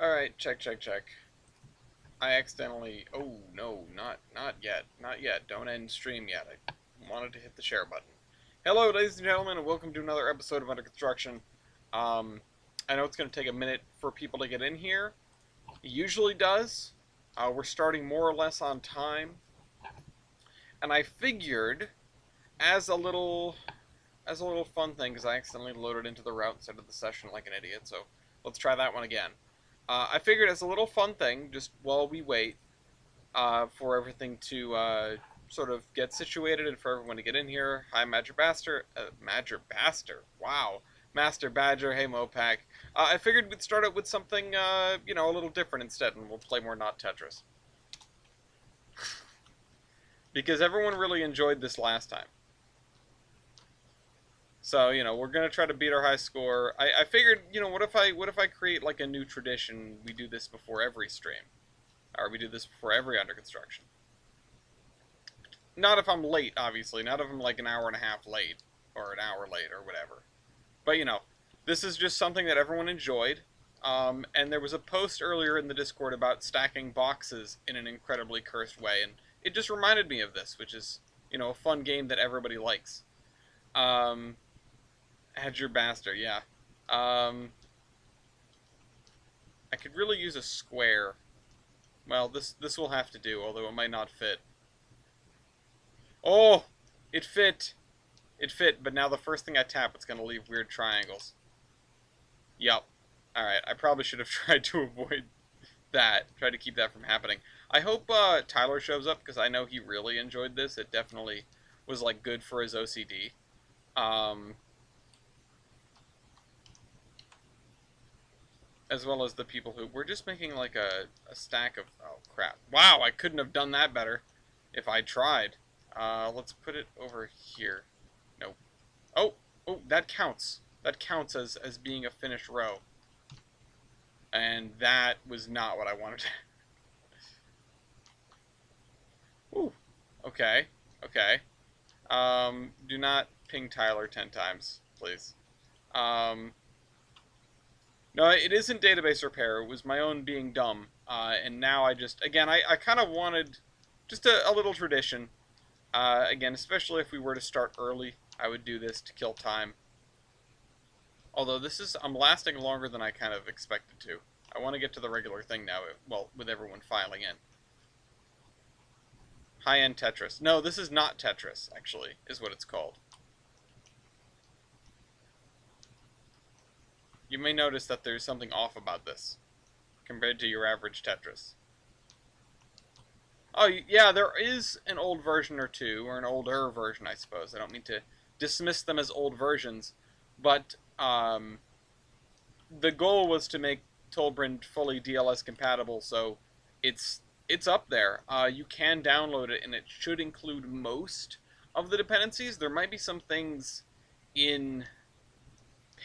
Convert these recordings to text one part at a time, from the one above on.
Alright, check, check, check. I accidentally... Oh, no, not yet. Not yet. Don't end stream yet. I wanted to hit the share button. Hello, ladies and gentlemen, and welcome to another episode of Under Construction. I know it's going to take a minute for people to get in here. It usually does. We're starting more or less on time. And I figured, as a little fun thing, because I accidentally loaded into the route instead of the session like an idiot, so let's try that one again. I figured as a little fun thing, just while we wait for everything to sort of get situated and for everyone to get in here. Hi, Major Baster. Major Baster. Wow. Master Badger. Hey, Mopac. I figured we'd start out with something, a little different instead, and we'll play more not Tetris. Because everyone really enjoyed this last time. So, we're gonna try to beat our high score. I figured, what if I create like a new tradition? We do this before every stream, or we do this before every Under Construction. Not if I'm late, obviously. Not if I'm like an hour and a half late, or an hour late, or whatever. But this is just something that everyone enjoyed. And there was a post earlier in the Discord about stacking boxes in an incredibly cursed way, and it just reminded me of this, which is, a fun game that everybody likes. Had your Bastard, yeah. I could really use a square. Well, this will have to do, although it might not fit. Oh! It fit! It fit, but now the first thing I tap, it's going to leave weird triangles. Yup. Alright, I probably should have tried to avoid that. Tried to keep that from happening. I hope Tyler shows up, because I know he really enjoyed this. It definitely was, like, good for his OCD. As well as the people who were just making like a stack of... Oh, crap. Wow, I couldn't have done that better if I tried. Let's put it over here. Nope. Oh, that counts. That counts as being a finished row. And that was not what I wanted. Ooh. Okay. Okay. Do not ping Tyler 10 times, please. No, it isn't database repair. It was my own being dumb. And now I just... Again, I kind of wanted just a little tradition. Again, especially if we were to start early, I would do this to kill time. Although this is... I'm lasting longer than I kind of expected to. I want to get to the regular thing now, well, with everyone filing in. High-end Tetris. No, this is not Tetris, actually, is what it's called. You may notice that there's something off about this, compared to your average Tetris. Oh, yeah, there is an old version or two, or an older version, I suppose. I don't mean to dismiss them as old versions, but the goal was to make Tolbrand fully DLS compatible, so it's up there. You can download it, and it should include most of the dependencies. There might be some things in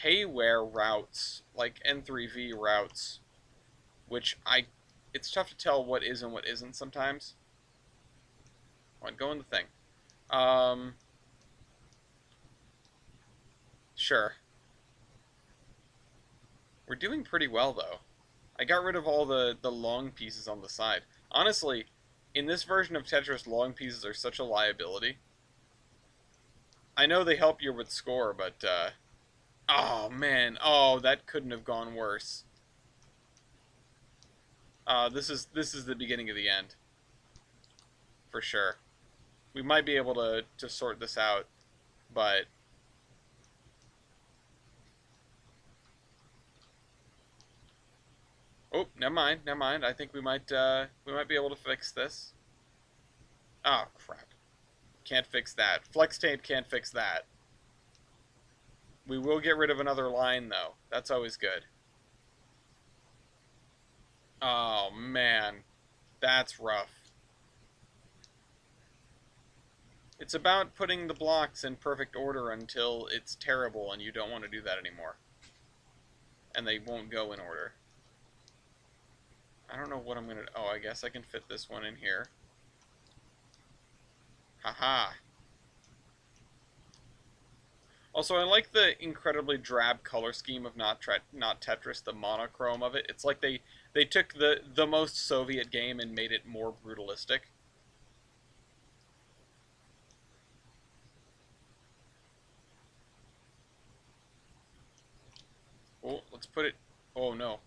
payware routes, like N3V routes, which it's tough to tell what is and what isn't sometimes. Go in the thing. Sure. We're doing pretty well, though. I got rid of all the long pieces on the side. Honestly, in this version of Tetris, long pieces are such a liability. I know they help you with score, but, oh, man. Oh, that couldn't have gone worse. This is the beginning of the end. For sure. We might be able to sort this out, but... Oh, never mind. I think we might be able to fix this. Oh, crap. Can't fix that. Flex tape can't fix that. We will get rid of another line, though. That's always good. Oh, man. That's rough. It's about putting the blocks in perfect order until it's terrible and you don't want to do that anymore. And they won't go in order. I don't know what I'm going to... Oh, I guess I can fit this one in here. Haha. Also, I like the incredibly drab color scheme of not Tetris, the monochrome of it. It's like they took the most Soviet game and made it more brutalistic. Oh, let's put it. Oh no,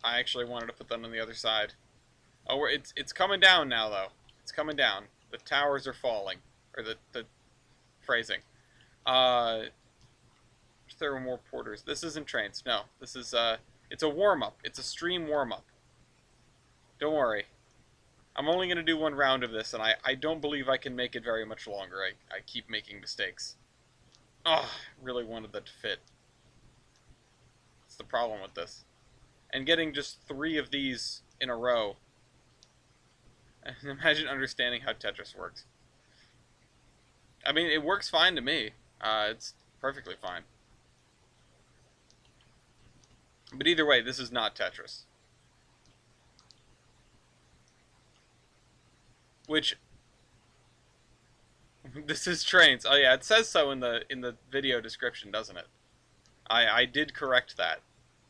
I actually wanted to put them on the other side. Oh, it's coming down now though. It's coming down. The towers are falling, or the phrasing. Uh, there were more porters. This isn't trains. No, this is it's a warm up. It's a stream warm up. Don't worry. I'm only gonna do one round of this, and I don't believe I can make it very much longer. I keep making mistakes. Oh, really wanted that to fit. That's the problem with this. And getting just 3 of these in a row. Imagine understanding how Tetris works. I mean, it works fine to me. It's perfectly fine. But either way, this is not Tetris. Which this is Trainz. Oh yeah, it says so in the video description, doesn't it? I did correct that.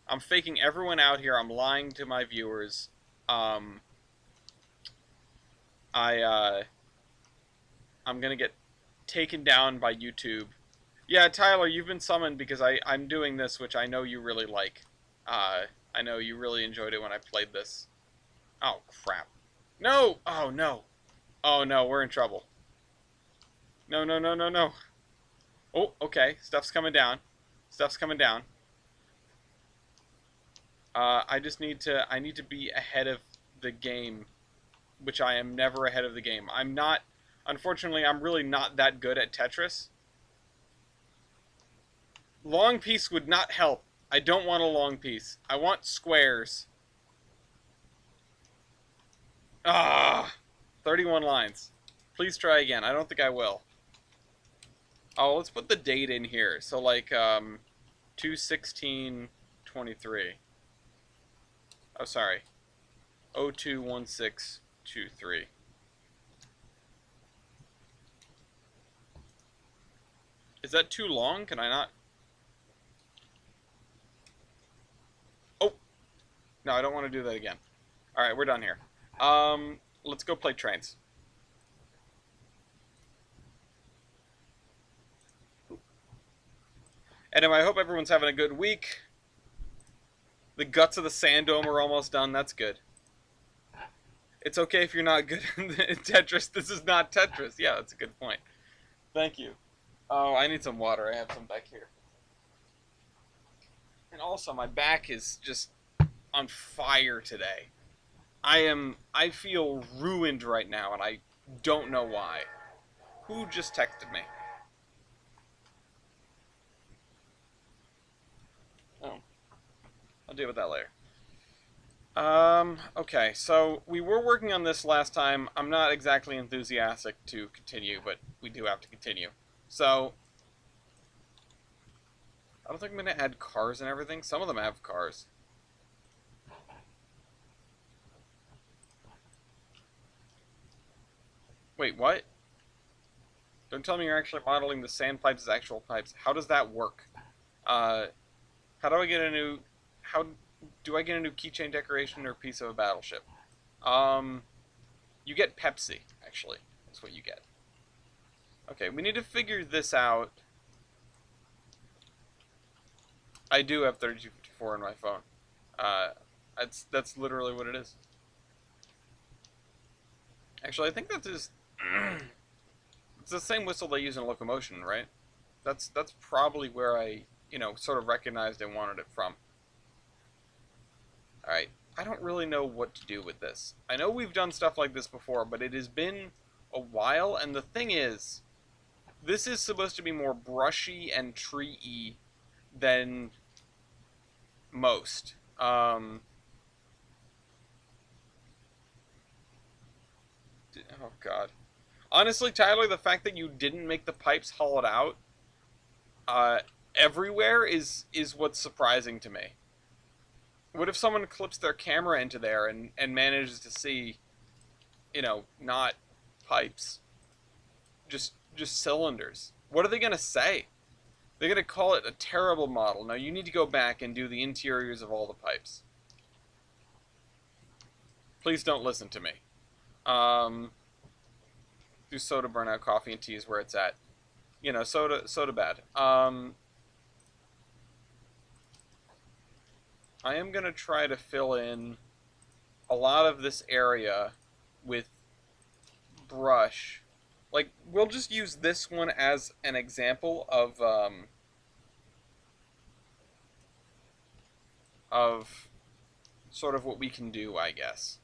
I'm faking everyone out here. I'm lying to my viewers. Um, I'm gonna get taken down by YouTube. Yeah, Tyler, you've been summoned because I'm doing this, which I know you really like. I know you really enjoyed it when I played this. Oh, crap. No! Oh, no. Oh, no, we're in trouble. No, no, no, no, no. Oh, okay. Stuff's coming down. Stuff's coming down. I need to be ahead of the game, which I am never ahead of the game. I'm not, unfortunately, I'm really not that good at Tetris. Long piece would not help. I don't want a long piece. I want squares. Ah, 31 lines. Please try again. I don't think I will. Oh, let's put the date in here. So like 2/16/23. Oh, sorry. 02/16/23. Is that too long? Can I not? Oh! No, I don't want to do that again. Alright, we're done here. Let's go play Trainz. Anyway, I hope everyone's having a good week. The guts of the sand dome are almost done. That's good. It's okay if you're not good in Tetris. This is not Tetris. Yeah, that's a good point. Thank you. Oh, I need some water. I have some back here. And also, my back is just on fire today. I feel ruined right now, and I don't know why. Who just texted me? Oh. I'll deal with that later. Okay, so we were working on this last time. I'm not exactly enthusiastic to continue, but we do have to continue. So, I don't think I'm going to add cars and everything. Some of them have cars. Wait, what? Don't tell me you're actually modeling the sand pipes as actual pipes. How does that work? How do I get a new... How do I get a new keychain decoration or piece of a battleship? You get Pepsi, actually. That's what you get. Okay, we need to figure this out. I do have 3254 on my phone. That's literally what it is. Actually, I think that is... it's the same whistle they use in locomotion, right? That's probably where I, sort of recognized and wanted it from. Alright, I don't really know what to do with this. I know we've done stuff like this before, but it has been a while, and the thing is, this is supposed to be more brushy and tree-y than most. Oh god. Honestly, Tyler, the fact that you didn't make the pipes hollowed out everywhere is what's surprising to me. What if someone clips their camera into there and manages to see, not pipes, just just cylinders. What are they going to say? They're going to call it a terrible model. Now, you need to go back and do the interiors of all the pipes. Please don't listen to me. Do soda burnout, coffee and tea is where it's at. You know, soda bad. I am going to try to fill in a lot of this area with brush. Like, we'll just use this one as an example of sort of what we can do, I guess.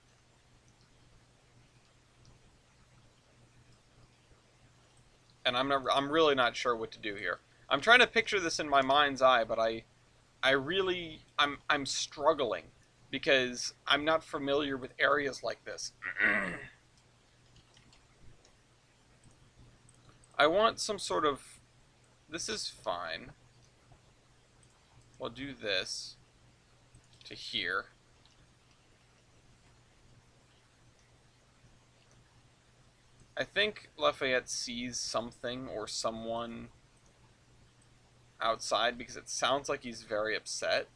And I'm really not sure what to do here. I'm trying to picture this in my mind's eye, but I'm struggling because I'm not familiar with areas like this. I want some sort of, this is fine. We'll do this to here. I think Lafayette sees something or someone outside because it sounds like he's very upset.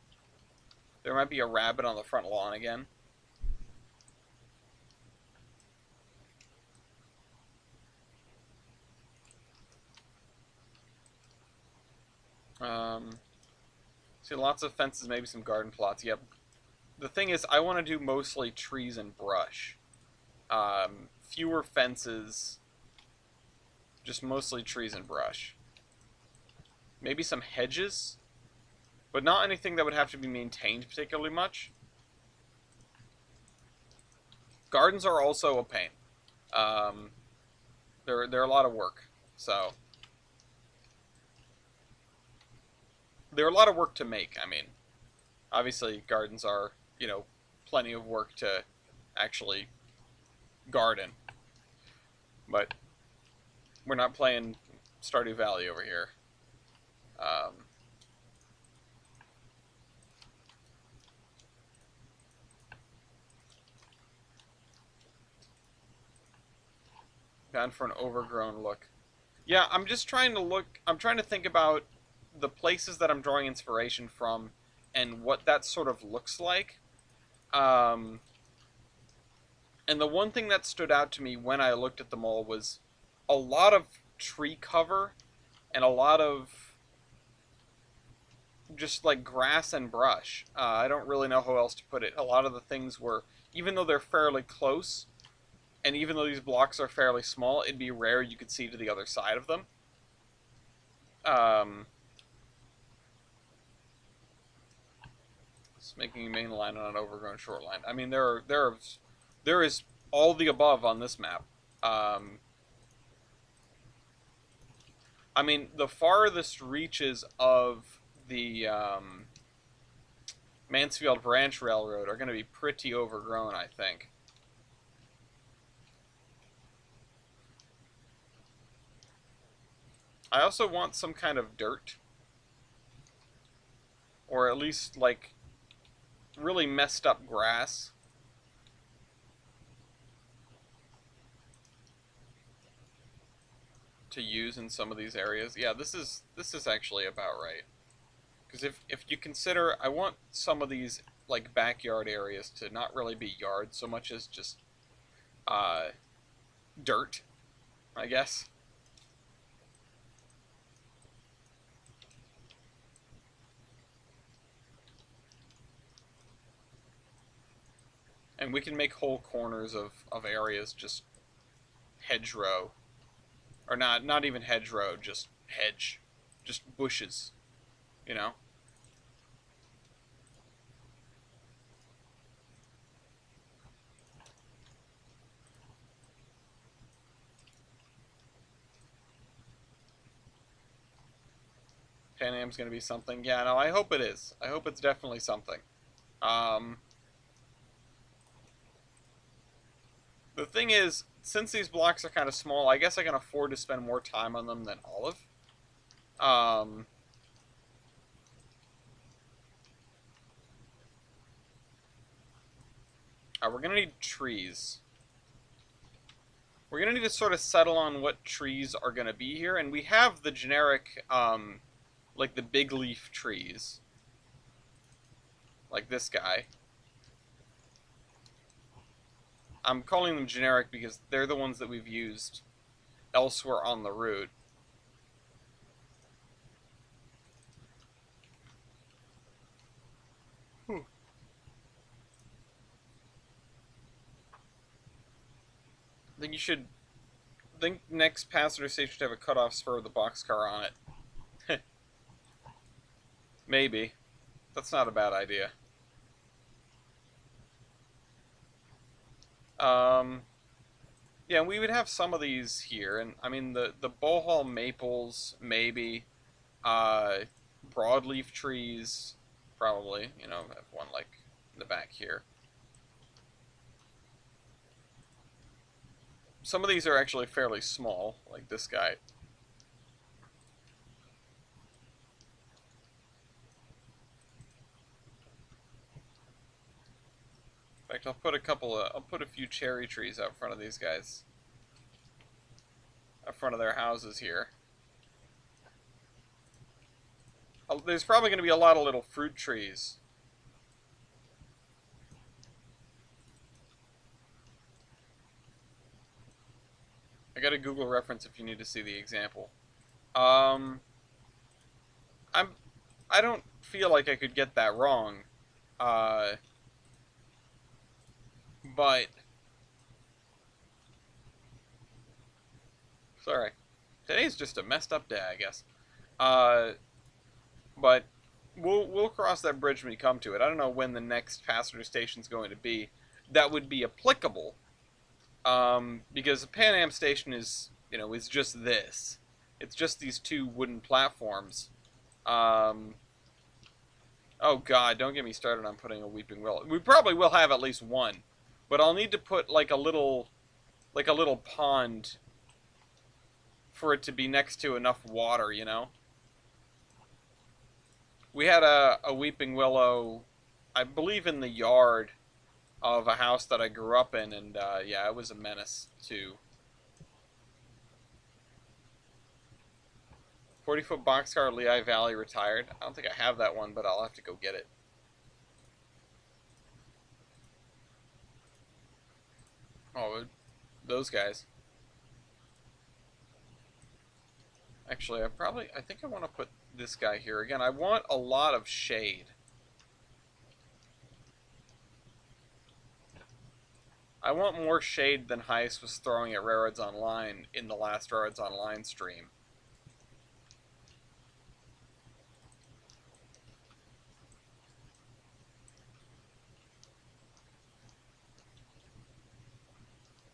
There might be a rabbit on the front lawn again. See, lots of fences, maybe some garden plots. Yep. The thing is, I want to do mostly trees and brush. Fewer fences, just mostly trees and brush. Maybe some hedges, but not anything that would have to be maintained particularly much. Gardens are also a pain. They're a lot of work, so they're a lot of work to make. I mean, obviously gardens are, you know, plenty of work to actually garden, but we're not playing Stardew Valley over here. Gone for an overgrown look. Yeah, I'm just trying to look. I'm trying to think about the places that I'm drawing inspiration from and what that sort of looks like. Um, and the one thing that stood out to me when I looked at them all was a lot of tree cover and a lot of just like grass and brush. I don't really know how else to put it. A lot of the things were, even though they're fairly close, and even though these blocks are fairly small, it'd be rare you could see to the other side of them. It's making a main line on an overgrown short line. I mean, there is all the above on this map. I mean, the farthest reaches of the Mansfield Branch Railroad are going to be pretty overgrown, I think. I also want some kind of dirt. Or at least, like, really messed up grass. To use in some of these areas. Yeah, this is actually about right. Because if you consider, I want some of these, like, backyard areas to not really be yards so much as just dirt, I guess. And we can make whole corners of areas just hedgerow. Or not even hedgerow, just hedge. Just bushes, you know? Pan Am's gonna be something. Yeah, no, I hope it is. I hope it's definitely something. Um, the thing is, since these blocks are kind of small, I guess I can afford to spend more time on them than Olive. Um, we're gonna need trees. We're gonna need to sort of settle on what trees are gonna be here, and we have the generic, like the big leaf trees, like this guy. I'm calling them generic because they're the ones that we've used elsewhere on the route. Whew. I think you should. I think next passenger station should have a cutoff spur with a boxcar on it. Maybe. That's not a bad idea. Um, yeah, we would have some of these here, and I mean the bohol maples, maybe. Uh, Broadleaf trees, probably. You know, I have one like in the back here. Some of these are actually fairly small, like this guy. In fact, I'll put a few cherry trees out front of these guys. Out front of their houses here. There's probably going to be a lot of little fruit trees. I got a Google reference if you need to see the example. Um, I'm, I don't feel like I could get that wrong. Uh, but sorry, today's just a messed up day, I guess. Uh, but we'll cross that bridge when we come to it. I don't know when the next passenger station's going to be. That would be applicable, because the Pan Am station is just this. It's just these two wooden platforms. Um, oh God, don't get me started on putting a weeping willow. We probably will have at least one, but I'll need to put like a little pond for it to be next to enough water, you know? We had a weeping willow, I believe, in the yard of a house that I grew up in, and yeah, it was a menace too. 40-foot boxcar Lehigh Valley retired. I don't think I have that one, but I'll have to go get it. Oh, those guys. Actually, I think I want to put this guy here. Again, I want a lot of shade. I want more shade than Heist was throwing at Railroads Online in the last Railroads Online stream.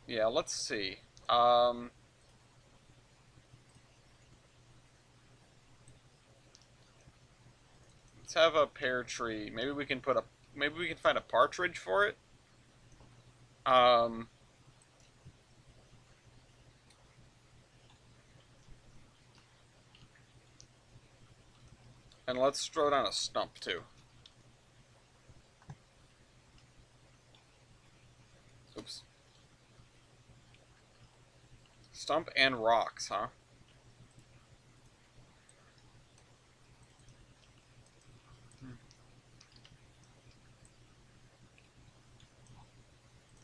Yeah, let's see. Let's have a pear tree. Maybe we can find a partridge for it. Um, and let's throw down a stump too. Oops. Stump and rocks, huh?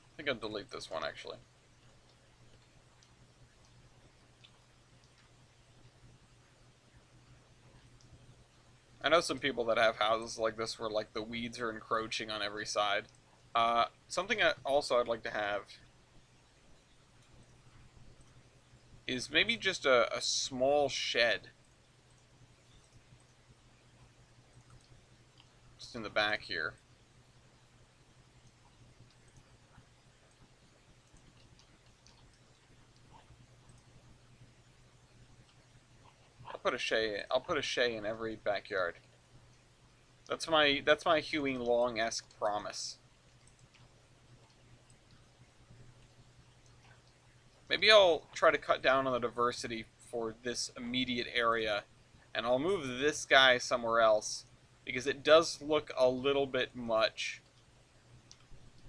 I think I'll delete this one actually. I know some people that have houses like this where like the weeds are encroaching on every side. Something I'd like to have is maybe just a small shed. Just in the back here. I'll put a shay in every backyard. That's my Huey Long-esque promise. Maybe I'll try to cut down on the diversity for this immediate area, and I'll move this guy somewhere else, because it does look a little bit much.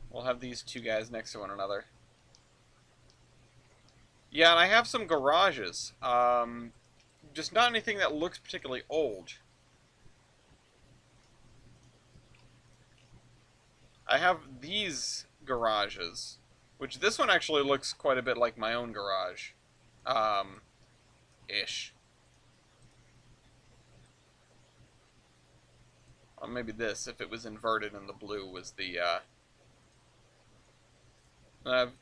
We'll have these two guys next to one another. Yeah, and I have some garages. Just not anything that looks particularly old. I have these garages, which this one actually looks quite a bit like my own garage. Um, ish. Or maybe this, if it was inverted and the blue was the,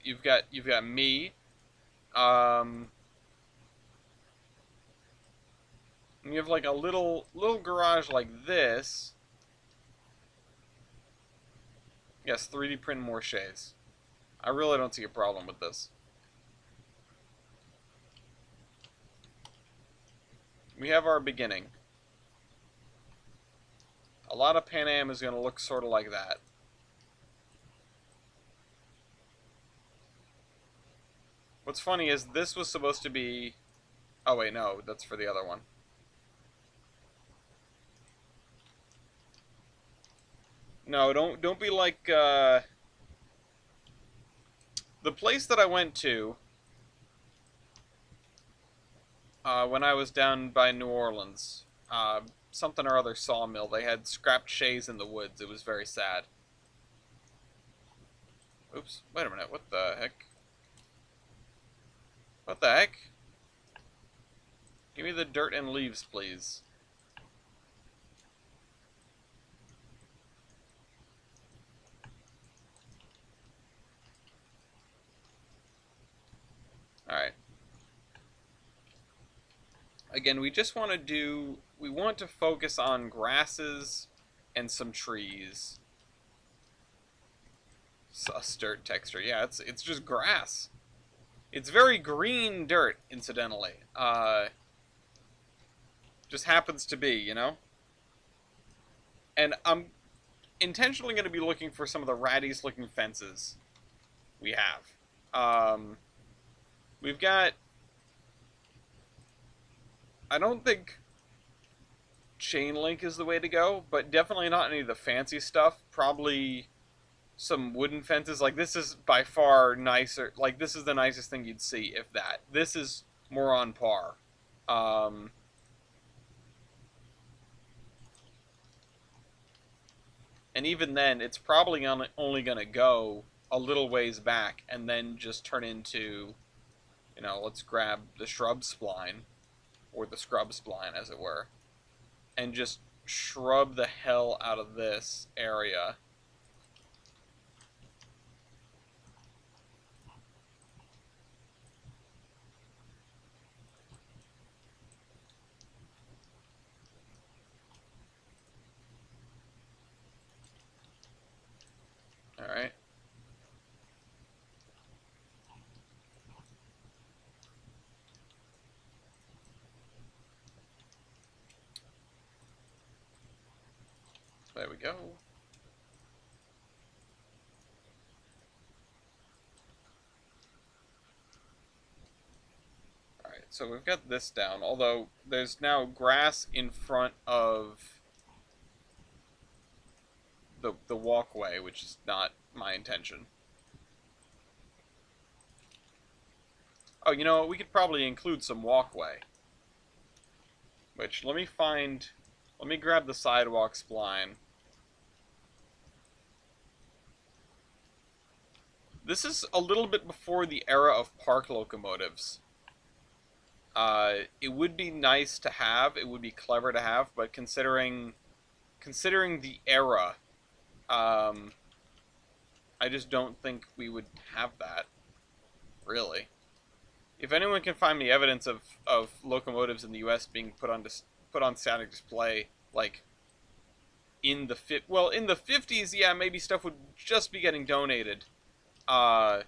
you've got me. Um, and you have like a little garage like this. Yes, 3D print more shades. I really don't see a problem with this. We have our beginning. A lot of Pan Am is going to look sort of like that. What's funny is this was supposed to be... Oh wait, no, that's for the other one. No, don't be like, the place that I went to, when I was down by New Orleans. Something or other sawmill. They had scrapped shays in the woods. It was very sad. Oops, wait a minute, what the heck? What the heck? Give me the dirt and leaves, please. Alright. Again, we just want to do... We want to focus on grasses and some trees. Sus dirt texture. Yeah, it's just grass. It's very green dirt, incidentally. Just happens to be, you know? And I'm intentionally going to be looking for some of the rattiest looking fences we have. We've got... I don't think chain link is the way to go, but definitely not any of the fancy stuff. Probably some wooden fences. Like, this is by far nicer. Like, this is the nicest thing you'd see, if that. This is more on par. And even then, it's probably only going to go a little ways back and then just turn into, you know, let's grab the shrub spline, or the scrub spline, as it were, and just shrub the hell out of this area. Alright. There we go. Alright, so we've got this down, although there's now grass in front of the walkway, which is not my intention. Oh, you know what? We could probably include some walkway. Which, let me grab the sidewalk spline. This is a little bit before the era of park locomotives. It would be nice to have, it would be clever to have, but considering the era, I just don't think we would have that, really. If anyone can find me evidence of locomotives in the U.S. being put on static display, like in the in the 50s, yeah, maybe stuff would just be getting donated. But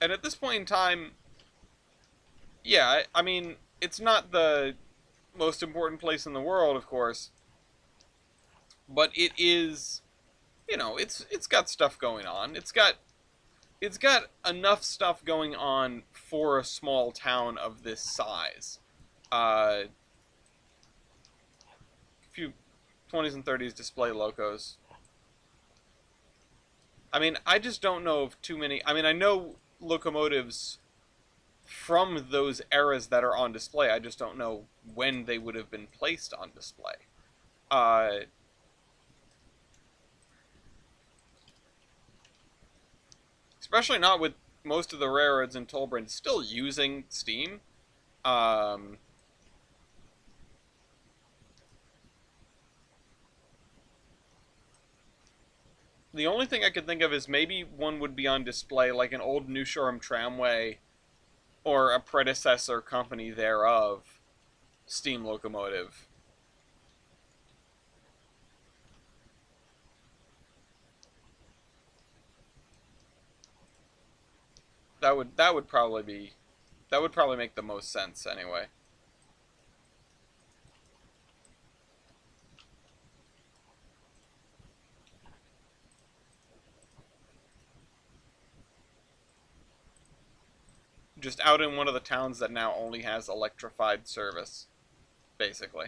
and at this point in time, yeah, I mean, it's not the most important place in the world, of course, but it is, you know, it's got stuff going on. It's got enough stuff going on for a small town of this size. A few 20s and 30s display locos. I mean, I just don't know of too many. I mean, I know locomotives from those eras that are on display. I just don't know when they would have been placed on display. Uh, Especially not with most of the railroads in Tolbrin still using steam. Um, the only thing I could think of is maybe one would be on display, like an old New Shoreham tramway or a predecessor company thereof steam locomotive. That would probably make the most sense anyway. Just out in one of the towns that now only has electrified service, basically.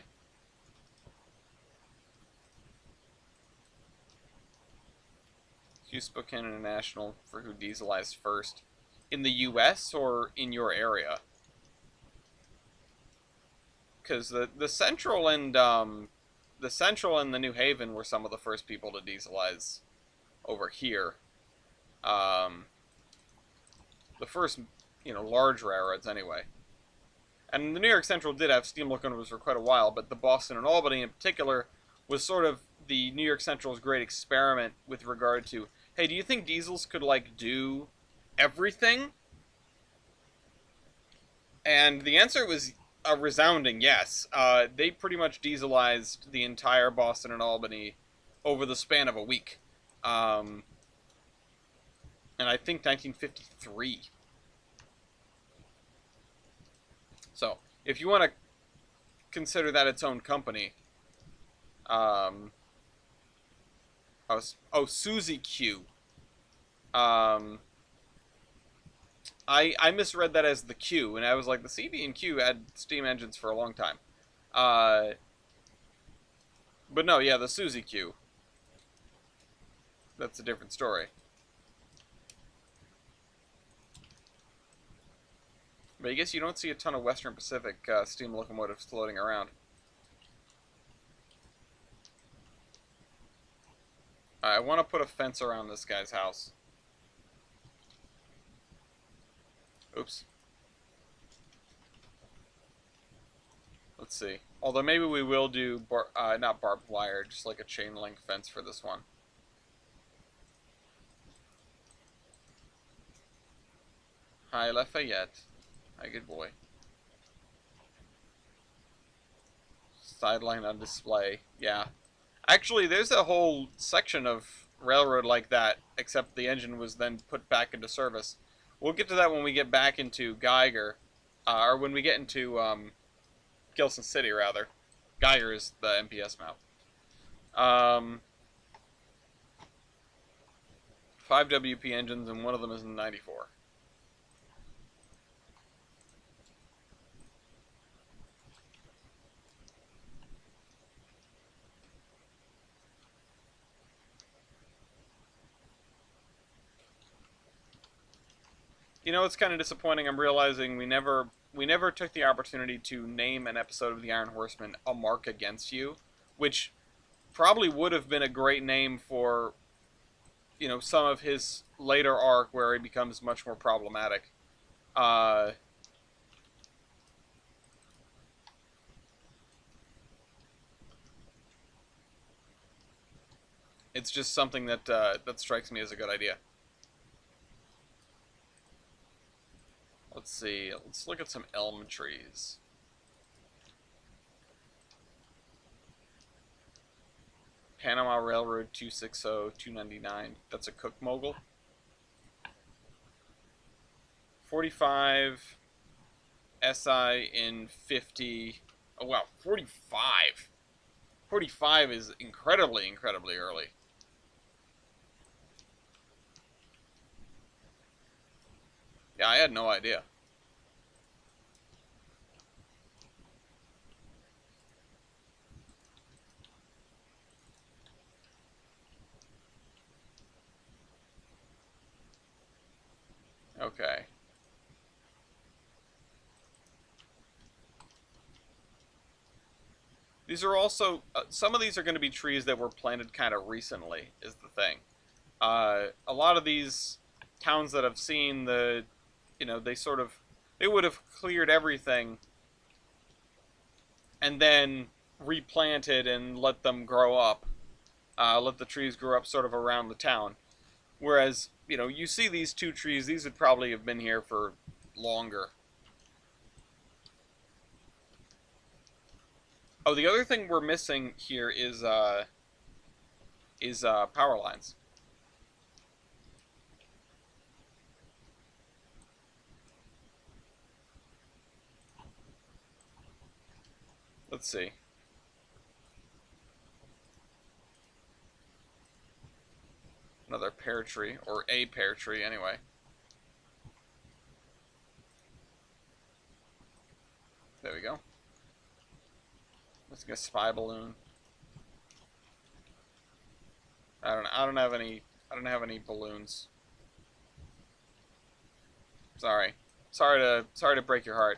Hugh Spokane International for who dieselized first. In the US or in your area? Because the Central and the New Haven were some of the first people to dieselize over here. Um, the first, large railroads anyway. And the New York Central did have steam locomotives for quite a while, but the Boston and Albany in particular was sort of the New York Central's great experiment with regard to, hey, do you think diesels could like do everything? And the answer was a resounding yes. They pretty much dieselized the entire Boston and Albany over the span of a week. Um, and I think 1953. So, if you want to consider that its own company, um, Susie Q. Um, I misread that as the Q, and I was like, the CB and Q had steam engines for a long time. Uh, but no, yeah, the Susie Q. That's a different story. But I guess you don't see a ton of Western Pacific steam locomotives floating around. I want to put a fence around this guy's house. Oops. Let's see. Although maybe we will do, not barbed wire, just like a chain link fence for this one. Hi, Lafayette. Hi, good boy. Sideline on display. Yeah. Actually, there's a whole section of railroad like that, except the engine was then put back into service. We'll get to that when we get back into Geiger, or when we get into Gilson City, rather. Geiger is the MPS map. 5 WP engines, and one of them is in 94. You know, it's kind of disappointing. I'm realizing we never took the opportunity to name an episode of the Iron Horseman "A Mark Against You," which probably would have been a great name for, some of his later arc where he becomes much more problematic. Uh, it's just something that strikes me as a good idea. Let's see. Let's look at some elm trees. Panama Railroad 260, 299. That's a Cook Mogul. 45 SI in 50. Oh wow, 45. 45 is incredibly, incredibly early. Yeah, I had no idea. Okay. These are also, some of these are going to be trees that were planted kind of recently, is the thing. A lot of these towns that I've seen, they would have cleared everything and then replanted and let them grow up, let the trees grow up sort of around the town. Whereas, you see these two trees, these would probably have been here for longer. Oh, the other thing we're missing here is power lines. Let's see. Another pear tree, or a pear tree anyway. There we go. Let's get a spy balloon. I don't have any balloons. Sorry. Sorry to break your heart.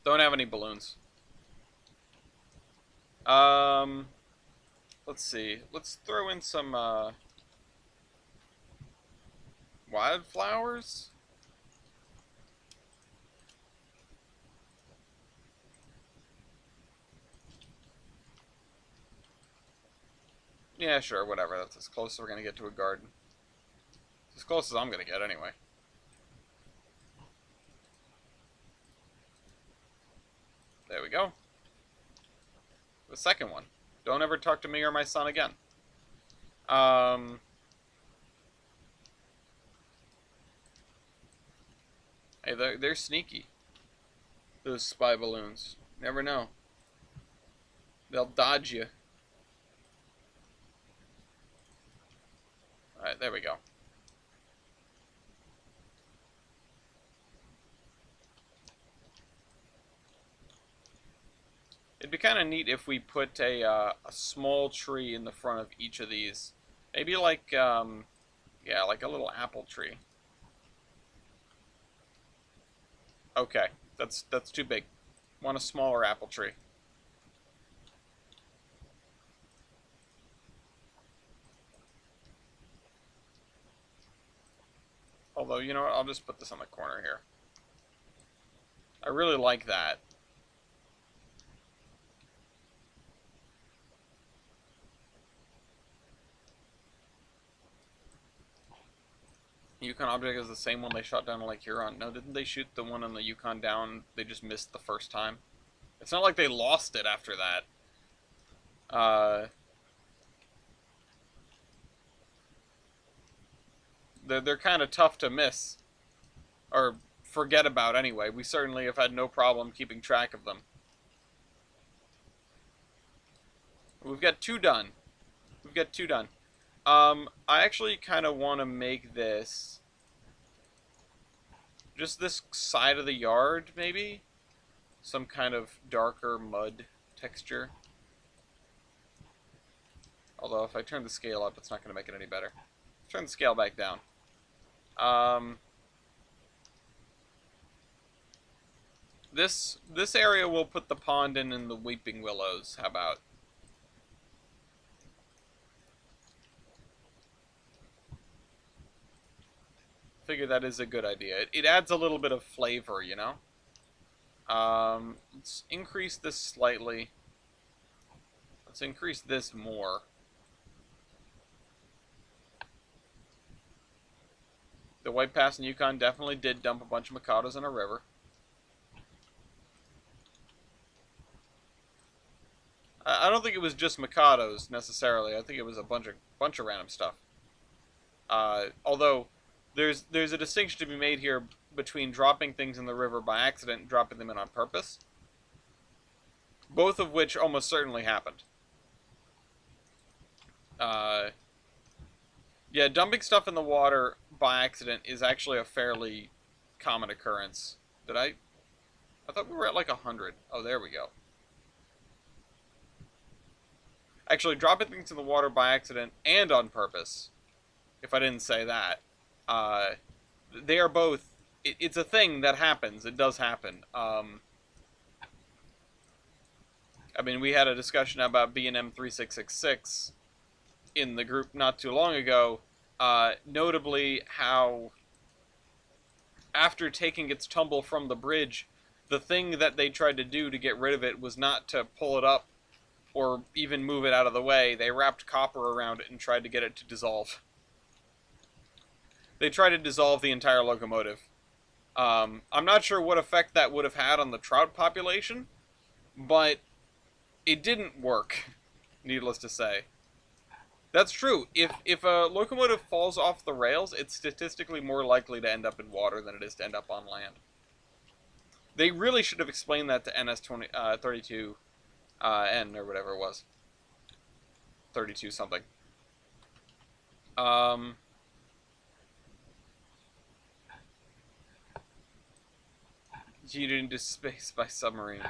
Don't have any balloons. Let's see. Let's throw in some wildflowers. Yeah, sure, whatever. That's as close as we're gonna get to a garden. It's as close as I'm gonna get anyway. There we go. The second one. Don't ever talk to me or my son again. Hey, they're sneaky. Those spy balloons. Never know. They'll dodge you. Alright, there we go. It'd be kind of neat if we put a small tree in the front of each of these. Maybe like, yeah, like a little apple tree. Okay, that's too big. Want a smaller apple tree. Although, you know what, I'll just put this on the corner here. I really like that. Yukon object is the same one they shot down in Lake Huron. No, didn't they shoot the one on the Yukon down? They just missed the first time. It's not like they lost it after that. They're kind of tough to miss. Or forget about anyway. We certainly have had no problem keeping track of them. We've got two done. We've got two done. I actually kind of want to make this just this side of the yard, maybe? Some kind of darker mud texture. Although if I turn the scale up, it's not going to make it any better. Turn the scale back down. This area we'll put the pond in and the weeping willows. How about? Figure that is a good idea. It adds a little bit of flavor, you know? Let's increase this slightly. Let's increase this more. The White Pass in Yukon definitely did dump a bunch of Mikados in a river. I don't think it was just Mikados necessarily. I think it was a bunch of random stuff. Although there's a distinction to be made here between dropping things in the river by accident and dropping them in on purpose. Both of which almost certainly happened. Yeah, dumping stuff in the water by accident is actually a fairly common occurrence. I thought we were at like 100. Oh, there we go. Actually, dropping things in the water by accident and on purpose, if I didn't say that, They are both. It's a thing that happens. It does happen. I mean, we had a discussion about B&M 3666 in the group not too long ago. Notably, how after taking its tumble from the bridge, the thing that they tried to do to get rid of it was not to pull it up or even move it out of the way. They wrapped copper around it and tried to get it to dissolve. They tried to dissolve the entire locomotive. I'm not sure what effect that would have had on the trout population, but it didn't work, needless to say. That's true. If a locomotive falls off the rails, it's statistically more likely to end up in water than it is to end up on land. They really should have explained that to NS 32 N or whatever it was. 32 something. Yeeted into space by submarine.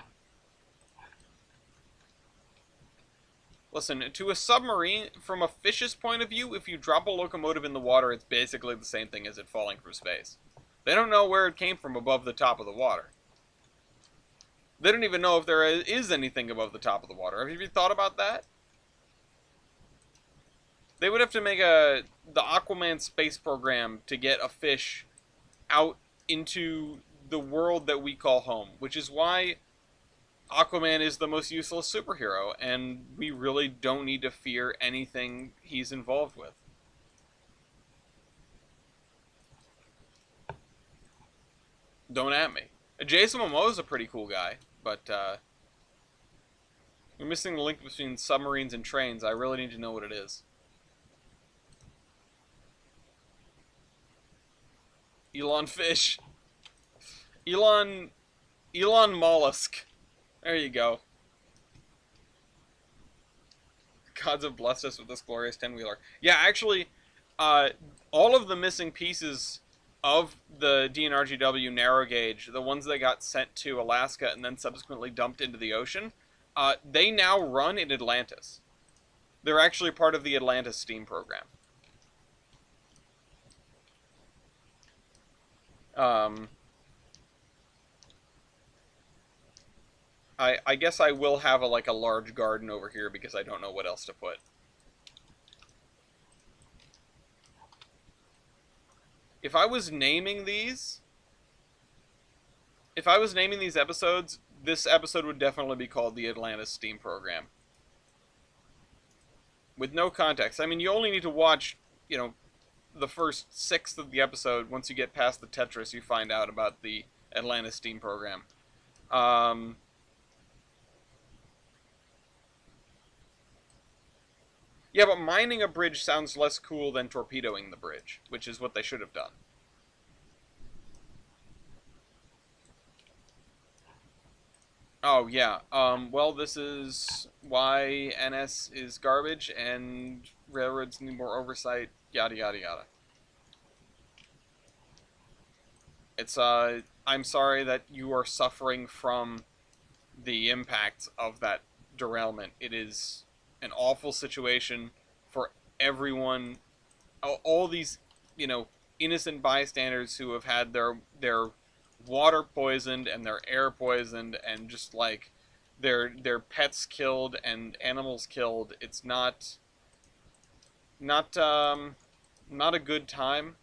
Listen, to a submarine, from a fish's point of view, if you drop a locomotive in the water, it's basically the same thing as it falling from space. They don't know where it came from above the top of the water. They don't even know if there is anything above the top of the water. Have you thought about that? They would have to make the Aquaman space program to get a fish out into the world that we call home, which is why Aquaman is the most useless superhero, and we really don't need to fear anything he's involved with. Don't at me. Jason Momoa is a pretty cool guy, but we're missing the link between submarines and trains. I really need to know what it is. Elon Fish. Elon Mollusk. There you go. Gods have blessed us with this glorious 10-wheeler. Yeah, actually, all of the missing pieces of the DNRGW narrow gauge, the ones that got sent to Alaska and then subsequently dumped into the ocean, they now run in Atlantis. They're actually part of the Atlantis steam program. I guess I will have a large garden over here because I don't know what else to put. If I was naming these episodes, this episode would definitely be called the Atlantis Steam Program. With no context. I mean, you only need to watch, the first sixth of the episode. Once you get past the Tetris, you find out about the Atlantis Steam Program. Yeah, but mining a bridge sounds less cool than torpedoing the bridge, which is what they should have done. Oh, yeah. Well, this is why NS is garbage and railroads need more oversight, yada, yada, yada. It's, I'm sorry that you are suffering from the impact of that derailment. It is an awful situation for everyone. All these, innocent bystanders who have had their water poisoned and their air poisoned and just their pets killed and animals killed. It's not a good time.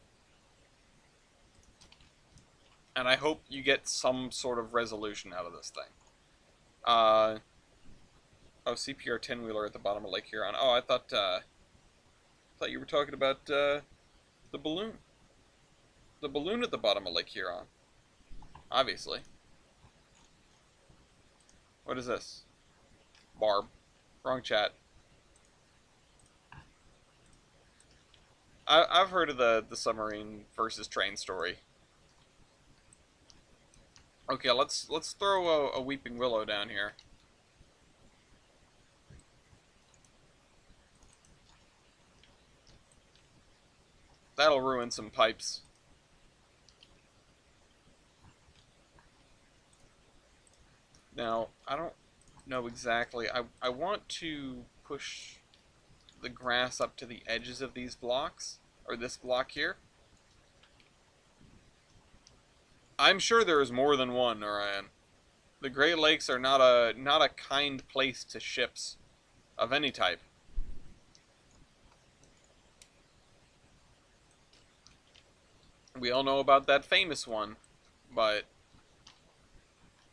And I hope you get some sort of resolution out of this thing. Oh, CPR 10-wheeler at the bottom of Lake Huron. Oh, I thought you were talking about the balloon. The balloon at the bottom of Lake Huron. Obviously. What is this? Barb. Wrong chat. I've heard of the submarine versus train story. Okay, let's throw a weeping willow down here. That'll ruin some pipes. Now, I don't know exactly. I want to push the grass up to the edges of these blocks, or this block here. I'm sure there is more than one, Orion. The Great Lakes are not a kind place to ships of any type. We all know about that famous one, but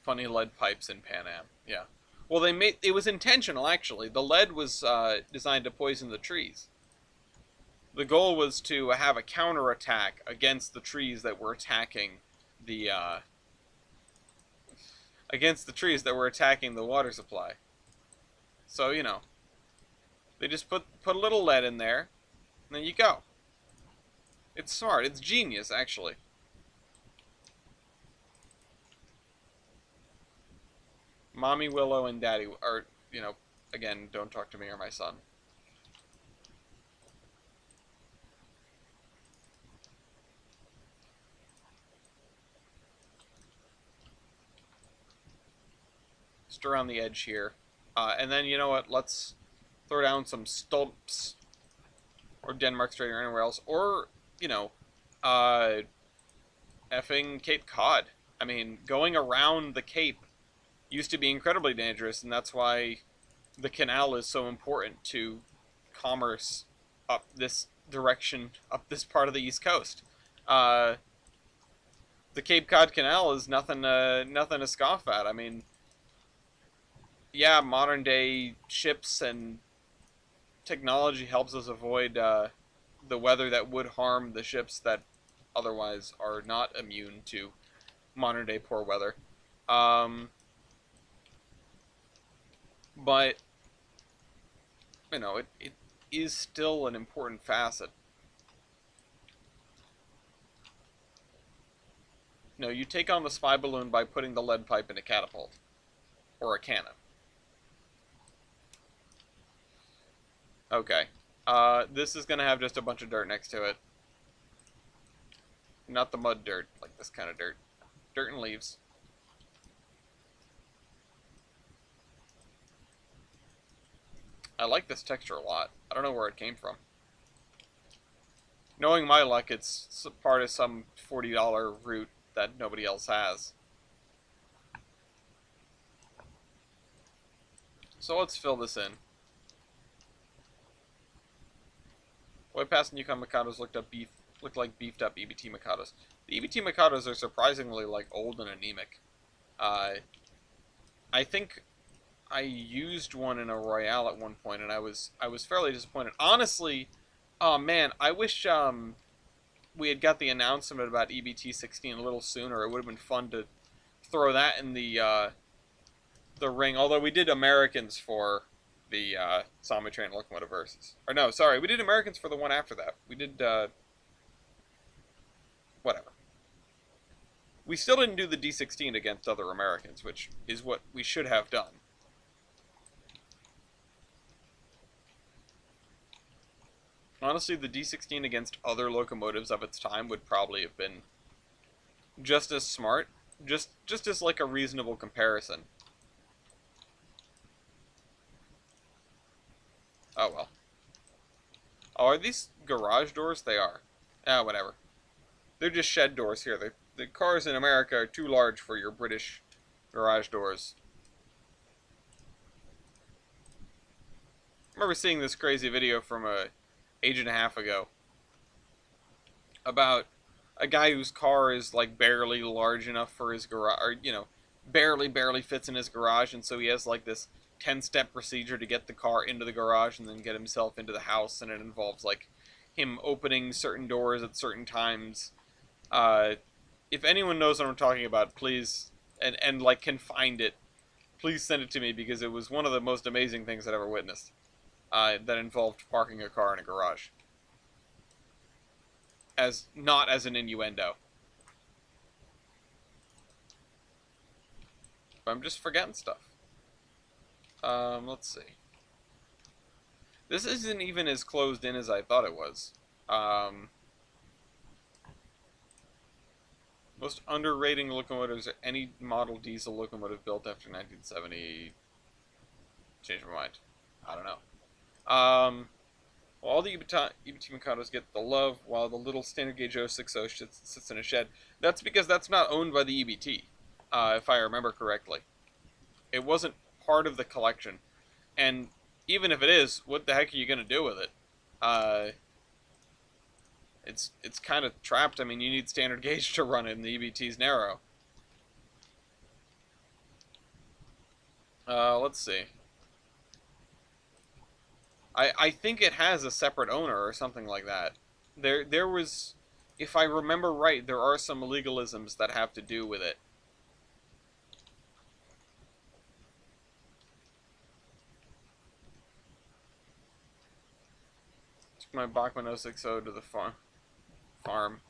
funny lead pipes in Pan Am. Yeah. Well, they made it was intentional actually. The lead was designed to poison the trees. The goal was to have a counterattack against the trees that were attacking the water supply. So they just put a little lead in there, and then you go. It's smart. It's genius, actually. Mommy Willow and Daddy are, again, don't talk to me or my son. Just around the edge here. And then, you know what, let's throw down some Stulps or Denmark Strait or anywhere else. Or, uh, effing Cape Cod. I mean, going around the Cape used to be incredibly dangerous, and that's why the canal is so important to commerce up this direction, up this part of the East Coast. Uh, the Cape Cod Canal is nothing to scoff at. I mean, yeah, modern day ships and technology helps us avoid the weather that would harm the ships that otherwise are not immune to modern day poor weather. But it is still an important facet. No, you take on the spy balloon by putting the lead pipe in a catapult. Or a cannon. Okay. This is gonna have just a bunch of dirt next to it. Not the mud dirt, like this kind of dirt. Dirt and leaves. I like this texture a lot. I don't know where it came from. Knowing my luck, it's part of some $40 route that nobody else has. So let's fill this in. Way past Yukon Mikados looked like beefed up EBT Mikados. The EBT Mikados are surprisingly like old and anemic. I think I used one in a Royale at one point, and I was fairly disappointed. Honestly, oh man, I wish we had got the announcement about EBT 16 a little sooner. It would have been fun to throw that in the ring. Although we did Americans for the Sami Train Locomotive Versus. Or no, sorry, we did Americans for the one after that. We did whatever. We still didn't do the D16 against other Americans, which is what we should have done. Honestly, the D16 against other locomotives of its time would probably have been just as smart, just as like a reasonable comparison. Oh well. Oh, are these garage doors? They are. Ah, whatever. They're just shed doors here. The cars in America are too large for your British garage doors. I remember seeing this crazy video from a age and a half ago about a guy whose car is like barely large enough for his garage, or barely fits in his garage, and so he has like this 10-step procedure to get the car into the garage and then get himself into the house, and it involves like him opening certain doors at certain times. If anyone knows what I'm talking about, please, and like can find it, please send it to me, because it was one of the most amazing things I'd ever witnessed. That involved parking a car in a garage. Not as an innuendo. I'm just forgetting stuff. Let's see. This isn't even as closed in as I thought it was. Most underrated locomotives are any model diesel locomotive built after 1970. Changed my mind. I don't know. Well, all the EBT Mikados get the love, while the little standard gauge 060 sits in a shed. That's because that's not owned by the EBT, if I remember correctly. It wasn't part of the collection. And even if it is, what the heck are you going to do with it? Uh, it's kind of trapped. I mean, you need standard gauge to run it, and the EBT's narrow. Let's see. I think it has a separate owner or something like that. There was, if I remember right, there are some legalisms that have to do with it. Took my Bachmann 060 to the farm.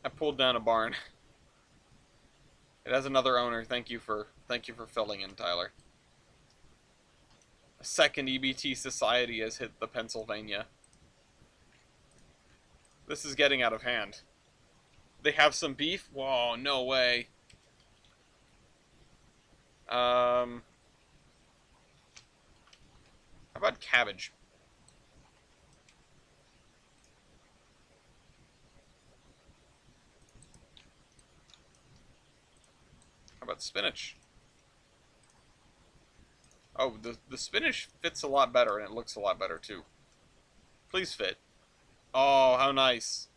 I pulled down a barn. It has another owner. Thank you for filling in, Tyler. A second EBT society has hit the Pennsylvania. This is getting out of hand. They have some beef? Whoa, no way. How about cabbage? How about spinach? Oh, the spinach fits a lot better, and it looks a lot better, too. Please fit. Oh, how nice.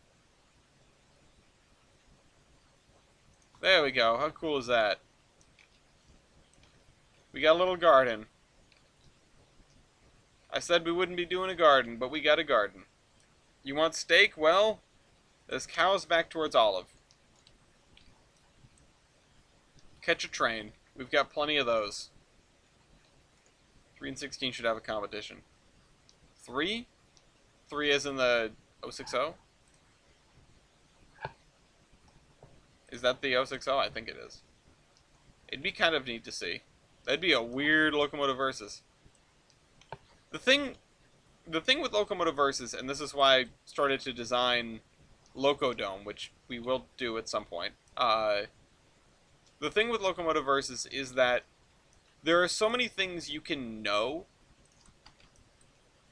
There we go. How cool is that? We got a little garden. I said we wouldn't be doing a garden, but we got a garden. You want steak? Well, there's cows back towards Olive. Catch a train. We've got plenty of those. 3 and 16 should have a competition. 3? 3 as in the 060? Is that the 060? I think it is. It'd be kind of neat to see. That'd be a weird Locomotive Versus. The thing with Locomotive Versus, and this is why I started to design Locodome, which we will do at some point. The thing with Locomotive Versus is that there are so many things you can know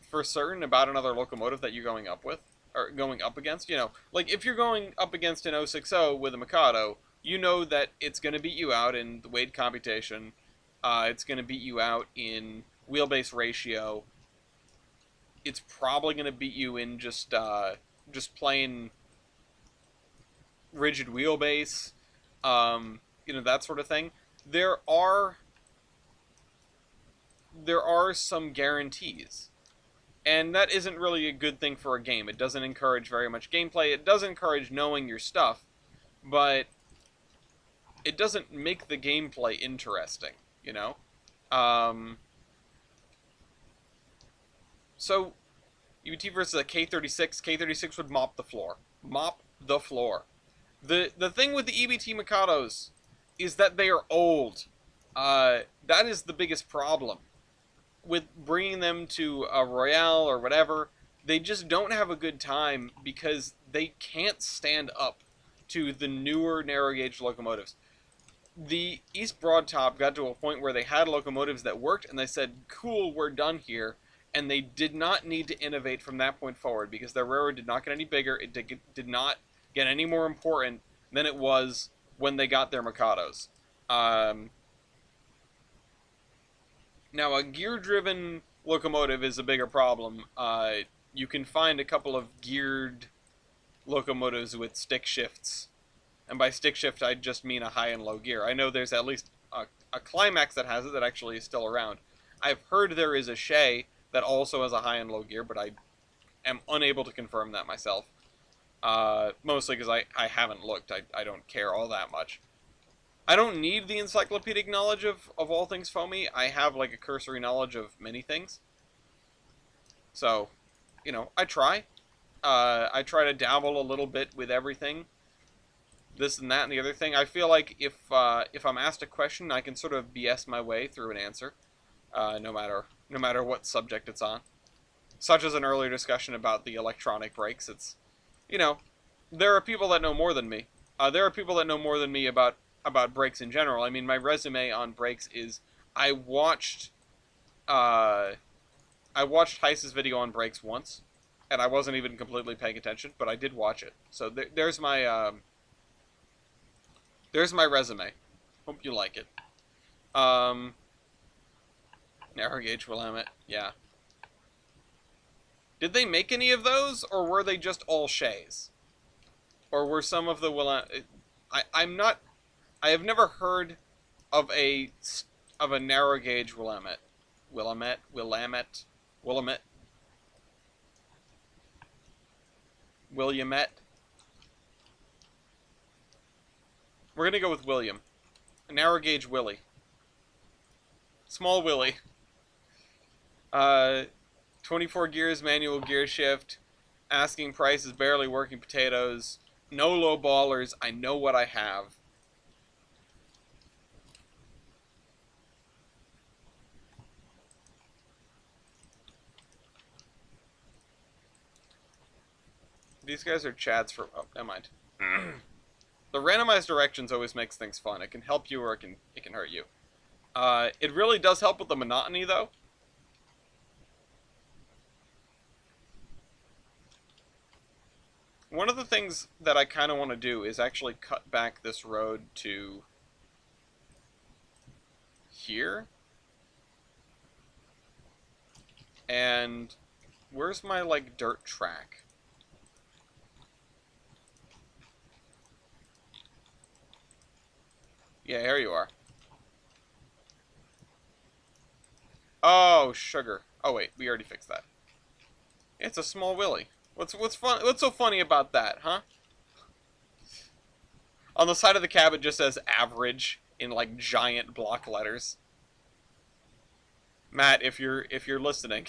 for certain about another locomotive that you're going up with, or going up against. You know, like if you're going up against an 060 with a Mikado, you know that it's going to beat you out in the weight computation. It's going to beat you out in wheelbase ratio. It's probably going to beat you in just plain rigid wheelbase. You know, that sort of thing. There are some guarantees. And that isn't really a good thing for a game. It doesn't encourage very much gameplay. It does encourage knowing your stuff, but it doesn't make the gameplay interesting, you know? So, EBT versus a K36. K36 would mop the floor. Mop the floor. The thing with the EBT Mikados is that they are old. That is the biggest problem with bringing them to a Royale or whatever. They just don't have a good time because they can't stand up to the newer narrow gauge locomotives. The East Broadtop got to a point where they had locomotives that worked, and they said, cool, we're done here. And they did not need to innovate from that point forward because their railroad did not get any bigger. It did not get any more important than it was when they got their Mikados. Now, a gear-driven locomotive is a bigger problem. You can find a couple of geared locomotives with stick shifts. And by stick shift, I just mean a high and low gear. I know there's at least a Climax that has it that actually is still around. I've heard there is a Shay that also has a high and low gear, but I am unable to confirm that myself. Mostly because I haven't looked. I don't care all that much. I don't need the encyclopedic knowledge of all things foamy. I have like a cursory knowledge of many things. So, you know, I try. I try to dabble a little bit with everything. This and that and the other thing. I feel like if I'm asked a question, I can sort of BS my way through an answer, no matter what subject it's on. Such as an earlier discussion about the electronic brakes. It's, you know, there are people that know more than me. There are people that know more than me about brakes in general. I mean, my resume on brakes is I watched I watched Heiss's video on brakes once, and I wasn't even completely paying attention, but I did watch it. So there's my resume. Hope you like it. Narrow gauge Willamette, yeah. Did they make any of those, or were they just all Shays? Or were some of the Willamette... I'm not... I have never heard of a narrow gauge Willamette. Willamette? Willamette? Willamette? Williamette? We're gonna go with William. A narrow gauge Willie. Small Willie. 24 gears, manual gear shift. Asking prices, barely working potatoes. No low ballers. I know what I have. These guys are chads for... Oh, never mind. The randomized directions always makes things fun. It can help you or it can hurt you. It really does help with the monotony, though. One of the things that I kind of want to do is actually cut back this road to here. And where's my, like, dirt track? Yeah, here you are. Oh, sugar. Oh, wait, we already fixed that. It's a small Willie. What's fun? What's so funny about that, huh? On the side of the cab, it just says "average" in like giant block letters. Matt, if you're listening.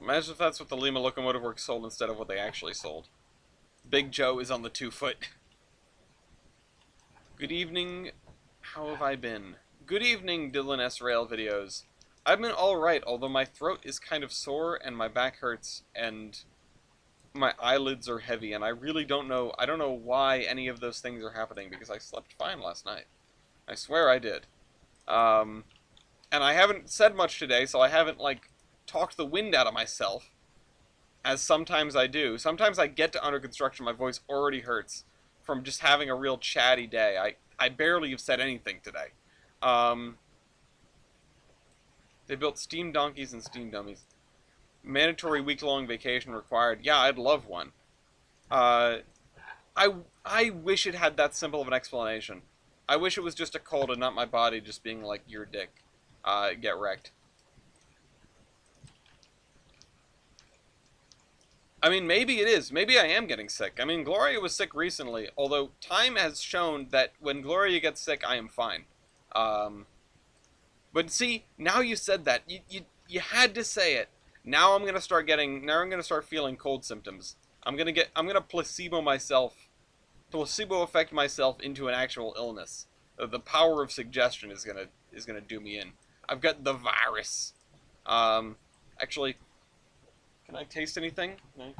Imagine if that's what the Lima Locomotive Works sold instead of what they actually sold. Big Joe is on the 2-foot. Good evening. How have I been? Good evening, Dylan S. Rail videos. I've been alright, although my throat is kind of sore and my back hurts and my eyelids are heavy and I really don't know, I don't know why any of those things are happening because I slept fine last night. I swear I did. And I haven't said much today, so I haven't, like, talked the wind out of myself, as sometimes I do. Sometimes I get to under construction, my voice already hurts from just having a real chatty day. I barely have said anything today. They built steam donkeys and steam dummies. Mandatory week-long vacation required. Yeah, I'd love one. I wish it had that simple of an explanation. I wish it was just a cold and not my body just being like, your dick. Get wrecked. I mean, maybe it is. Maybe I am getting sick. I mean, Gloria was sick recently, although time has shown that when Gloria gets sick, I am fine. But see, now you said that. You had to say it. Now I'm gonna start feeling cold symptoms. I'm gonna placebo effect myself into an actual illness. The power of suggestion is gonna do me in. I've got the virus. Actually, can I taste anything? No.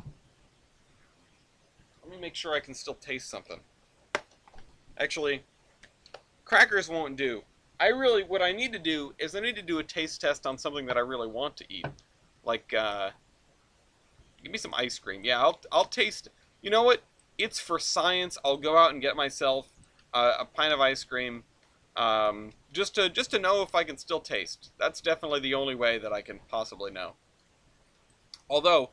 Let me make sure I can still taste something. Actually, crackers won't do. What I need to do is I need to do a taste test on something that I really want to eat. Like, give me some ice cream. Yeah, I'll taste. You know what? It's for science. I'll go out and get myself a pint of ice cream, just to know if I can still taste. That's definitely the only way that I can possibly know. Although,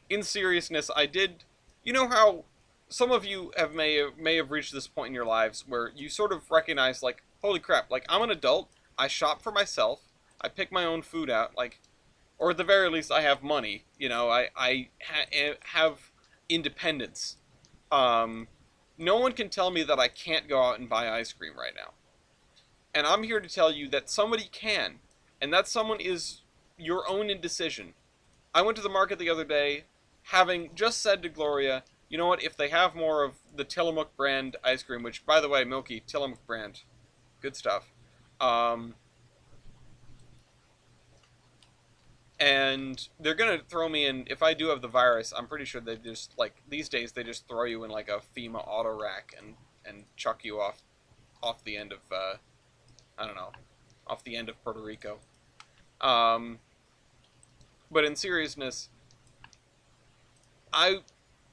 in seriousness, I did. You know how some of you may have reached this point in your lives where you sort of recognize, like, holy crap, like, I'm an adult. I shop for myself. I pick my own food out, like. Or at the very least, I have money. You know, I have independence. No one can tell me that I can't go out and buy ice cream right now. And I'm here to tell you that somebody can. And that someone is your own indecision. I went to the market the other day, having just said to Gloria, you know what, if they have more of the Tillamook brand ice cream, which, by the way, Milky, Tillamook brand, good stuff. And they're gonna throw me in, if I do have the virus, I'm pretty sure they just, like, these days they just throw you in, like, a FEMA auto rack and and chuck you off the end of I don't know, off the end of Puerto Rico. Um, but in seriousness, I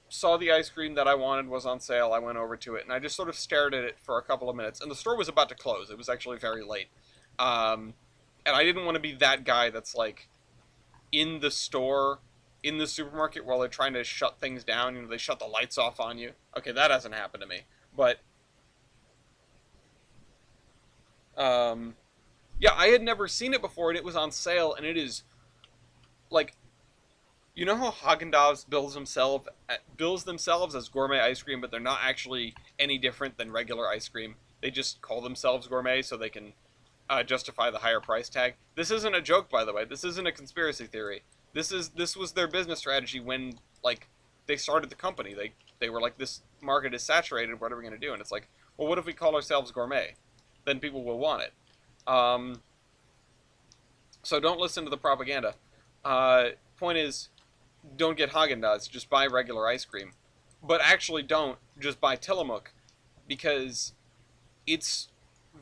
saw the ice cream that I wanted was on sale. I went over to it and I just sort of stared at it for a couple of minutes. And the store was about to close. It was actually very late. Um, and I didn't want to be that guy that's like in the store, in the supermarket while they're trying to shut things down. You know, they shut the lights off on you. Okay, that hasn't happened to me. But, um, yeah, I had never seen it before and it was on sale and it is like, you know how Haagen-Dazs bills themselves as gourmet ice cream, but they're not actually any different than regular ice cream. They just call themselves gourmet so they can justify the higher price tag. This isn't a joke, by the way. This isn't a conspiracy theory. This was their business strategy when like they started the company. They were like, this market is saturated. What are we gonna do? And it's like, well, what if we call ourselves gourmet? Then people will want it. Um, so don't listen to the propaganda. Point is, don't get Haagen-Dazs, just buy regular ice cream. But actually don't, just buy Tillamook, because it's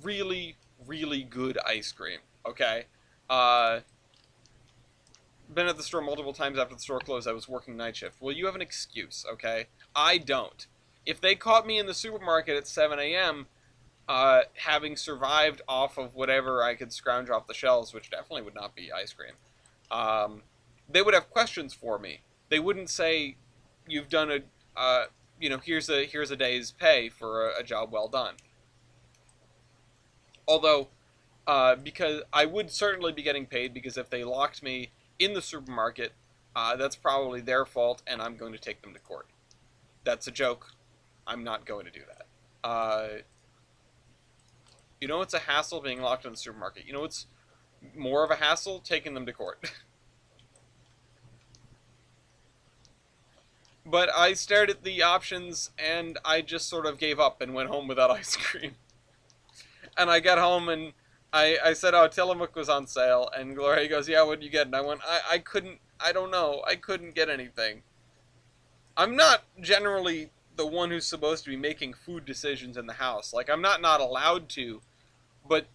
really, really good ice cream, okay? Been at the store multiple times after the store closed. I was working night shift. Well, you have an excuse, okay? I don't. If they caught me in the supermarket at 7 a.m., having survived off of whatever I could scrounge off the shelves, which definitely would not be ice cream, they would have questions for me. They wouldn't say, "You've done you know, here's a day's pay for a job well done." Although, because I would certainly be getting paid, because if they locked me in the supermarket, that's probably their fault, and I'm going to take them to court. That's a joke. I'm not going to do that. You know, it's a hassle being locked in the supermarket. You know, it's more of a hassle taking them to court. But I stared at the options and I just sort of gave up and went home without ice cream. And I got home and I said, oh, Tillamook was on sale. And Gloria goes, yeah, what did you get? And I went, I couldn't, I don't know. I couldn't get anything. I'm not generally the one who's supposed to be making food decisions in the house. Like, I'm not allowed to, but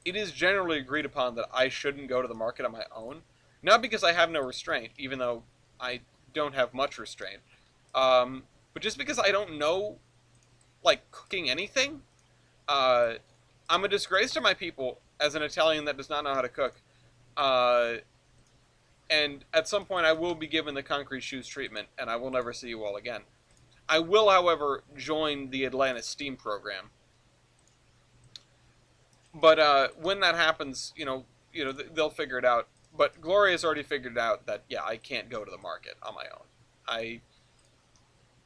it is generally agreed upon that I shouldn't go to the market on my own. Not because I have no restraint, even though I don't have much restraint, but just because I don't know, like, cooking anything. Uh, I'm a disgrace to my people as an Italian that does not know how to cook. Uh, and at some point I will be given the concrete shoes treatment, and I will never see you all again. I will, however, join the Atlantis Steam program. But when that happens, they'll figure it out. But Gloria's already figured out that, yeah, I can't go to the market on my own.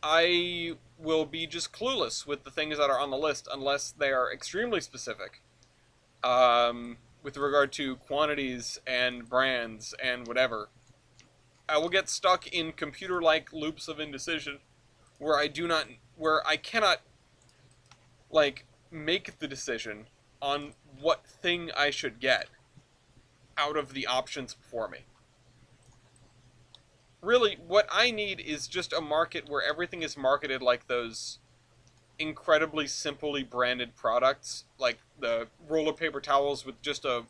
I will be just clueless with the things that are on the list unless they are extremely specific, with regard to quantities and brands and whatever. I will get stuck in computer-like loops of indecision where where I cannot, like, make the decision on what thing I should get out of the options before me. Really, what I need is just a market where everything is marketed like those incredibly simply branded products, like the roller paper towels with just a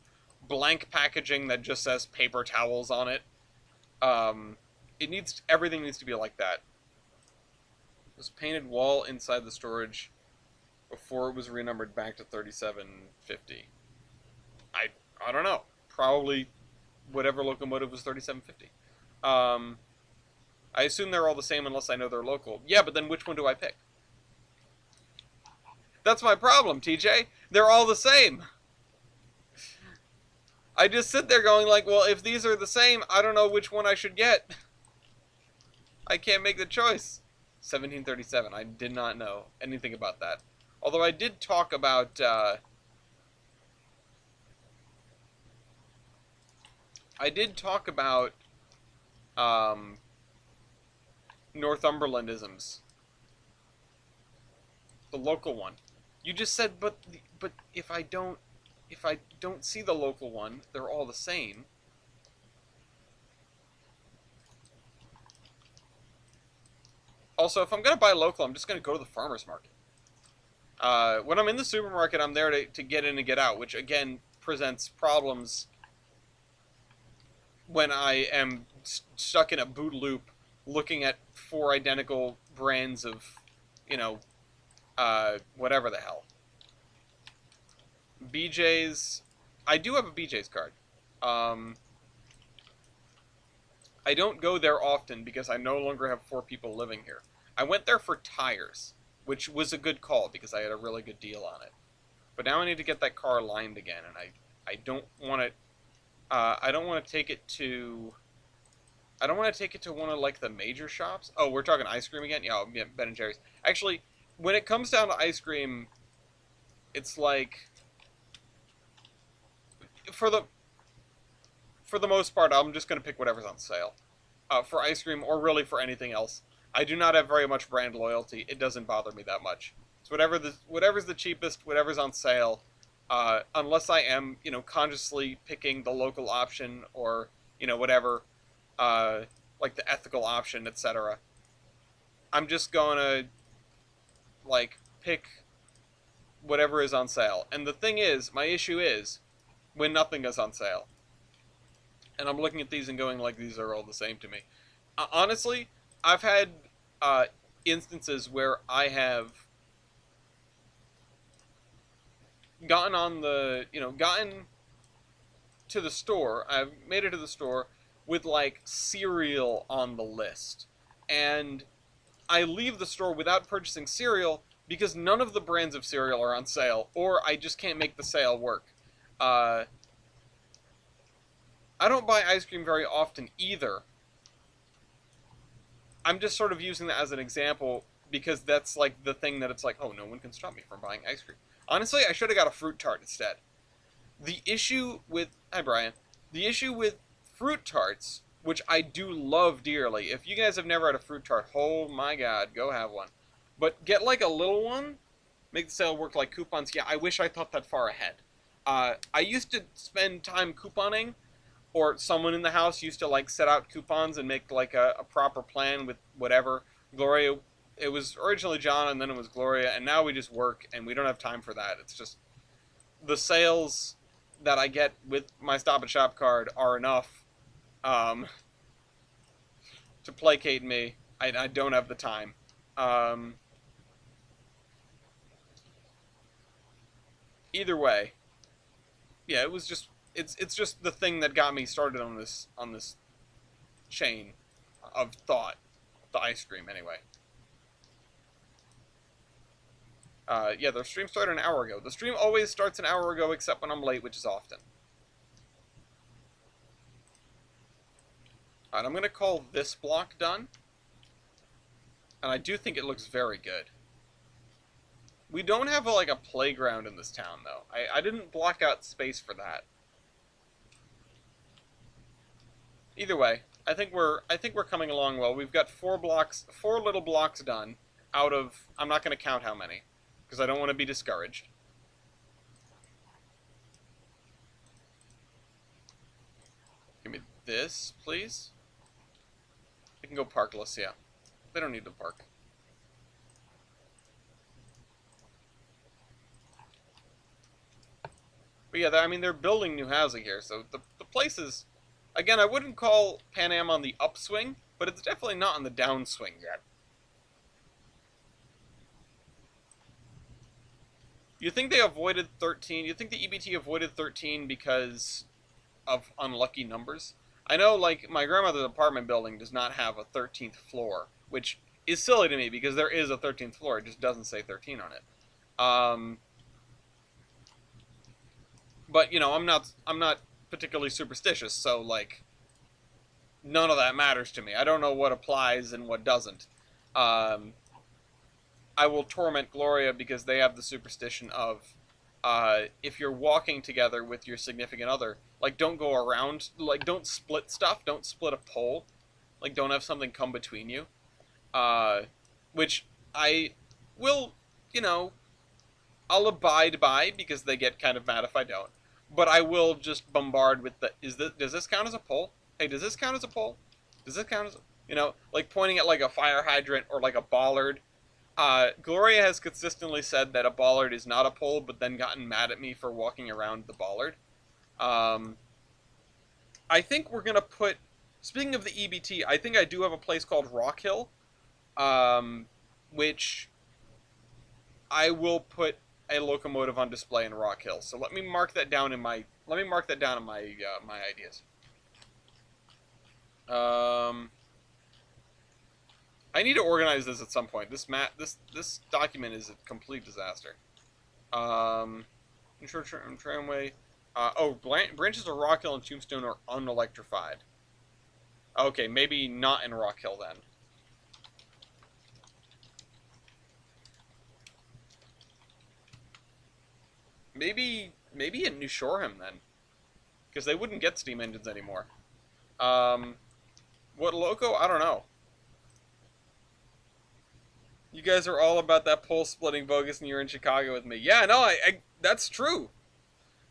blank packaging that just says paper towels on it. Everything needs to be like that. This painted wall inside the storage before it was renumbered back to 3750. I don't know. Probably whatever locomotive was 3750. I assume they're all the same unless I know they're local. Yeah, but then which one do I pick? That's my problem, TJ. They're all the same. I just sit there going like, well, if these are the same, I don't know which one I should get. I can't make the choice. 1737. I did not know anything about that. Although I did talk about... Northumberlandisms. The local one. You just said, but if I don't see the local one, they're all the same. Also, if I'm gonna buy local, I'm just gonna go to the farmer's market. When I'm in the supermarket, I'm there to get in and get out, which again presents problems when I am stuck in a boot loop looking at four identical brands of, you know, whatever the hell. BJ's. I do have a BJ's card. Um, I don't go there often because I no longer have four people living here. I went there for tires, which was a good call because I had a really good deal on it. But now I need to get that car lined again, and I don't want to. I don't want to take it to. I don't want to take it to one of like the major shops. Oh, we're talking ice cream again. Yeah, Ben and Jerry's. Actually, when it comes down to ice cream, it's like for the for the most part, I'm just gonna pick whatever's on sale. For ice cream or really for anything else, I do not have very much brand loyalty. It doesn't bother me that much. So whatever's the cheapest, whatever's on sale, unless I am consciously picking the local option or whatever, like the ethical option, etc. I'm just gonna like pick whatever is on sale. And the thing is, my issue is when nothing is on sale. And I'm looking at these and going like these are all the same to me. Honestly, I've had uh, instances where I have gotten on the gotten to the store. I've made it to the store with like cereal on the list, and I leave the store without purchasing cereal because none of the brands of cereal are on sale, or I just can't make the sale work. Uh, I don't buy ice cream very often either. I'm just sort of using that as an example because that's like the thing that it's like, oh, no one can stop me from buying ice cream. Honestly, I should have got a fruit tart instead. The issue with Hi Brian. The issue with fruit tarts, which I do love dearly. If you guys have never had a fruit tart, oh my god, go have one. But get like a little one, make the sale work like coupons. Yeah, I wish I thought that far ahead. I used to spend time couponing, or someone in the house used to like set out coupons and make like a proper plan with whatever. Gloria, it was originally John and then it was Gloria, and now we just work and we don't have time for that. It's just the sales that I get with my Stop and Shop card are enough um, to placate me. I don't have the time. Um, Either way, yeah, it was just it's just the thing that got me started on this chain of thought, the ice cream anyway. Yeah, the stream started an hour ago. The stream always starts an hour ago except when I'm late, which is often. Alright, I'm going to call this block done. And I do think it looks very good. We don't have like a playground in this town, though. I didn't block out space for that. Either way, I think we're coming along well. We've got four little blocks done out of, I'm not going to count how many because I don't want to be discouraged. Give me this, please. We can go parkless, yeah. They don't need to park. But yeah, I mean, they're building new housing here, so the place is... Again, I wouldn't call Pan Am on the upswing, but it's definitely not on the downswing yet. You think they avoided 13? You think the EBT avoided 13 because of unlucky numbers? I know, like, my grandmother's apartment building does not have a 13th floor, which is silly to me because there is a 13th floor. It just doesn't say 13 on it. But I'm not particularly superstitious, so like none of that matters to me. I don't know what applies and what doesn't. I will torment Gloria because they have the superstition of if you're walking together with your significant other, like don't go around, like don't split stuff, don't split a pole, like don't have something come between you. Which I will, I'll abide by because they get kind of mad if I don't. But I will just bombard with does this count as a pole? Hey, does this count as a pole? Does this count as, like pointing at like a fire hydrant or like a bollard Gloria has consistently said that a bollard is not a pole, but then gotten mad at me for walking around the bollard. Um, I think we're gonna put. Speaking of the EBT, I think I do have a place called Rock Hill, um, which I will put a locomotive on display in Rock Hill. So let me mark that down in my my ideas. Um, I need to organize this at some point. This document is a complete disaster. Tramway. Branches of Rock Hill and Tombstone are unelectrified. Okay, maybe not in Rock Hill then. Maybe in New Shoreham then, because they wouldn't get steam engines anymore. What loco? I don't know. You guys are all about that pole splitting bogus, and you're in Chicago with me. Yeah, no, that's true.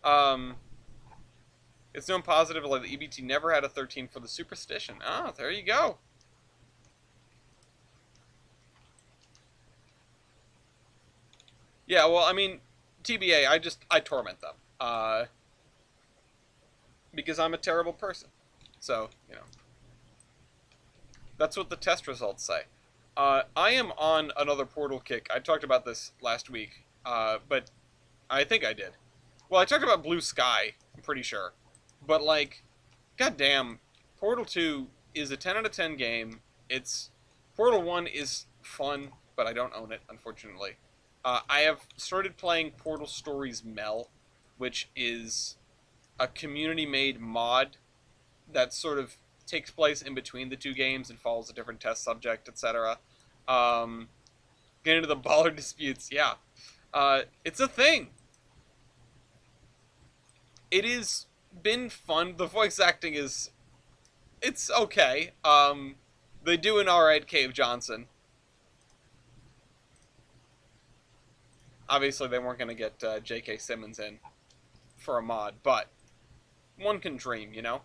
Um, it's known positively that EBT never had a 13 for the superstition. Ah, there you go. Yeah, well, I mean, TBA, I torment them. Because I'm a terrible person. So, you know. That's what the test results say. I am on another Portal kick. I talked about this last week, but I think I did. Well, I talked about Blue Sky, I'm pretty sure. But, like, goddamn, Portal 2 is a 10 out of 10 game. Portal 1 is fun, but I don't own it, unfortunately. I have started playing Portal Stories Mel, which is a community-made mod that sort of takes place in between the two games and follows a different test subject, etc. Get into the baller disputes, yeah. It's a thing. It has been fun. The voice acting it's okay. They do an alright Cave Johnson. Obviously, they weren't going to get J.K. Simmons in for a mod, but one can dream, you know?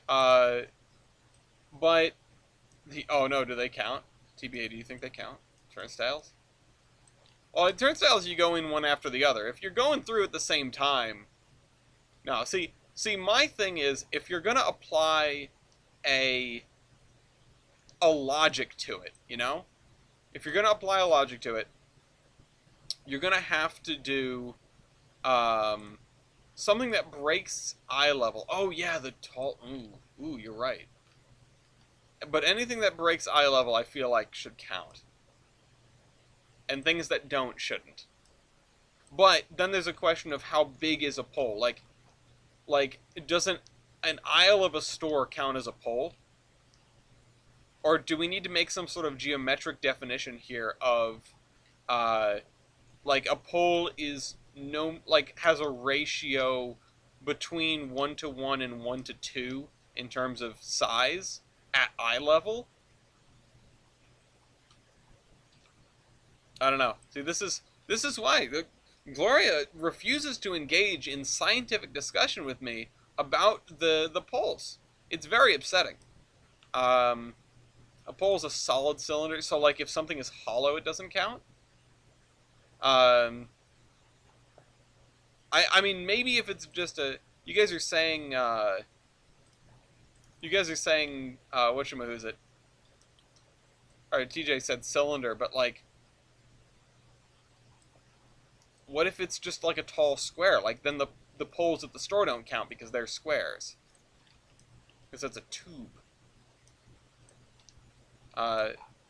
But oh no, do they count? TBA, do you think they count? Turnstiles? Well, in turnstiles, you go in one after the other. If you're going through at the same time, no. See, my thing is, if you're gonna apply a logic to it, you know, if you're gonna apply a logic to it, you're gonna have to do something that breaks eye level. Oh yeah, the tall. Ooh, you're right. But anything that breaks eye level, I feel like should count, and things that don't shouldn't. But then there's a question of how big is a pole? Like doesn't an aisle of a store count as a pole? Or do we need to make some sort of geometric definition here of, like a pole is has a ratio between 1 to 1 and 1 to 2 in terms of size at eye level? I don't know. See, this is why Gloria refuses to engage in scientific discussion with me about the poles. It's very upsetting. A pole is a solid cylinder, so like if something is hollow, it doesn't count. I mean, maybe if it's just a... You guys are saying, whatchamahoo's it? Alright, TJ said cylinder, but like... What if it's just like a tall square? Like, then the poles at the store don't count because they're squares. Because it's a tube.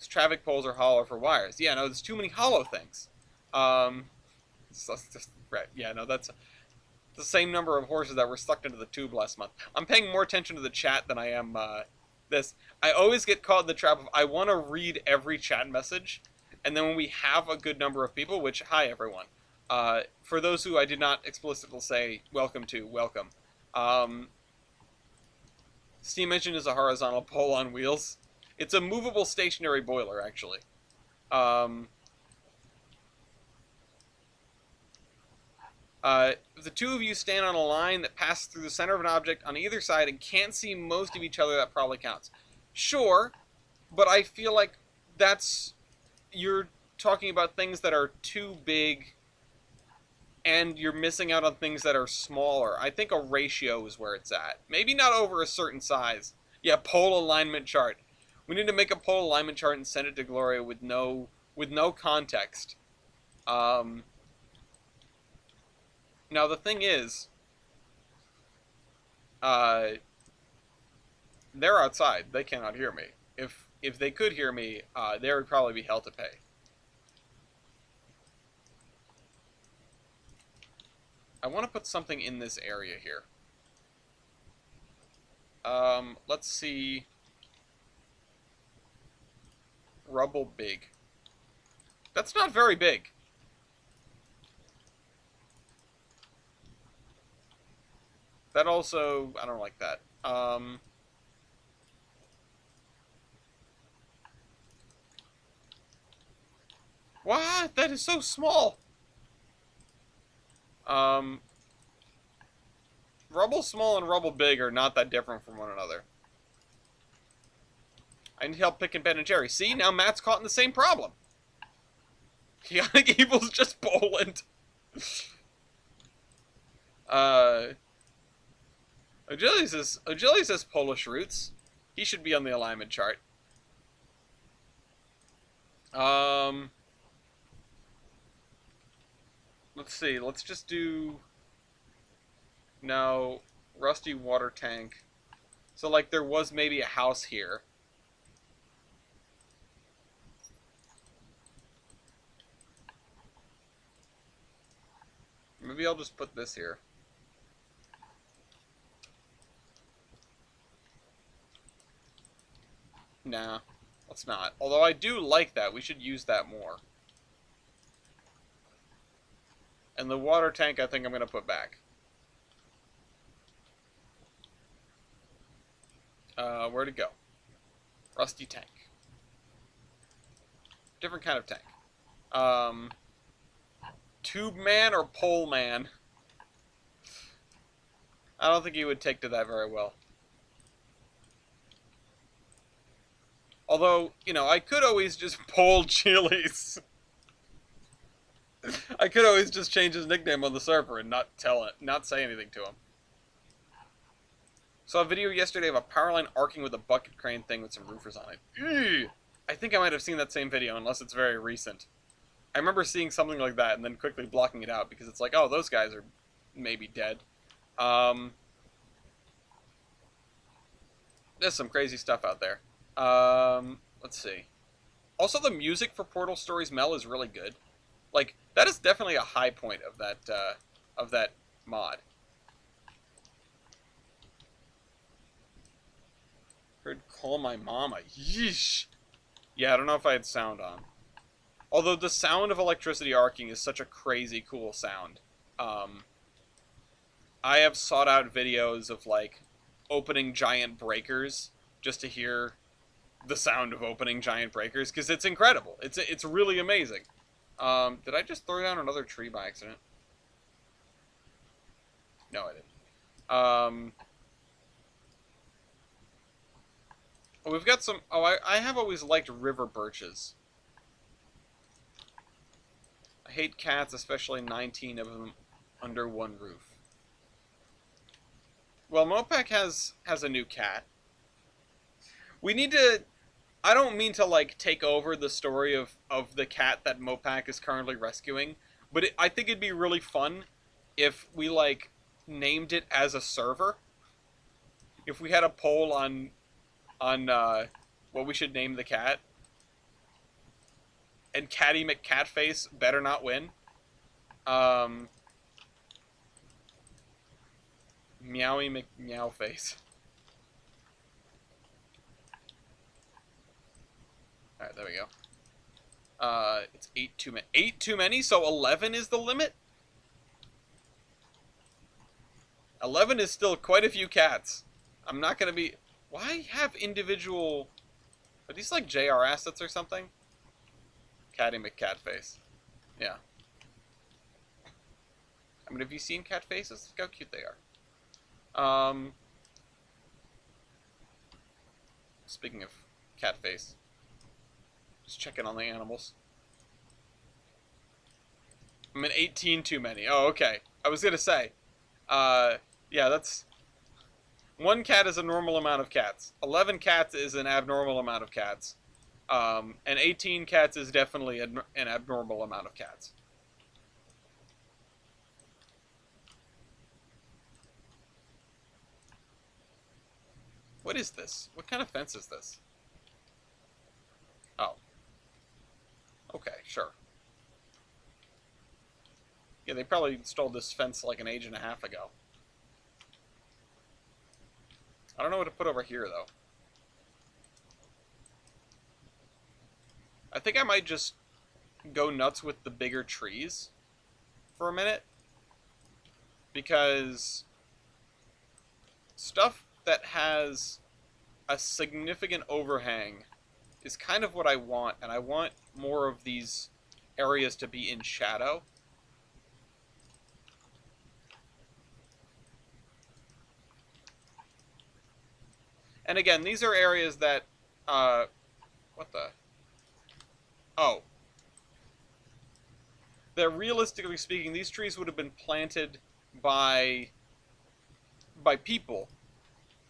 Traffic poles are hollow for wires. Yeah, no, there's too many hollow things. Right, yeah, no, that's the same number of horses that were sucked into the tube last month. I'm paying more attention to the chat than I am, this. I always get caught in the trap of, I want to read every chat message, and then when we have a good number of people, which, hi everyone, for those who I did not explicitly say welcome to, welcome. Steam engine is a horizontal pole on wheels. It's a movable stationary boiler, actually. If the two of you stand on a line that passes through the center of an object on either side and can't see most of each other, that probably counts. Sure, but I feel like that's... You're talking about things that are too big and you're missing out on things that are smaller. I think a ratio is where it's at. Maybe not over a certain size. Yeah, pole alignment chart. We need to make a pole alignment chart and send it to Gloria with no context. Now the thing is, uh, they're outside. They cannot hear me. If they could hear me, there would probably be hell to pay. I want to put something in this area here. Let's see. Rubble big. That's not very big. That also, I don't like that. What? That is so small. Rubble small and rubble big are not that different from one another. I need help picking Ben and Jerry. See, now Matt's caught in the same problem. Chaotic Evil's just Poland. Ogillies has Polish roots. He should be on the alignment chart. Let's see. Let's just do... No. Rusty water tank. So, like, there was maybe a house here. Maybe I'll just put this here. Nah, let's not. Although I do like that. We should use that more. And the water tank I think I'm going to put back. Where'd it go? Rusty tank. Different kind of tank. Tube man or pole man? I don't think he would take to that very well. Although, you know, I could always just pole Chili's. I could always just change his nickname on the server and not say anything to him. Saw a video yesterday of a power line arcing with a bucket crane thing with some roofers on it. Ew. I think I might have seen that same video, unless it's very recent. I remember seeing something like that and then quickly blocking it out because it's like, oh, those guys are maybe dead. There's some crazy stuff out there. Let's see. Also, the music for Portal Stories Mel is really good. Like, that is definitely a high point of that mod. Heard call my mama. Yeesh. Yeah, I don't know if I had sound on. Although the sound of electricity arcing is such a crazy cool sound. I have sought out videos of, like, opening giant breakers just to hear the sound of opening giant breakers, because it's incredible. It's really amazing. Did I just throw down another tree by accident? No, I didn't. We've got some... Oh, I have always liked river birches. I hate cats, especially 19 of them under one roof. Well, Mopac has a new cat. We need to... I don't mean to, like, take over the story of the cat that Mopac is currently rescuing, but I think it'd be really fun if we, like, named it as a server. If we had a poll on what we should name the cat. And Catty McCatface better not win. Meowy McMeowface. Alright, there we go. It's 8 too many. 8 too many, so 11 is the limit? 11 is still quite a few cats. I'm not gonna be... Why have individual... Are these like JR assets or something? Catty McCatface. Yeah. I mean, have you seen cat faces? Look how cute they are. Speaking of cat face. Just checking on the animals. I'm at 18 too many. Oh, okay. I was gonna say, uh, yeah, that's... One cat is a normal amount of cats. 11 cats is an abnormal amount of cats. And 18 cats is definitely an abnormal amount of cats. What is this? What kind of fence is this? Oh. Okay, sure. Yeah, they probably installed this fence like an age and a half ago. I don't know what to put over here, though. I think I might just go nuts with the bigger trees for a minute. Because stuff that has a significant overhang is kind of what I want, and I want more of these areas to be in shadow. And again, these are areas that, what the? Oh. That realistically speaking, these trees would have been planted by people.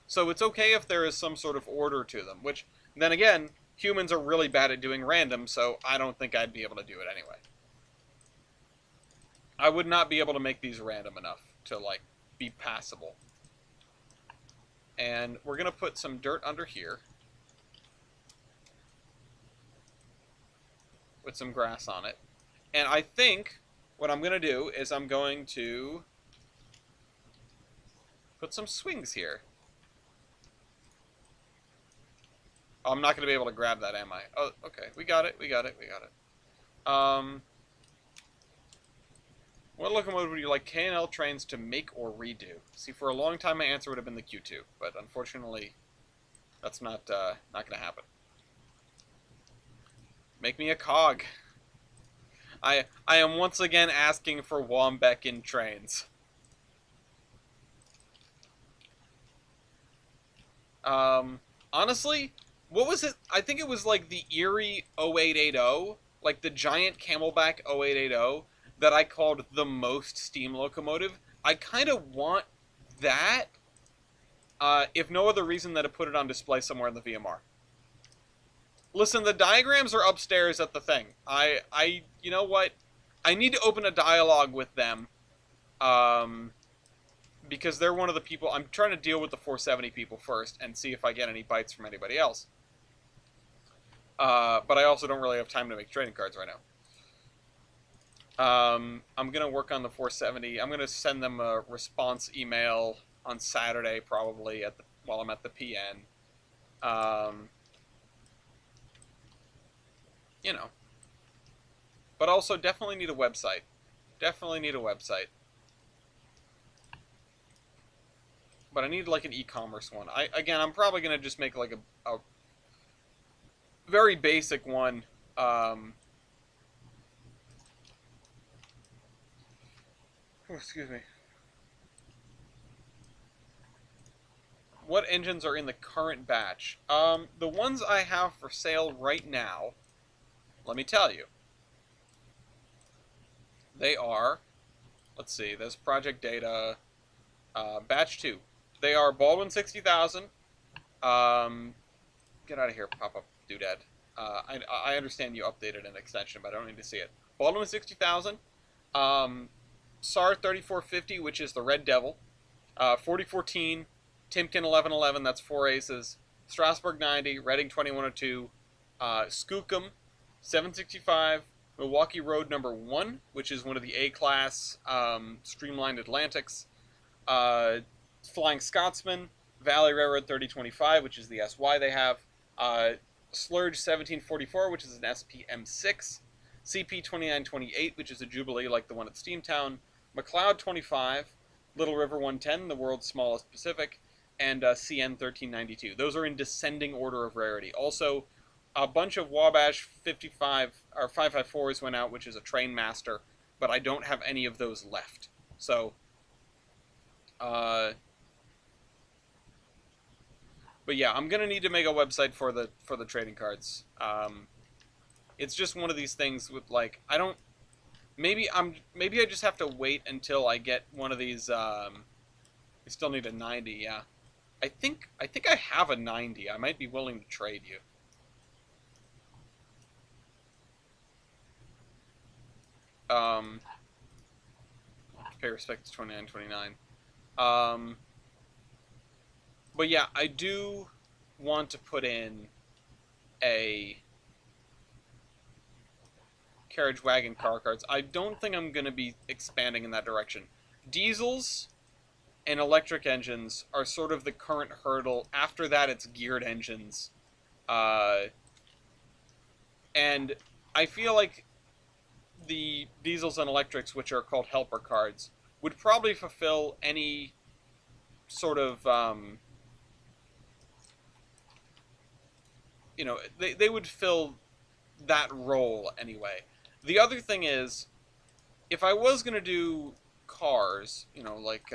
So it's okay if there is some sort of order to them, which, then again, humans are really bad at doing random, so I don't think I'd be able to do it anyway. I would not be able to make these random enough to, like, be passable. And we're going to put some dirt under here. With some grass on it. And I think what I'm going to do is I'm going to put some swings here. Oh, I'm not going to be able to grab that, am I? Oh, okay. We got it. What locomotive would you like K&L Trainz to make or redo? See, for a long time my answer would have been the Q2, but unfortunately, that's not going to happen. Make me a cog. I am once again asking for Wombeck in Trainz. Honestly, what was it? I think it was like the Erie 0880, like the giant Camelback 0880 that I called the most steam locomotive. I kind of want that, if no other reason than to put it on display somewhere in the VMR. Listen, the diagrams are upstairs at the thing. You know what? I need to open a dialogue with them, because they're one of the people. I'm trying to deal with the 470 people first and see if I get any bites from anybody else. But I also don't really have time to make trading cards right now. I'm going to work on the 470. I'm going to send them a response email on Saturday, probably, while I'm at the PN. You know. But also, definitely need a website. Definitely need a website. But I need, like, an e-commerce one. Again, I'm probably going to just make, like, a very basic one. Oh, excuse me. What engines are in the current batch? The ones I have for sale right now, let me tell you. They are, let's see, there's project data, batch 2. They are Baldwin 60,000. Get out of here, pop-up doodad. I understand you updated an extension, but I don't need to see it. Baldwin 60,000. SAR 3450, which is the Red Devil. 4014. Timken 1111, that's 4 aces. Strasbourg 90. Reading 2102. Skookum 765. Milwaukee Road number 1, which is one of the A-class streamlined Atlantics. Flying Scotsman, Valley Railroad 3025, which is the SY they have. Slurge 1744, which is an SPM6. CP 2928, which is a Jubilee like the one at Steamtown. McLeod 25. Little River 110, the world's smallest Pacific. And CN 1392. Those are in descending order of rarity. Also, a bunch of Wabash 55 or 554s went out, which is a Train Master, but I don't have any of those left. So, but yeah, I'm gonna need to make a website for the trading cards. It's just one of these things with, like, maybe I just have to wait until I get one of these. I still need a 90. Yeah, I think I have a 90. I might be willing to trade you. Um, Pay respect to 2929. But yeah, I do want to put in a carriage wagon car carts. I don't think I'm going to be expanding in that direction. Diesels and electric engines are sort of the current hurdle. After that, it's geared engines. Uh, and I feel like the diesels and electrics, which are called helper cards, would probably fulfill any sort of, they would fill that role anyway. The other thing is, if I was going to do cars, like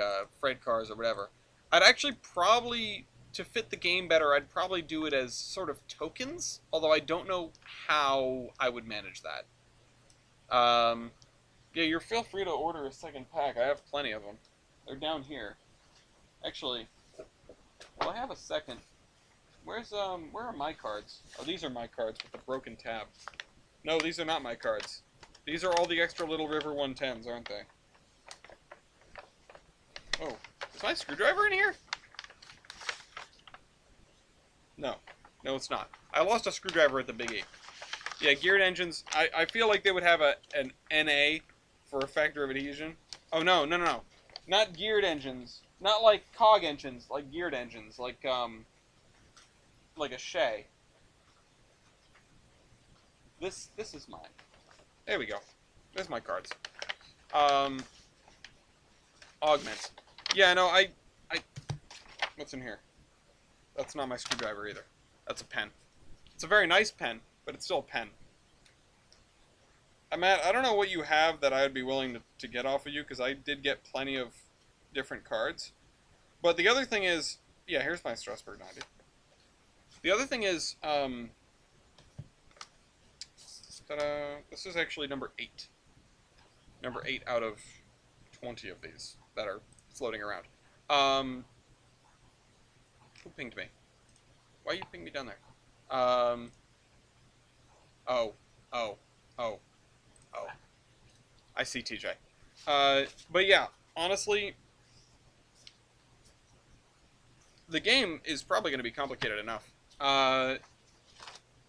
freight cars or whatever, I'd actually probably, to fit the game better, I'd probably do it as sort of tokens, although I don't know how I would manage that. Yeah, you're feel free to order a second pack. I have plenty of them. They're down here. Actually, well, I have a second. Where are my cards? Oh, these are my cards with the broken tab. No, these are not my cards. These are all the extra Little River 110s, aren't they? Oh, is my screwdriver in here? No. No, it's not. I lost a screwdriver at the Big E. Yeah, geared engines, I feel like they would have an NA for a factor of adhesion. Oh, no. Not geared engines. Not like cog engines, like geared engines, like a Shay. This is mine. There we go. There's my cards. Augment. Yeah, no, I what's in here? That's not my screwdriver either. That's a pen. It's a very nice pen, but it's still a pen. Matt, I don't know what you have that I would be willing to get off of you, because I did get plenty of different cards. But the other thing is, yeah, here's my Strasbourg 90. The other thing is, this is actually number 8. Number 8 out of 20 of these that are floating around. Who pinged me? Why you ping me down there? Oh. I see TJ. But yeah, honestly, the game is probably going to be complicated enough.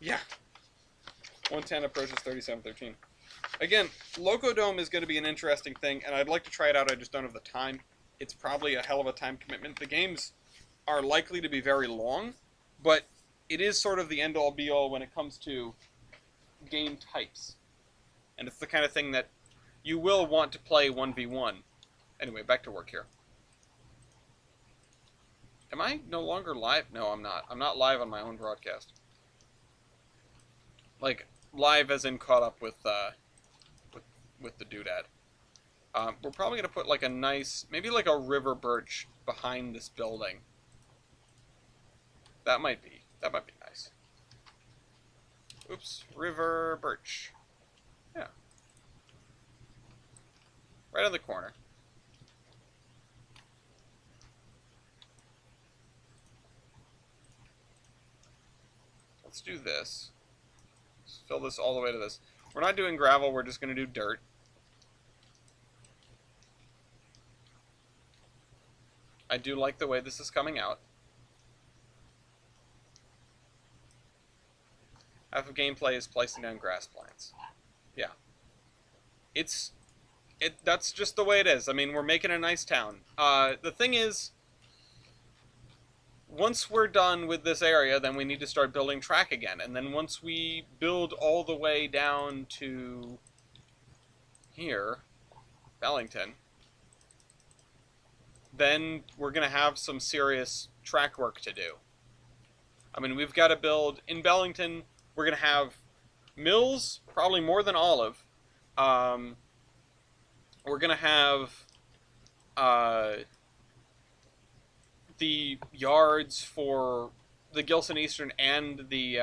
Yeah. 110 approaches 3713. Again, Locodome is going to be an interesting thing, and I'd like to try it out, I just don't have the time. It's probably a hell of a time commitment. The games are likely to be very long, but it is sort of the end-all be-all when it comes to game types. And it's the kind of thing that you will want to play 1v1. Anyway, back to work here. Am I no longer live? No, I'm not. I'm not live on my own broadcast. Like, live as in caught up with the doodad. We're probably going to put like a nice, maybe like a river birch behind this building. That might be nice. Oops, river birch. Yeah. Right on the corner. Let's do this. Let's fill this all the way to this. We're not doing gravel, we're just going to do dirt. I do like the way this is coming out. Half of gameplay is placing down grass plants. Yeah. That's just the way it is. I mean, we're making a nice town. The thing is, once we're done with this area, then we need to start building track again. And then once we build all the way down to here, Bellington, then we're going to have some serious track work to do. I mean, we've got to build, in Bellington, we're going to have mills, probably more than Olive. We're going to have the yards for the Gilson Eastern and the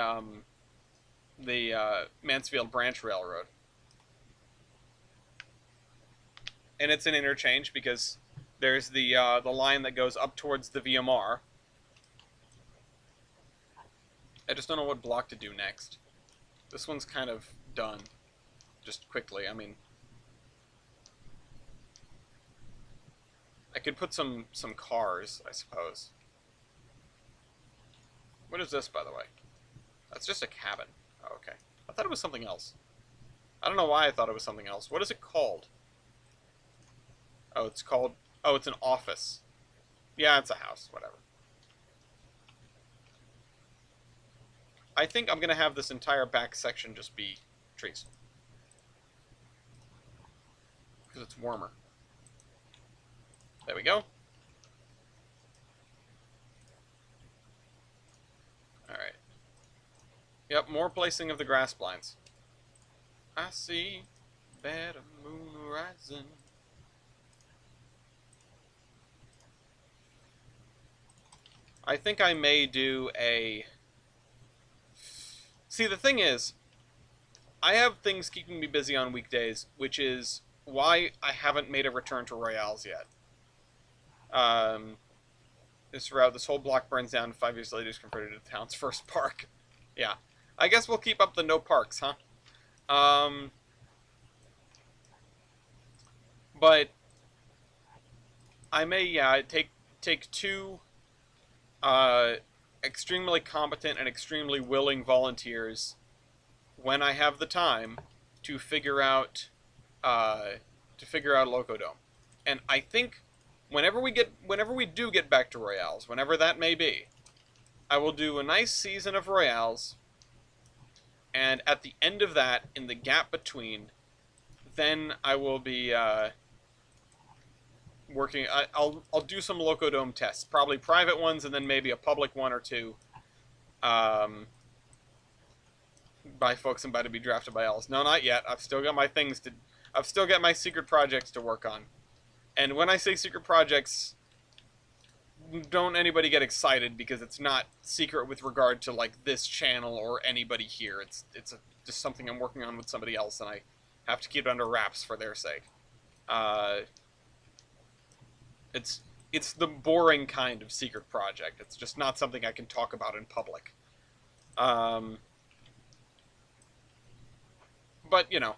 Mansfield Branch Railroad. and it's an interchange because there's the line that goes up towards the VMR. I just don't know what block to do next. This one's kind of done, just quickly. I mean, I could put some cars, I suppose. What is this, by the way? That's just a cabin. Oh, okay. I thought it was something else. I don't know why I thought it was something else. What is it called? Oh, it's called... Oh, it's an office. Yeah, it's a house. Whatever. I think I'm going to have this entire back section just be trees. Because it's warmer. There we go. Alright. Yep, more placing of the grass blinds. I see better moon rising. I think I may do a... See, the thing is, I have things keeping me busy on weekdays, which is why I haven't made a return to Royales yet. This route, this whole block burns down, 5 years later is converted to the town's first park. Yeah. I guess we'll keep up the no parks, huh? But I may, yeah, take two extremely competent and extremely willing volunteers when I have the time to figure out Locodome. And I think whenever we do get back to Royales, whenever that may be, I will do a nice season of Royales, and at the end of that, in the gap between, then I will be working. I'll do some Locodome tests, probably private ones, and then maybe a public one or two. By folks invited to be drafted by elves. No, not yet. I've still got my things to. I've still got my secret projects to work on. And when I say secret projects, don't anybody get excited, because it's not secret with regard to like this channel or anybody here. It's just something I'm working on with somebody else, and I have to keep it under wraps for their sake. It's the boring kind of secret project. It's just not something I can talk about in public. But you know,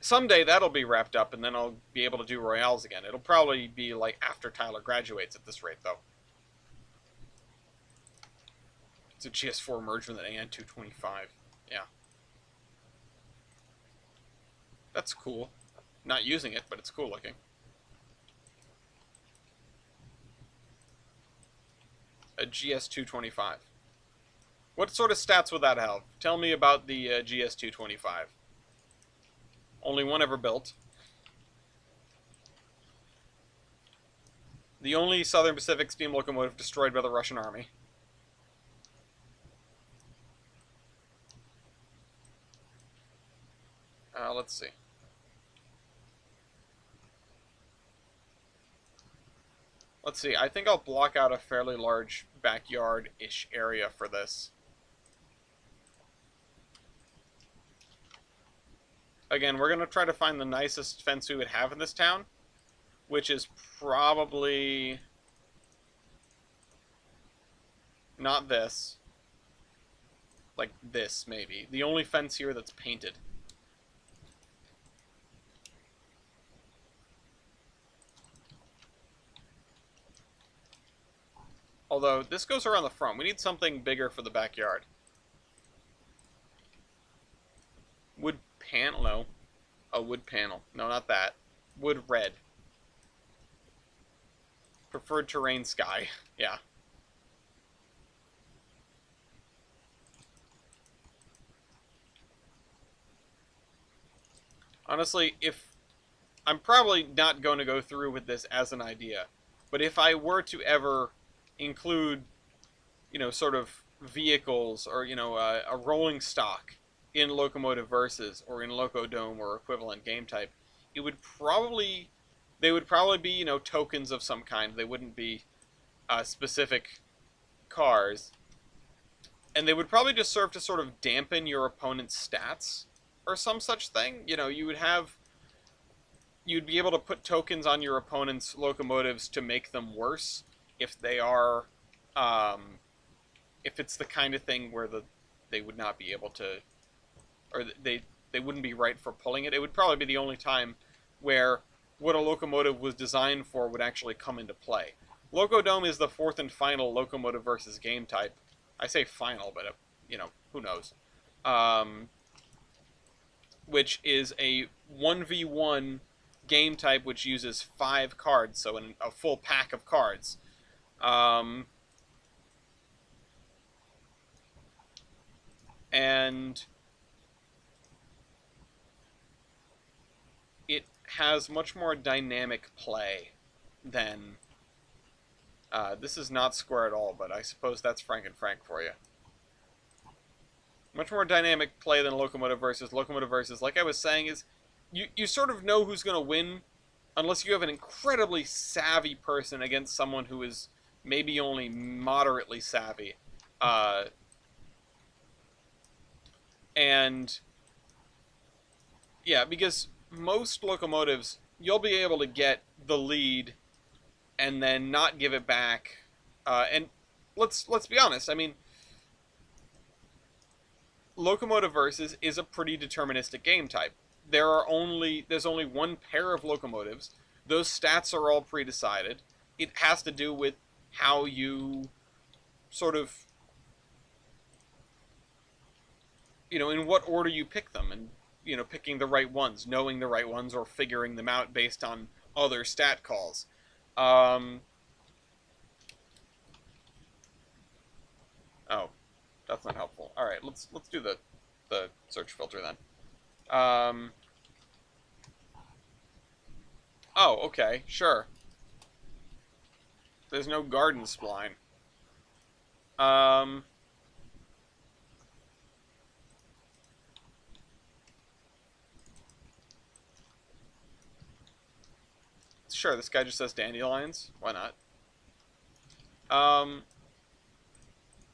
someday that'll be wrapped up, and then I'll be able to do Royales again. It'll probably be like after Tyler graduates at this rate, though. It's a GS4 merged with an AN225. Yeah. That's cool. Not using it, but it's cool looking. A GS225. What sort of stats would that have? Tell me about the GS225. Only one ever built. The only Southern Pacific steam locomotive destroyed by the Russian army. Let's see. Let's see, I think I'll block out a fairly large backyard-ish area for this. Again, we're going to try to find the nicest fence we would have in this town, which is probably not this. Like this, maybe. The only fence here that's painted. Although, this goes around the front. We need something bigger for the backyard. Wood panel? No. A wood panel. No, not that. Wood red. Preferred terrain sky. Yeah. Honestly, if... I'm probably not going to go through with this as an idea, but if I were to ever include, you know, sort of vehicles or, you know, a rolling stock in Locomotive Versus or in Locodome or equivalent game type, it would probably, they would probably be, you know, tokens of some kind. They wouldn't be specific cars. And they would probably just serve to sort of dampen your opponent's stats or some such thing. You know, you would have you'd be able to put tokens on your opponent's locomotives to make them worse if they are, if it's the kind of thing where they would not be able to, or they wouldn't be right for pulling it. It would probably be the only time where what a locomotive was designed for would actually come into play. Locodome is the fourth and final locomotive versus game type. I say final, but who knows? Which is a 1v1 game type which uses 5 cards, so a full pack of cards. And it has much more dynamic play than... this is not Square at all, but I suppose that's Frank and Frank for you. Much more dynamic play than Locomotive Versus. Locomotive Versus, like I was saying, is you sort of know who's going to win unless you have an incredibly savvy person against someone who is maybe only moderately savvy. And yeah, because most locomotives, you'll be able to get the lead and then not give it back. And let's be honest. I mean, Locomotive Versus is a pretty deterministic game type. There's only one pair of locomotives. Those stats are all pre-decided. It has to do with how you sort of, in what order you pick them, and picking the right ones, knowing the right ones, or figuring them out based on other stat calls. Oh, that's not helpful. All right, let's do the search filter then. Oh, okay, sure. There's no garden spline. Sure, this guy just says dandelions. Why not?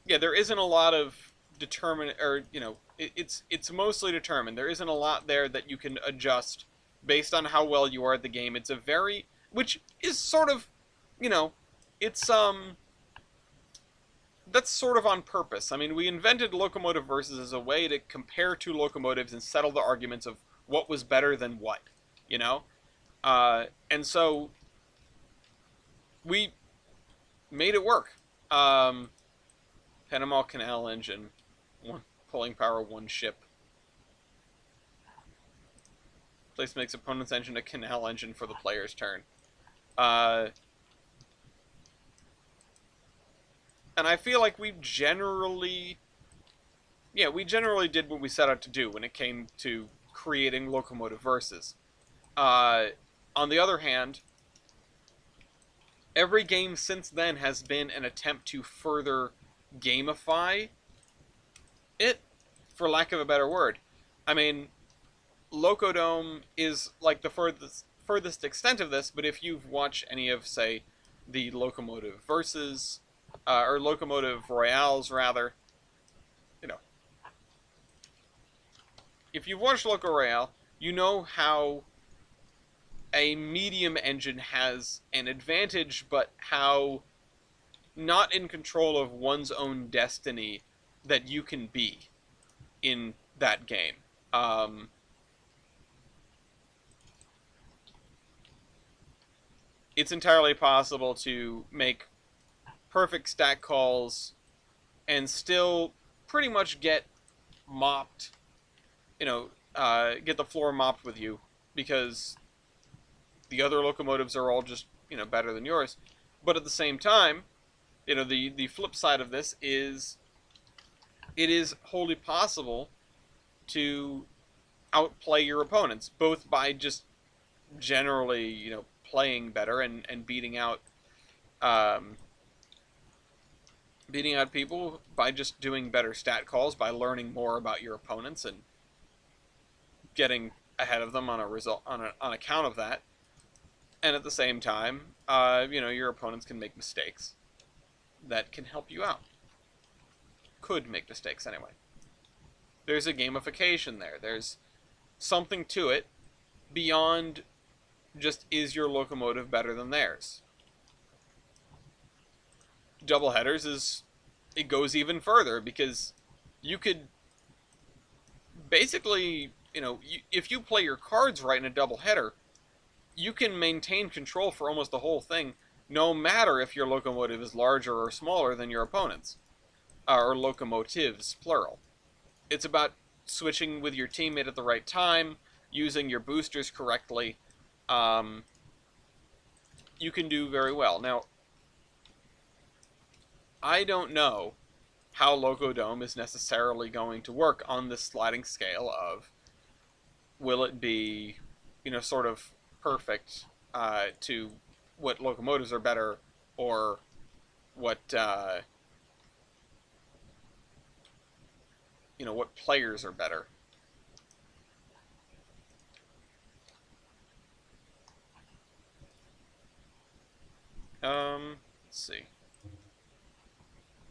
Yeah, there isn't a lot of it's mostly determined. There isn't a lot there that you can adjust based on how well you are at the game. It's which is sort of, it's that's sort of on purpose. I mean, we invented Locomotive Versus as a way to compare two locomotives and settle the arguments of what was better than what, and so we made it work. Panama Canal engine, one pulling power, one ship. Place makes opponent's engine a canal engine for the player's turn. And I feel like we generally did what we set out to do when it came to creating Locomotive Versus. On the other hand, every game since then has been an attempt to further gamify it, for lack of a better word. I mean, Locodome is like the furthest extent of this, but if you've watched any of, say, the Locomotive Versus, or Locomotive Royales, rather, if you've watched Loco Royale, you know how a medium engine has an advantage, but how not in control of one's own destiny that you can be in that game. It's entirely possible to make perfect stat calls and still pretty much get mopped, get the floor mopped with you, because the other locomotives are all just, better than yours. But at the same time, the flip side of this is it is wholly possible to outplay your opponents, both by just generally, playing better and beating out people, by just doing better stat calls, by learning more about your opponents and getting ahead of them on account of that. And at the same time, your opponents can make mistakes that can help you out. Could make mistakes anyway. There's a gamification there. There's something to it beyond Just, is your locomotive better than theirs? Double headers is, it goes even further, because you could basically, if you play your cards right in a double header, you can maintain control for almost the whole thing, no matter if your locomotive is larger or smaller than your opponent's, or locomotives, plural. It's about switching with your teammate at the right time, using your boosters correctly. Um, you can do very well. Now, I don't know how Locodome is necessarily going to work on this sliding scale of, will it be, sort of perfect to what locomotives are better, or what what players are better. Let's see.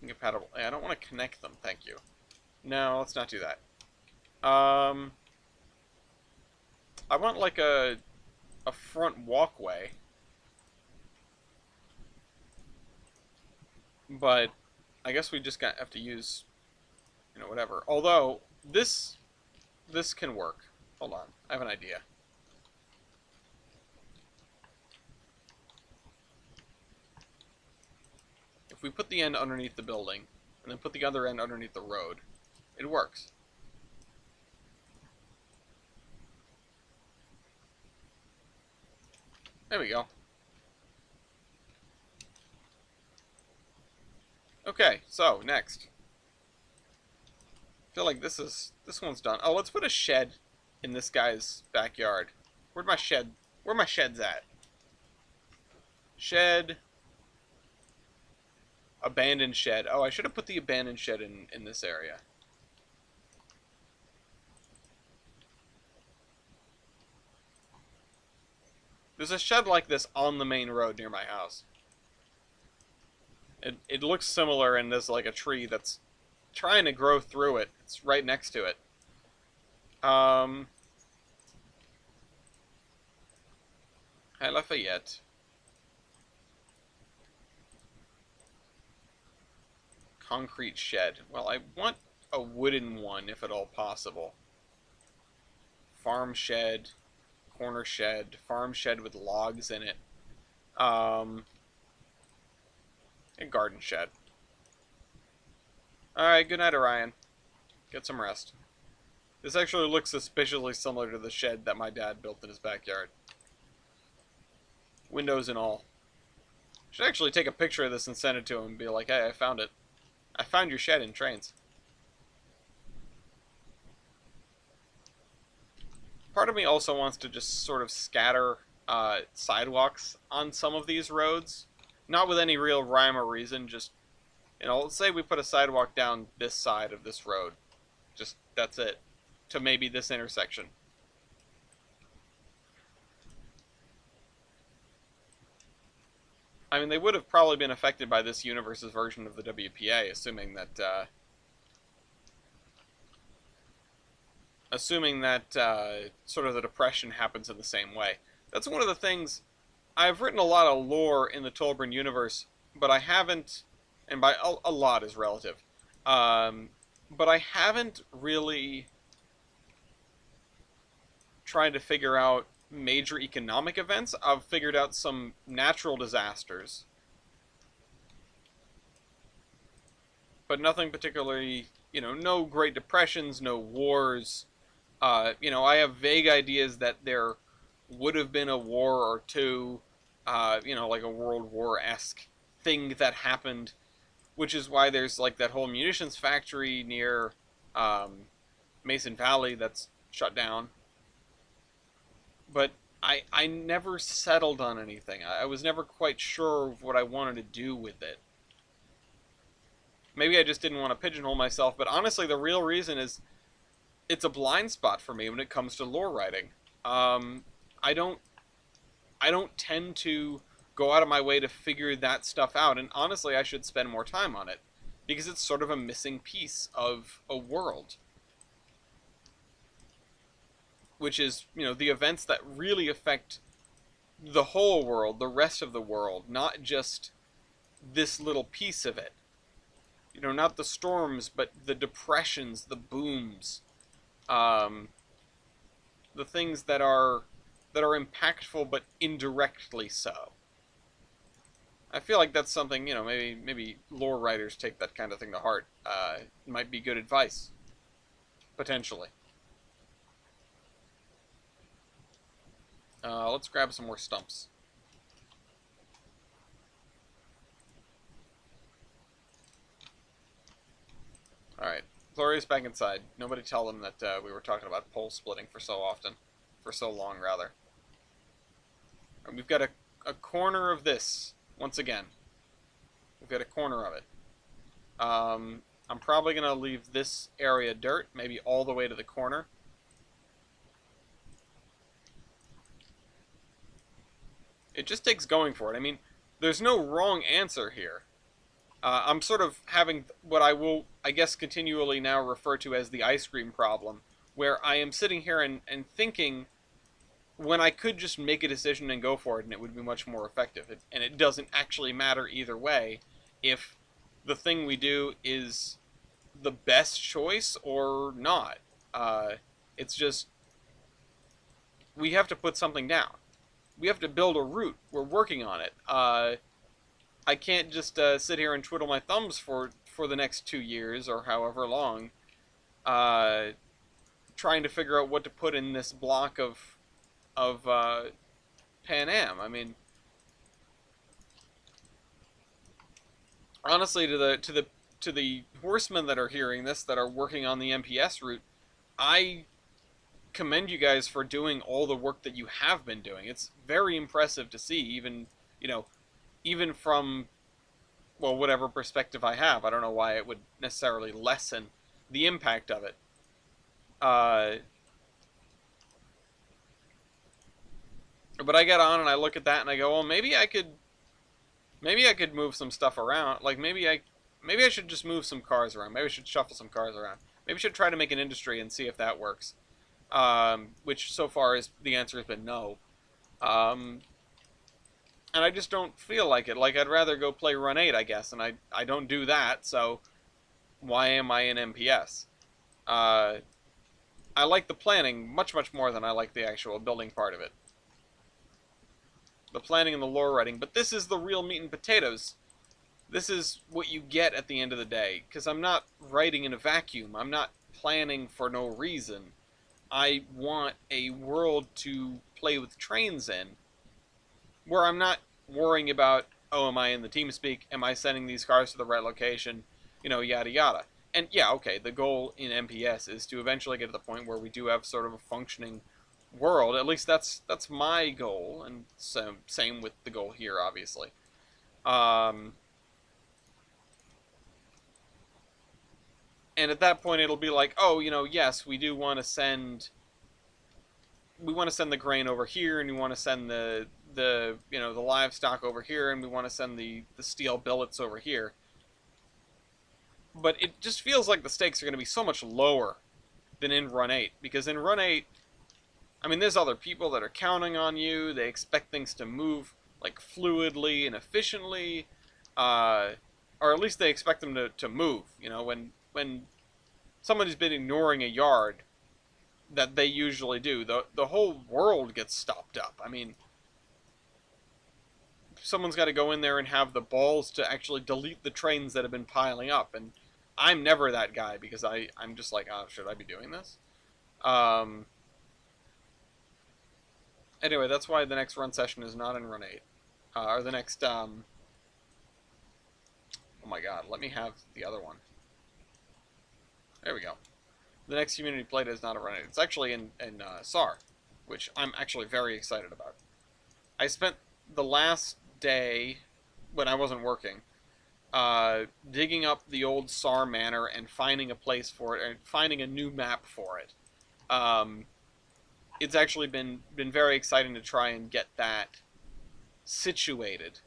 Incompatible. I don't want to connect them. Thank you. No, let's not do that. I want like a front walkway, but I guess we just have to use, whatever. Although this can work. Hold on, I have an idea. If we put the end underneath the building, and then put the other end underneath the road, it works. There we go. Okay, so next. I feel like this one's done. Oh, let's put a shed in this guy's backyard. Where my sheds at? Shed. Abandoned shed. Oh, I should have put the abandoned shed in this area. There's a shed like this on the main road near my house. It looks similar, and there's like a tree that's trying to grow through it. It's right next to it. Hi, Lafayette. Concrete shed. Well, I want a wooden one, if at all possible. Farm shed, corner shed, farm shed with logs in it. A garden shed. Alright, good night, Orion. Get some rest. This actually looks suspiciously similar to the shed that my dad built in his backyard. Windows and all. Should actually take a picture of this and send it to him and be like, hey, I found it. I found your shed in Trainz. Part of me also wants to just sort of scatter sidewalks on some of these roads. Not with any real rhyme or reason, just, let's say we put a sidewalk down this side of this road. Just, that's it. To maybe this intersection. I mean, they would have probably been affected by this universe's version of the WPA, assuming that sort of the depression happens in the same way. That's one of the things. I've written a lot of lore in the Tolbrin universe, but I haven't, and by a lot is relative, but I haven't really tried to figure out major economic events. I've figured out some natural disasters, but nothing particularly, no Great Depressions, no wars. I have vague ideas that there would have been a war or two, like a World War-esque thing that happened, which is why there's like that whole munitions factory near Mason Valley that's shut down. But I never settled on anything. I was never quite sure of what I wanted to do with it. Maybe I just didn't want to pigeonhole myself, but honestly, the real reason is it's a blind spot for me when it comes to lore writing. I don't tend to go out of my way to figure that stuff out, and honestly, I should spend more time on it, because it's sort of a missing piece of a world. Which is, the events that really affect the whole world, the rest of the world, not just this little piece of it. You know, not the storms, but the depressions, the booms, um, the things that are impactful but indirectly so. I feel like that's something, you know, maybe lore writers take that kind of thing to heart. It might be good advice, potentially. Let's grab some more stumps. Alright. Gloria's back inside. Nobody tell them that we were talking about pole splitting for so often. For so long, rather. And we've got a corner of this, once again. We've got a corner of it. I'm probably going to leave this area dirt, maybe all the way to the corner. It just takes going for it. I mean, there's no wrong answer here. I'm sort of having what I will, I guess, continually now refer to as the ice cream problem, where I am sitting here and thinking when I could just make a decision and go for it and it would be much more effective. And it doesn't actually matter either way if the thing we do is the best choice or not. It's just, we have to put something down. We have to build a route. We're working on it. I can't just sit here and twiddle my thumbs for the next 2 years or however long, trying to figure out what to put in this block of Pan Am. I mean, honestly, to the horsemen that are hearing this, that are working on the MPS route, I commend you guys for doing all the work that you have been doing. It's very impressive to see, even, you know, even from, well, whatever perspective I have. I don't know why it would necessarily lessen the impact of it. But I get on and I look at that and I go, well, maybe I could move some stuff around. Like maybe I should just move some cars around. Maybe I should shuffle some cars around. Maybe I should try to make an industry and see if that works. Which so far is the answer has been no. Um, and I just don't feel like it. Like I'd rather go play Run 8, I guess, and I don't do that. So why am I in MPS? Uh, I like the planning much more than I like the actual building part of it. The planning and the lore writing, but this is the real meat and potatoes. This is what you get at the end of the day, because I'm not writing in a vacuum. I'm not planning for no reason. I want a world to play with Trainz in, where I'm not worrying about, oh, am I in the team speak? Am I sending these cars to the right location? You know, yada yada. And yeah, okay, the goal in MPS is to eventually get to the point where we do have sort of a functioning world. At least that's my goal, and so, same with the goal here, obviously. Um, and at that point, it'll be like, oh, you know, yes, we do want to send, the grain over here, and we want to send the you know, the livestock over here, and we want to send the steel billets over here. But it just feels like the stakes are going to be so much lower than in Run 8, because in Run 8, I mean, there's other people that are counting on you. They expect things to move like fluidly and efficiently, or at least they expect them to move. You know, when somebody's been ignoring a yard that they usually do, the whole world gets stopped up. I mean, someone's got to go in there and have the balls to actually delete the trains that have been piling up, and I'm never that guy because I'm just like, oh, should I be doing this? Um, Anyway, that's why the next run session is not in Run 8. Or the next, oh my god, let me have the other one. There we go. The next community play is not a Run 8. It's actually in SAR, which I'm actually very excited about. I spent the last day, when I wasn't working, digging up the old SAR manor and finding a place for it, and finding a new map for it. It's actually been very exciting to try and get that situated.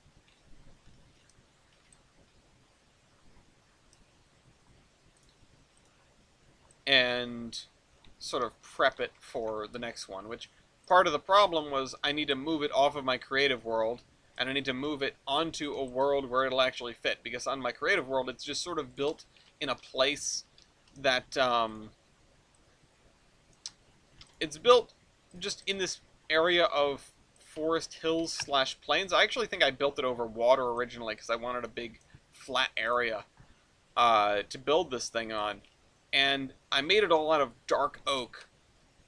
And sort of prep it for the next one, which part of the problem was I need to move it off of my creative world, and I need to move it onto a world where it'll actually fit, because on my creative world, it's just sort of built in a place that, it's built just in this area of forest hills slash plains. I actually think I built it over water originally because I wanted a big flat area to build this thing on. And I made it all out of dark oak,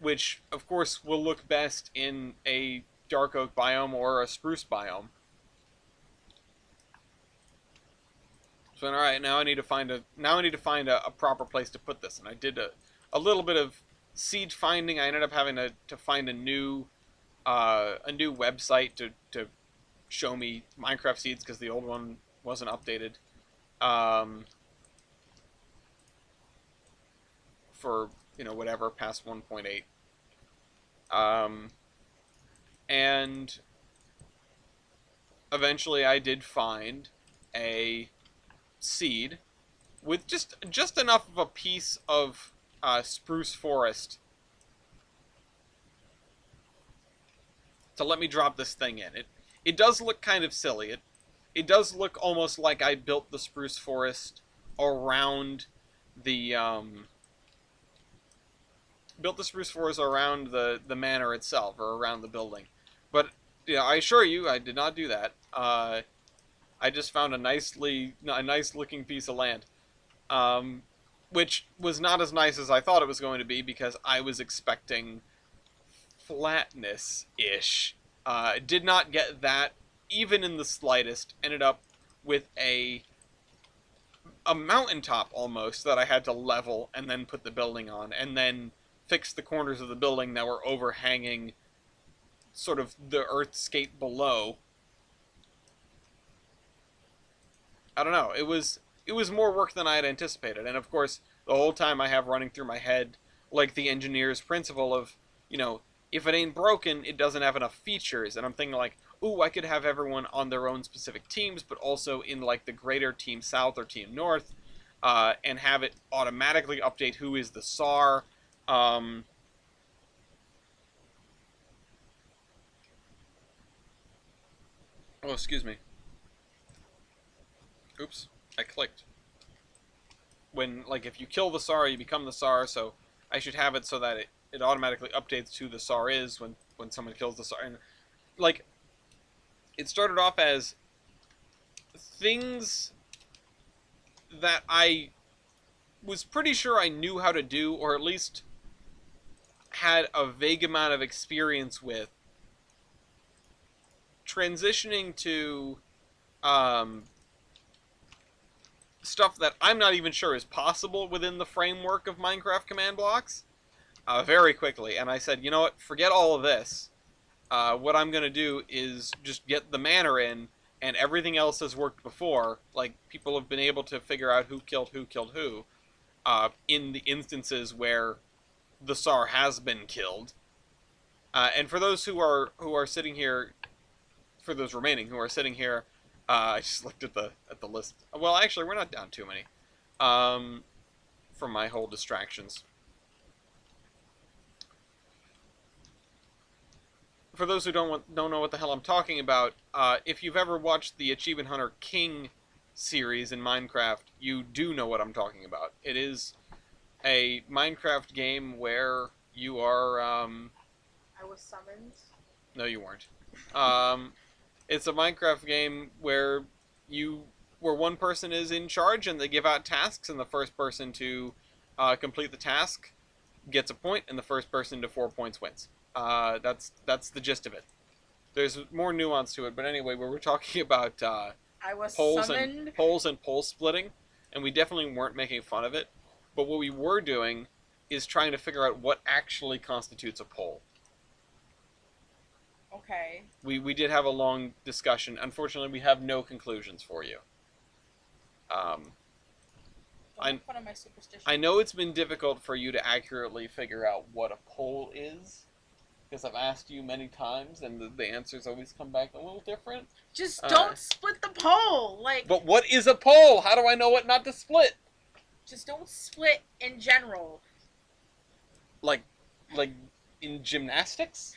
which of course will look best in a dark oak biome or a spruce biome. So all right, now I need to find a proper place to put this, and I did a little bit of seed finding. I ended up having to find a new website to show me Minecraft seeds because the old one wasn't updated. For whatever past 1.8. And eventually I did find a seed with just enough of a piece of spruce forest to let me drop this thing in. It does look kind of silly. It does look almost like I built the spruce forest around the manor itself, or around the building. But I assure you, I did not do that. I just found a nice looking piece of land, which was not as nice as I thought it was going to be because I was expecting flatness-ish. Did not get that even in the slightest. Ended up with a mountaintop almost that I had to level and then put the building on, and then fix the corners of the building that were overhanging sort of the earthscape below. I don't know. It was more work than I had anticipated, and of course, the whole time I have running through my head, like the engineer's principle of, if it ain't broken, it doesn't have enough features. And I'm thinking like, ooh, I could have everyone on their own specific teams, but also in like the greater Team South or Team North, and have it automatically update who is the SAR. Oh, excuse me. Oops, I clicked. When, like, if you kill the SAR, you become the SAR, so I should have it so that it automatically updates who the SAR is when someone kills the SAR. And, like, it started off as things that I was pretty sure I knew how to do, or at least had a vague amount of experience with, transitioning to stuff that I'm not even sure is possible within the framework of Minecraft command blocks very quickly. And I said, you know what, forget all of this. What I'm going to do is just get the manor in, and everything else has worked before. Like, people have been able to figure out who killed who in the instances where the SAR has been killed. And for those who are sitting here, for those remaining who are sitting here, I just looked at the list. Well, actually, we're not down too many from my whole distractions. For those who don't know what the hell I'm talking about, if you've ever watched the Achievement Hunter King series in Minecraft, you do know what I'm talking about. It is a Minecraft game where you are. I was summoned. No, you weren't. It's a Minecraft game where one person is in charge and they give out tasks, and the first person to complete the task gets a point, and the first person to 4 points wins. That's the gist of it. There's more nuance to it, but anyway, we were talking about I was polls summoned. and poll splitting, and we definitely weren't making fun of it. But what we were doing is trying to figure out what actually constitutes a poll. Okay. We did have a long discussion. Unfortunately, we have no conclusions for you. Don't make fun of my superstition. I know it's been difficult for you to accurately figure out what a poll is, because I've asked you many times, and the answers always come back a little different. Just don't split the poll, like. But what is a poll? How do I know what not to split? Just don't split in general. Like in gymnastics?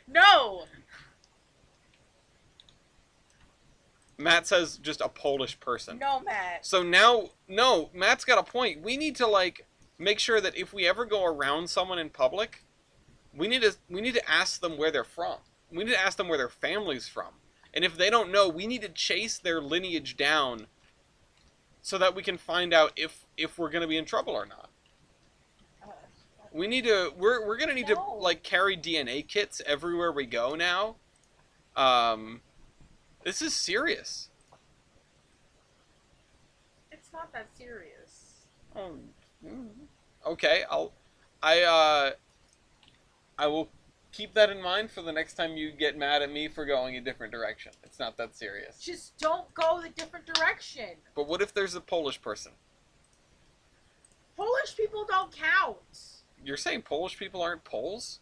No! Matt says just a Polish person. No, Matt. So now, no, Matt's got a point. We need to, like, make sure that if we ever go around someone in public, we need to ask them where they're from. We need to ask them where their family's from. And if they don't know, we need to chase their lineage down so that we can find out if we're going to be in trouble or not. We need to we're going to need to like carry DNA kits everywhere we go now. This is serious. It's not that serious. Okay, I will keep that in mind for the next time you get mad at me for going a different direction. It's not that serious. Just don't go the different direction. But what if there's a Polish person? Polish people don't count. You're saying Polish people aren't Poles?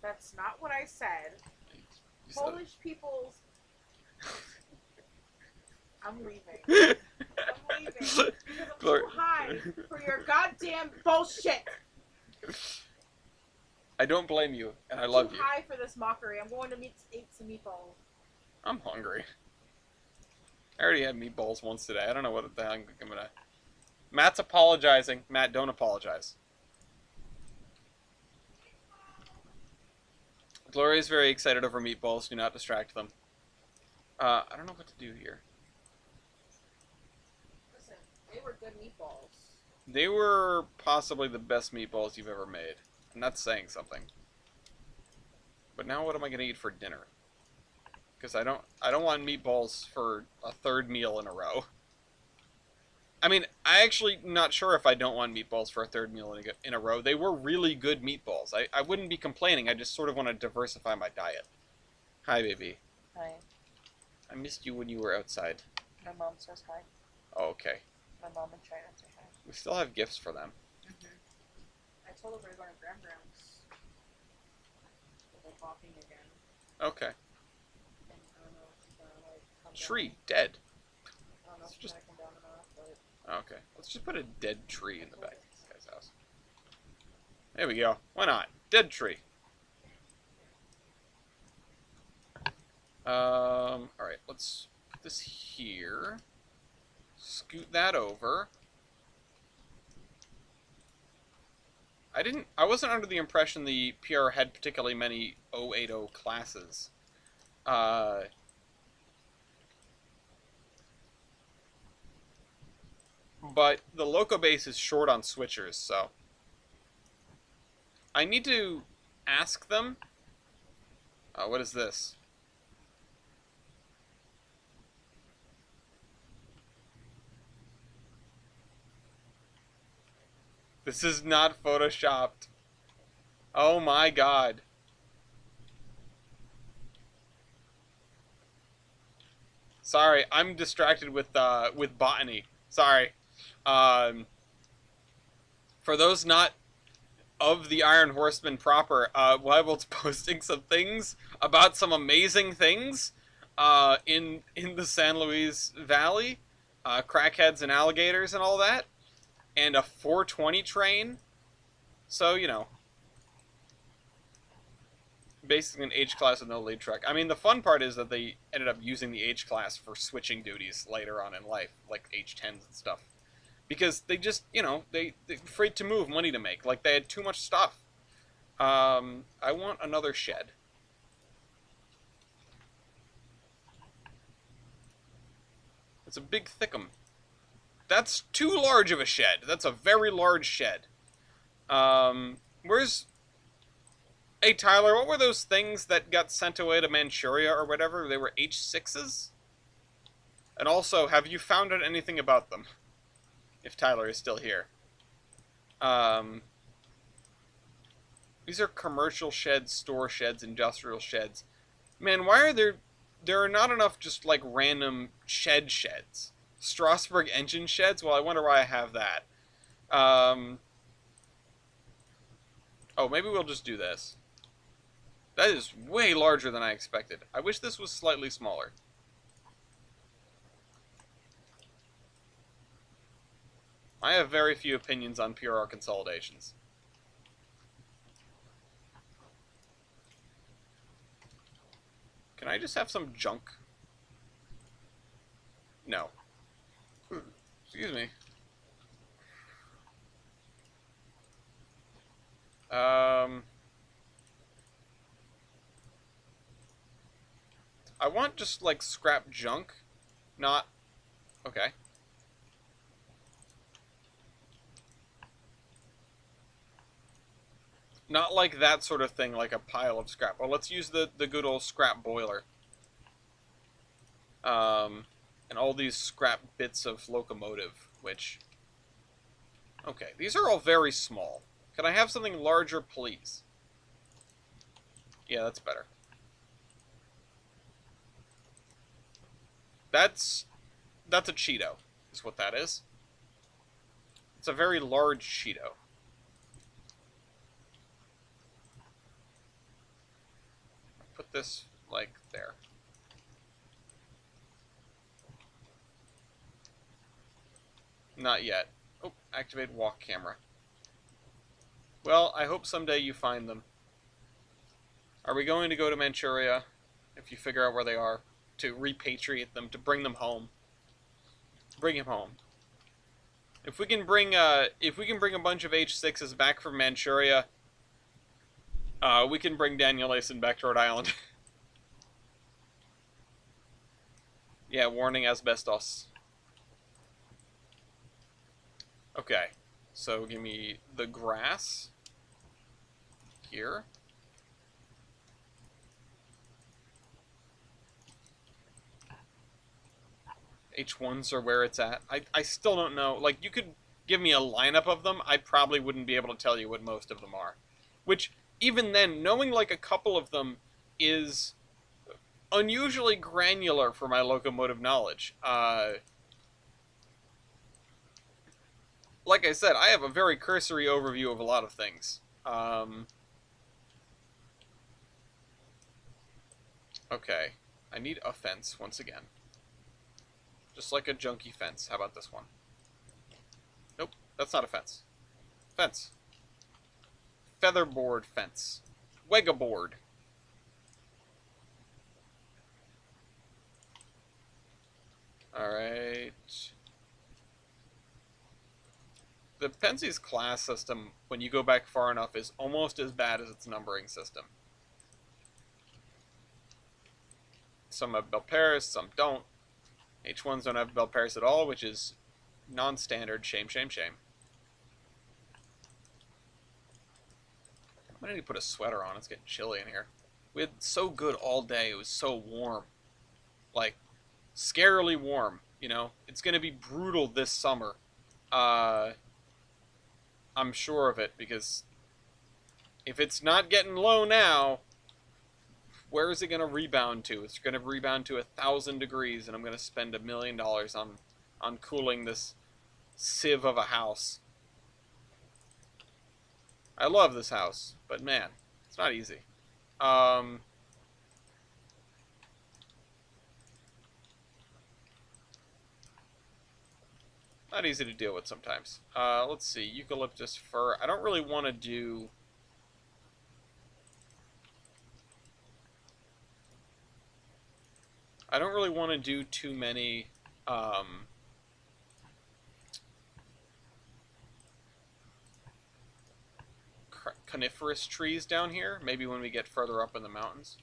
That's not what I said. Polish people's... I'm leaving. I'm leaving. Because I'm too high for your goddamn bullshit. I don't blame you, and I love you. I'm too high for this mockery. I'm going to eat some meatballs. I'm hungry. I already had meatballs once today. I don't know what the hell I'm gonna... Matt's apologizing. Matt, don't apologize. Gloria's very excited over meatballs. Do not distract them. I don't know what to do here. Listen, they were good meatballs. They were possibly the best meatballs you've ever made. And that's saying something. But now what am I going to eat for dinner? Because I don't want meatballs for a third meal in a row. I mean, I actually not sure if I don't want meatballs for a third meal in a row. They were really good meatballs. I wouldn't be complaining. I just sort of want to diversify my diet. Hi, baby. Hi. I missed you when you were outside. My mom says hi. Oh, okay. My mom and China say hi. We still have gifts for them. I told her we were going to Grandparents. But they're talking again. Okay. And I don't know if she's going to, like, come Tree, down. dead. I don't know if she's going to come down or not, but... Okay, let's just put a dead tree in the back of this guy's house. There we go. Why not? Dead tree. Alright, let's put this here. Scoot that over. I wasn't under the impression the PR had particularly many 080 classes. But the loco base is short on switchers, so I need to ask them. What is this? This is not photoshopped. Oh my god. Sorry, I'm distracted with botany. Sorry. For those not of the Iron Horseman proper, Weibel's posting some things about some amazing things in the San Luis Valley, crackheads and alligators and all that, and a 420 train. So, you know, basically an H-class with no lead truck. I mean, the fun part is that they ended up using the H-class for switching duties later on in life, like H-10s and stuff. Because they just, you know, they're afraid to move, money to make. Like, they had too much stuff. I want another shed. It's a big thickum. That's too large of a shed. That's a very large shed. Where's... Hey, Tyler, what were those things that got sent away to Manchuria or whatever? They were H6s? And also, have you found out anything about them? If Tyler is still here. These are commercial sheds, store sheds, industrial sheds. Man, why are there are not enough just like random sheds? Strasbourg engine sheds? Well, I wonder why I have that. Oh, maybe we'll just do this. That is way larger than I expected. I wish this was slightly smaller. I have very few opinions on PR consolidations. Can I just have some junk? No. Excuse me. I want just, like, scrap junk. Not... Okay. Not like that sort of thing, like a pile of scrap. Well, let's use the good old scrap boiler. And all these scrap bits of locomotive, which... Okay, these are all very small. Can I have something larger, please? Yeah, that's better. That's a Cheeto, is what that is. It's a very large Cheeto. Put this, like, there. Not yet. Oh, activate walk camera. Well, I hope someday you find them. Are we going to go to Manchuria, if you figure out where they are, to repatriate them, to bring them home? Bring him home. If we can bring a bunch of H6s back from Manchuria, we can bring Daniel Ayson back to Rhode Island. Yeah, warning asbestos. Okay, so give me the grass here. H1s are where it's at. I still don't know. Like, you could give me a lineup of them, I probably wouldn't be able to tell you what most of them are. Which, even then, knowing like a couple of them is unusually granular for my locomotive knowledge. Like I said, I have a very cursory overview of a lot of things. Okay. I need a fence, once again. Just like a junky fence. How about this one? Nope, that's not a fence. Fence. Featherboard fence. Wegaboard. Alright. The Pensie's class system, when you go back far enough, is almost as bad as its numbering system. Some have Belparis, some don't. H1s don't have Belparis at all, which is non-standard. Shame, shame, shame. I need to put a sweater on. It's getting chilly in here. We had so good all day. It was so warm. Like, scarily warm, you know? It's going to be brutal this summer. I'm sure of it, because if it's not getting low now, where is it going to rebound to? It's going to rebound to 1,000 degrees, and I'm going to spend $1 million on cooling this sieve of a house. I love this house, but man, it's not easy. Not easy to deal with sometimes. Let's see, eucalyptus fir. I don't really want to do... I don't really want to do too many, coniferous trees down here. Maybe when we get further up in the mountains.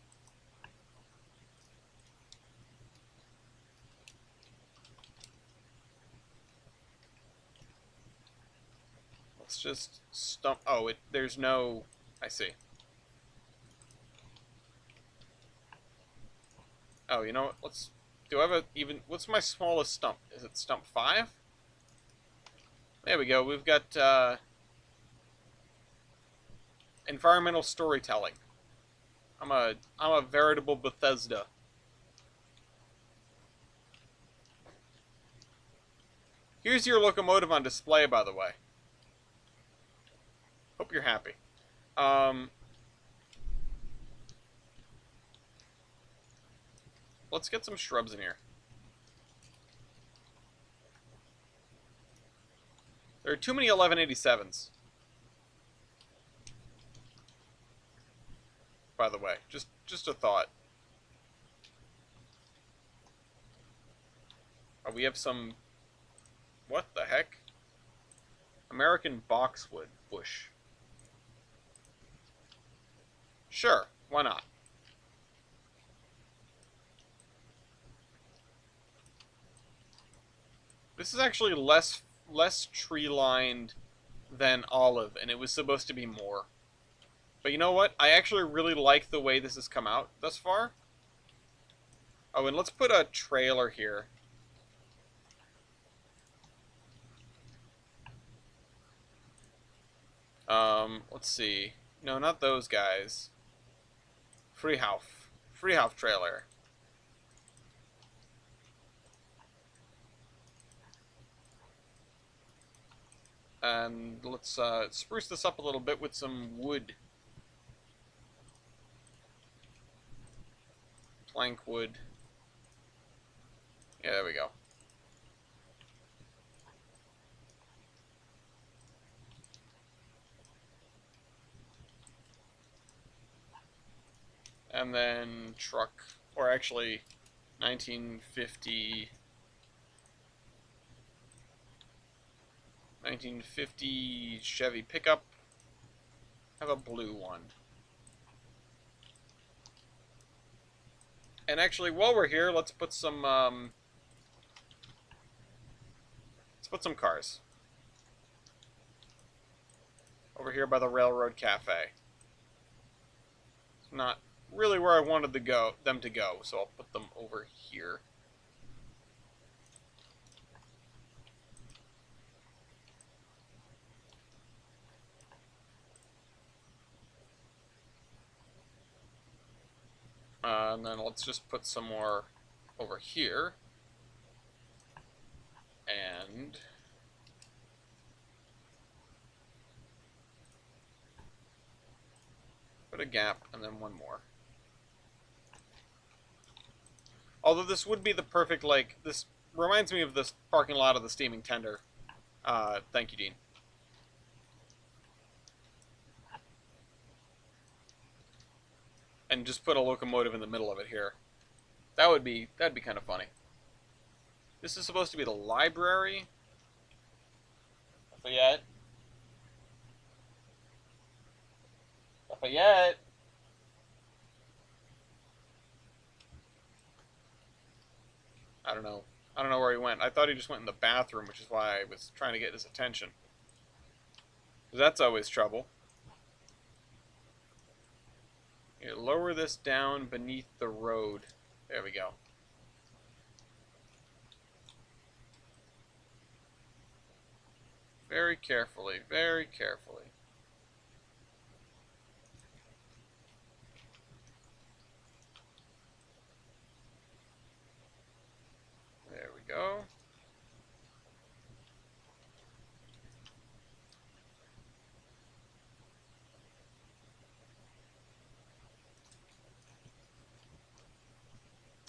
Let's just stump... Oh, there's no... I see. Oh, you know what? Let's... Do I have a even... What's my smallest stump? Is it stump 5? There we go. We've got, environmental storytelling. I'm a veritable Bethesda. Here's your locomotive on display, by the way. Hope you're happy. Let's get some shrubs in here. There are too many 1187s. By the way, just a thought. Oh, we have some... What the heck? American boxwood bush. Sure, why not? This is actually less tree-lined than olive, and it was supposed to be more. But you know what? I actually really like the way this has come out thus far. Oh, and let's put a trailer here. Let's see. No, not those guys. Freehouse trailer. And let's spruce this up a little bit with some wood. Plank wood. Yeah, there we go. And then truck, or actually 1950... 1950 Chevy pickup. Have a blue one. And actually, while we're here, let's put some cars over here by the Railroad Cafe. It's not really where I wanted them to go, so I'll put them over here. And then let's just put some more over here. And put a gap, and then one more. Although this would be the perfect, like, this reminds me of this parking lot of the Steaming Tender. Thank you, Dean. And just put a locomotive in the middle of it here. That'd be kind of funny. This is supposed to be the library. Lafayette. Lafayette. I don't know. I don't know where he went. I thought he just went in the bathroom, which is why I was trying to get his attention. Because that's always trouble. Here, lower this down beneath the road. There we go. Very carefully, very carefully. There we go.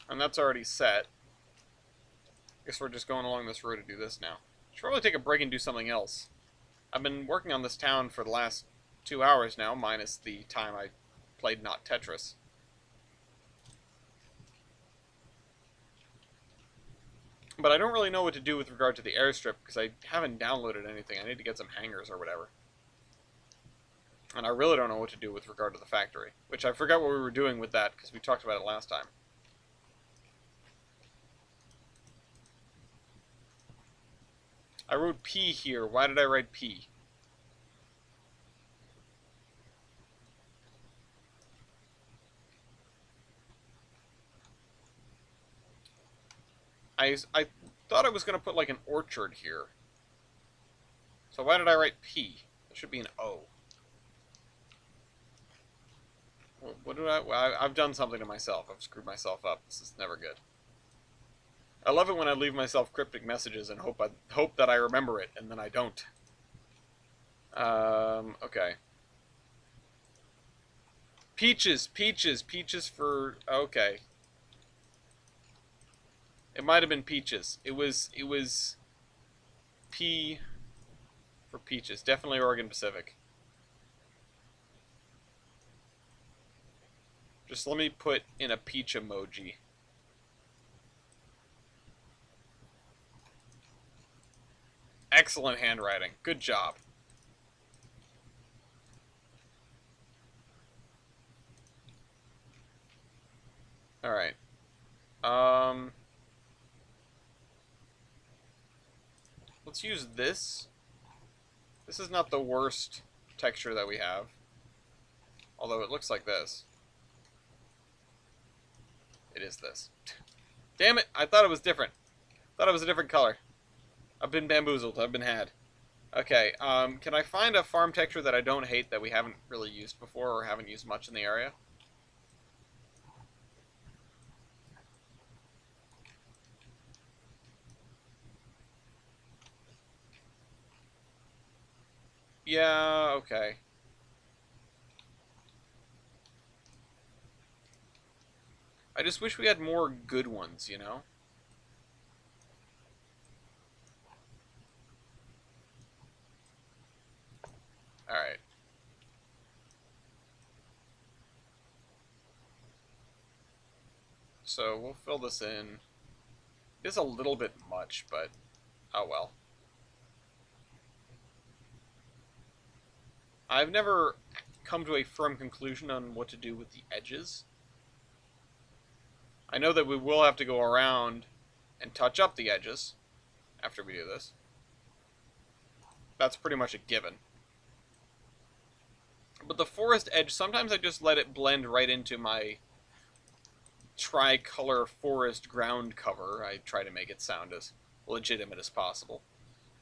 And that's already set. Guess we're just going along this road to do this now. Should probably take a break and do something else. I've been working on this town for the last 2 hours now, minus the time I played not Tetris. But I don't really know what to do with regard to the airstrip, because I haven't downloaded anything. I need to get some hangars or whatever. And I really don't know what to do with regard to the factory, which I forgot what we were doing with that, because we talked about it last time. I wrote P here. Why did I write P? I thought I was going to put like an orchard here. So why did I write P? It should be an O. What did I've done something to myself. I've screwed myself up. This is never good. I love it when I leave myself cryptic messages and hope that I remember it, and then I don't. Okay. Peaches for... Okay. It might have been peaches. It was P for peaches. Definitely Oregon Pacific. Just let me put in a peach emoji. Excellent handwriting. Good job. Alright. Let's use this. This is not the worst texture that we have. Although it looks like this. It is this. Damn it! I thought it was different. Thought it was a different color. I've been bamboozled. I've been had. Okay, can I find a farm texture that I don't hate that we haven't really used before or haven't used much in the area? Yeah, okay. I just wish we had more good ones, you know? Alright. So we'll fill this in. It's a little bit much, but oh well. I've never come to a firm conclusion on what to do with the edges. I know that we will have to go around and touch up the edges after we do this. That's pretty much a given. But the forest edge, sometimes I just let it blend right into my tricolor forest ground cover. I try to make it sound as legitimate as possible.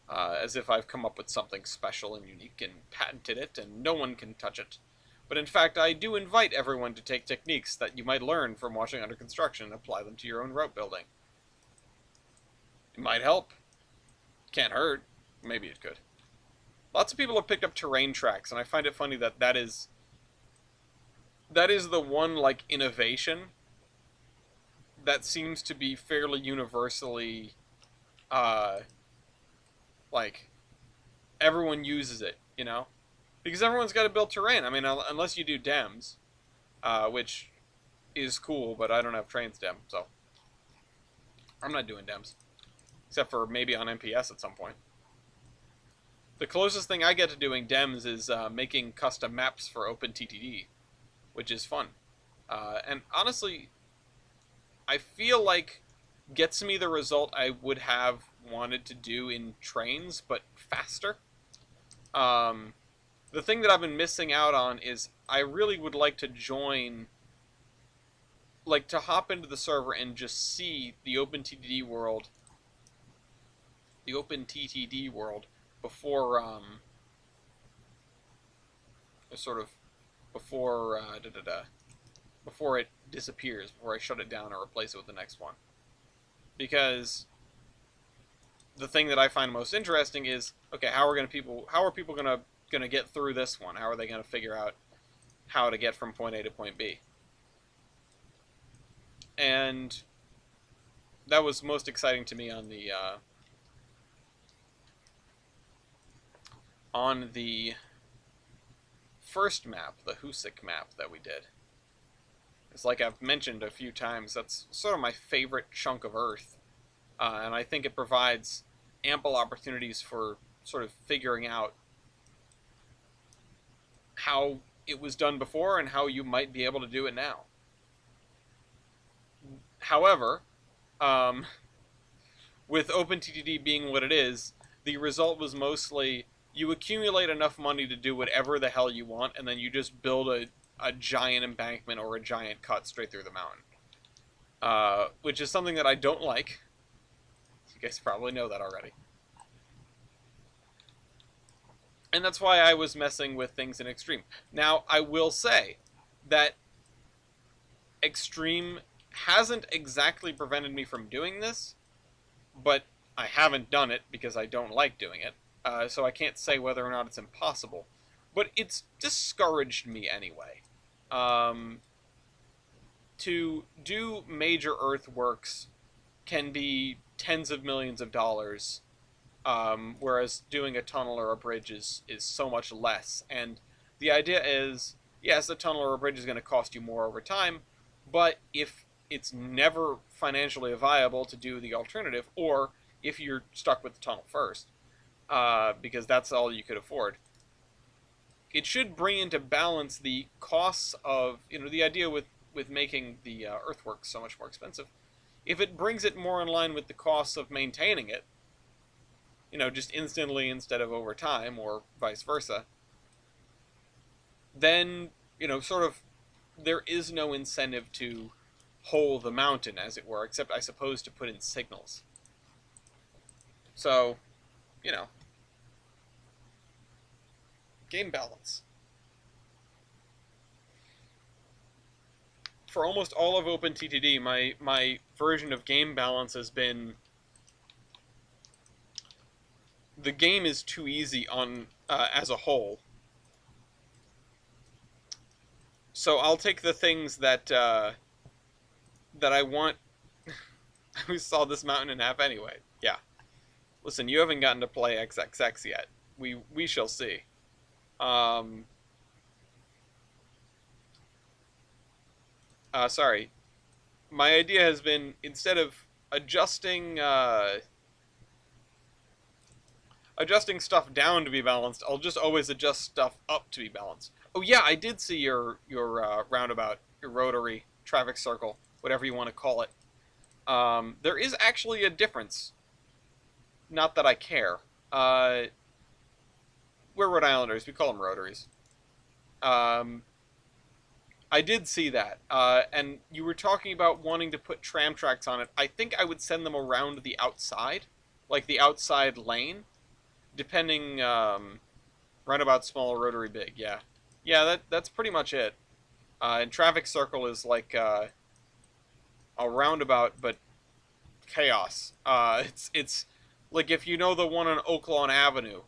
As if I've come up with something special and unique and patented it and no one can touch it. But in fact, I do invite everyone to take techniques that you might learn from watching Under Construction and apply them to your own route building. It might help. Can't hurt. Maybe it could. Lots of people have picked up terrain tracks, and I find it funny that that is the one, like, innovation that seems to be fairly universally, like, everyone uses it, you know? Because everyone's got to build terrain. I mean, unless you do DEMS, which is cool, but I don't have Trainz DEM, so I'm not doing DEMS. Except for maybe on MPS at some point. The closest thing I get to doing DEMS is making custom maps for OpenTTD, which is fun. And honestly, I feel like gets me the result I would have wanted to do in Trainz, but faster. The thing that I've been missing out on is I really would like to join, like, to hop into the server and just see the OpenTTD world, before, sort of, before it disappears, before I shut it down or replace it with the next one. Because the thing that I find most interesting is, okay, how are people gonna get through this one? How are they gonna figure out how to get from point A to point B? And that was most exciting to me on the first map, the Husik map that we did. It's like I've mentioned a few times, that's sort of my favorite chunk of Earth. And I think it provides ample opportunities for sort of figuring out how it was done before and how you might be able to do it now. However, with OpenTTD being what it is, the result was mostly you accumulate enough money to do whatever the hell you want, and then you just build a giant embankment or a giant cut straight through the mountain. Which is something that I don't like. You guys probably know that already. And that's why I was messing with things in Extreme. Now, I will say that Extreme hasn't exactly prevented me from doing this, but I haven't done it because I don't like doing it. So I can't say whether or not it's impossible. But it's discouraged me anyway. To do major earthworks can be tens of millions of dollars, whereas doing a tunnel or a bridge is so much less. And the idea is, yes, a tunnel or a bridge is going to cost you more over time, but if it's never financially viable to do the alternative, or if you're stuck with the tunnel first, because that's all you could afford. It should bring into balance the costs of, the idea with making the earthworks so much more expensive. If it brings it more in line with the costs of maintaining it, just instantly instead of over time, or vice versa, then, sort of, there is no incentive to hole the mountain, as it were, except, I suppose, to put in signals. So, you know, game balance. For almost all of OpenTTD, my version of game balance has been the game is too easy on as a whole. So I'll take the things that that I want. We saw this mountain in half anyway. Yeah. Listen, you haven't gotten to play XXX yet. We shall see. Um. Sorry. My idea has been, instead of adjusting stuff down to be balanced, I'll just always adjust stuff up to be balanced. Oh yeah, I did see your roundabout, your rotary traffic circle, whatever you want to call it. There is actually a difference. Not that I care. We're Rhode Islanders. We call them rotaries. Um, I did see that. And you were talking about wanting to put tram tracks on it. I think I would send them around the outside, like the outside lane, depending. Roundabout small, rotary big. Yeah, yeah. That's pretty much it. And traffic circle is like a roundabout, but chaos. It's like, if you know the one on Oaklawn Avenue.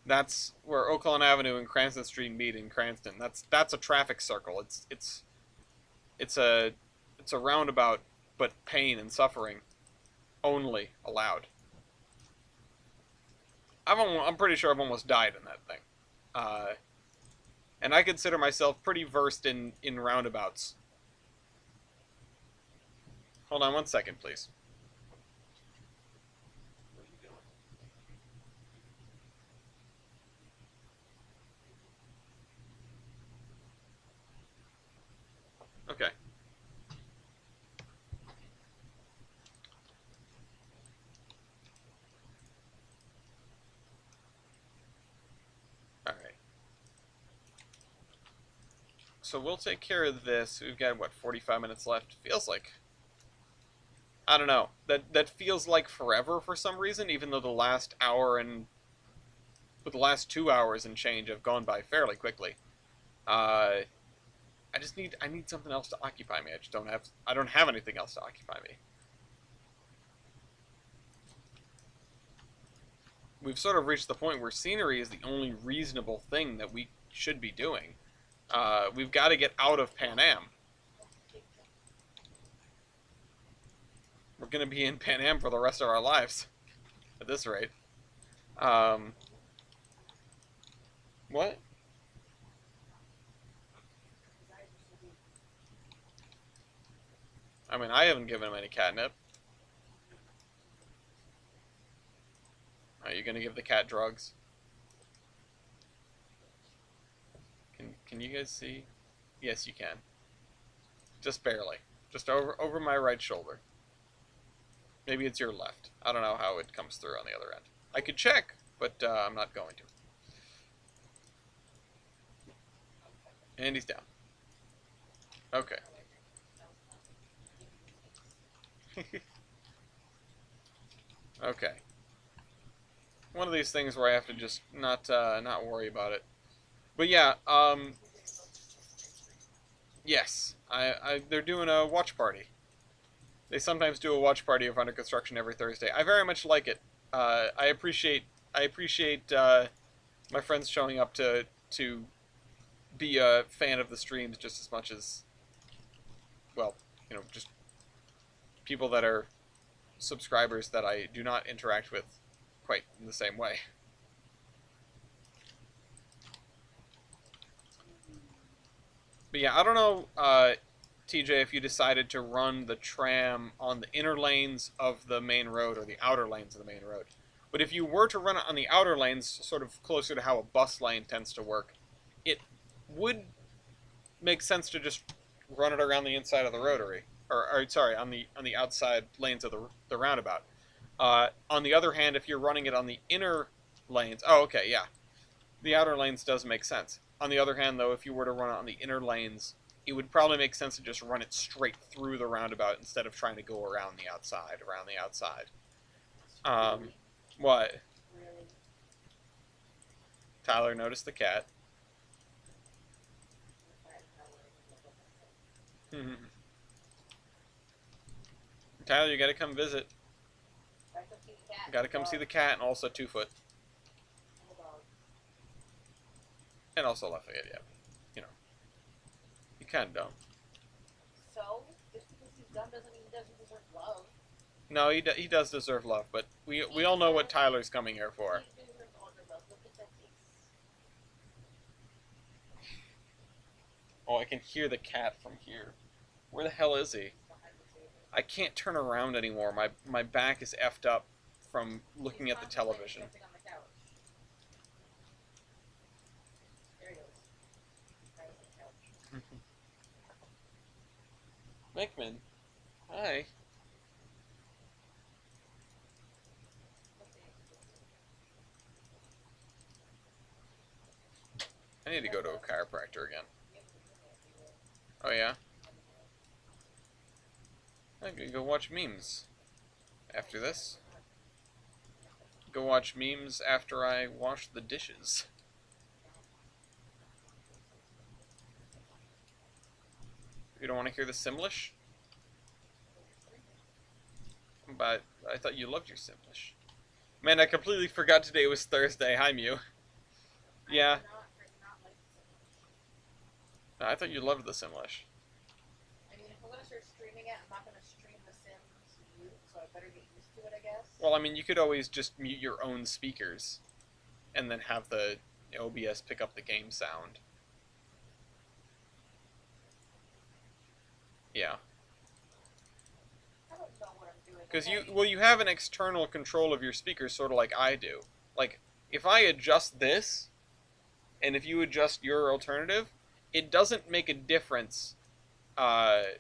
That's where Oaklawn Avenue and Cranston Street meet in Cranston. That's a traffic circle. It's a it's a roundabout, but pain and suffering only allowed. I'm pretty sure I've almost died in that thing, uh, and I consider myself pretty versed in roundabouts. Hold on one second, please. Okay. All right. So we'll take care of this. We've got, what, 45 minutes left? Feels like. I don't know. That feels like forever for some reason, even though the last 2 hours and change have gone by fairly quickly. Uh, I need something else to occupy me. I don't have anything else to occupy me. We've sort of reached the point where scenery is the only reasonable thing that we should be doing. We've got to get out of Pan Am. We're going to be in Pan Am for the rest of our lives, at this rate. What? I mean, I haven't given him any catnip. Are you going to give the cat drugs? Can you guys see? Yes, you can. Just barely. Just over my right shoulder. Maybe it's your left. I don't know how it comes through on the other end. I could check, but I'm not going to. And he's down. Okay. Okay. One of these things where I have to just not worry about it. But yeah, yes, they're doing a watch party. They sometimes do a watch party of Under Construction every Thursday. I very much like it. I appreciate my friends showing up to be a fan of the streams just as much as, well, just people that are subscribers that I do not interact with quite in the same way. But yeah, I don't know. TJ, if you decided to run the tram on the inner lanes of the main road or the outer lanes of the main road. But if you were to run it on the outer lanes, sort of closer to how a bus lane tends to work, it would make sense to just run it around the inside of the rotary, or sorry, on the outside lanes of the roundabout. On the other hand, if you're running it on the inner lanes, oh, okay, yeah, the outer lanes does make sense. On the other hand, though, if you were to run it on the inner lanes, it would probably make sense to just run it straight through the roundabout instead of trying to go around the outside, what? Really? Tyler noticed the cat. Tyler, you gotta come visit. You gotta come see the cat and also 2 foot. And also Lafayette, yeah. You know. You kinda don't. So, just because he's dumb doesn't mean he doesn't deserve love. No, he does deserve love, but we all know what Tyler's coming here for. He deserves all the love. Look at that face. Oh, I can hear the cat from here. Where the hell is he? I can't turn around anymore. My back is effed up from looking at the television. Mickman, hi. I need to go to a chiropractor again. Oh yeah? I'm gonna go watch memes after this. Go watch memes after I wash the dishes. You don't want to hear the Simlish? But I thought you loved your Simlish. Man, I completely forgot today was Thursday. Hi, Mew. Yeah. No, I thought you loved the Simlish. I mean, if I'm gonna start streaming it, I'm not gonna stream The Sims mute, so I better get used to it, I guess. Well, I mean, you could always just mute your own speakers, and then have the OBS pick up the game sound. Yeah. I don't know what I'm doing. Because you have an external control of your speakers, sort of like I do. Like, if I adjust this, and if you adjust your alternative, it doesn't make a difference to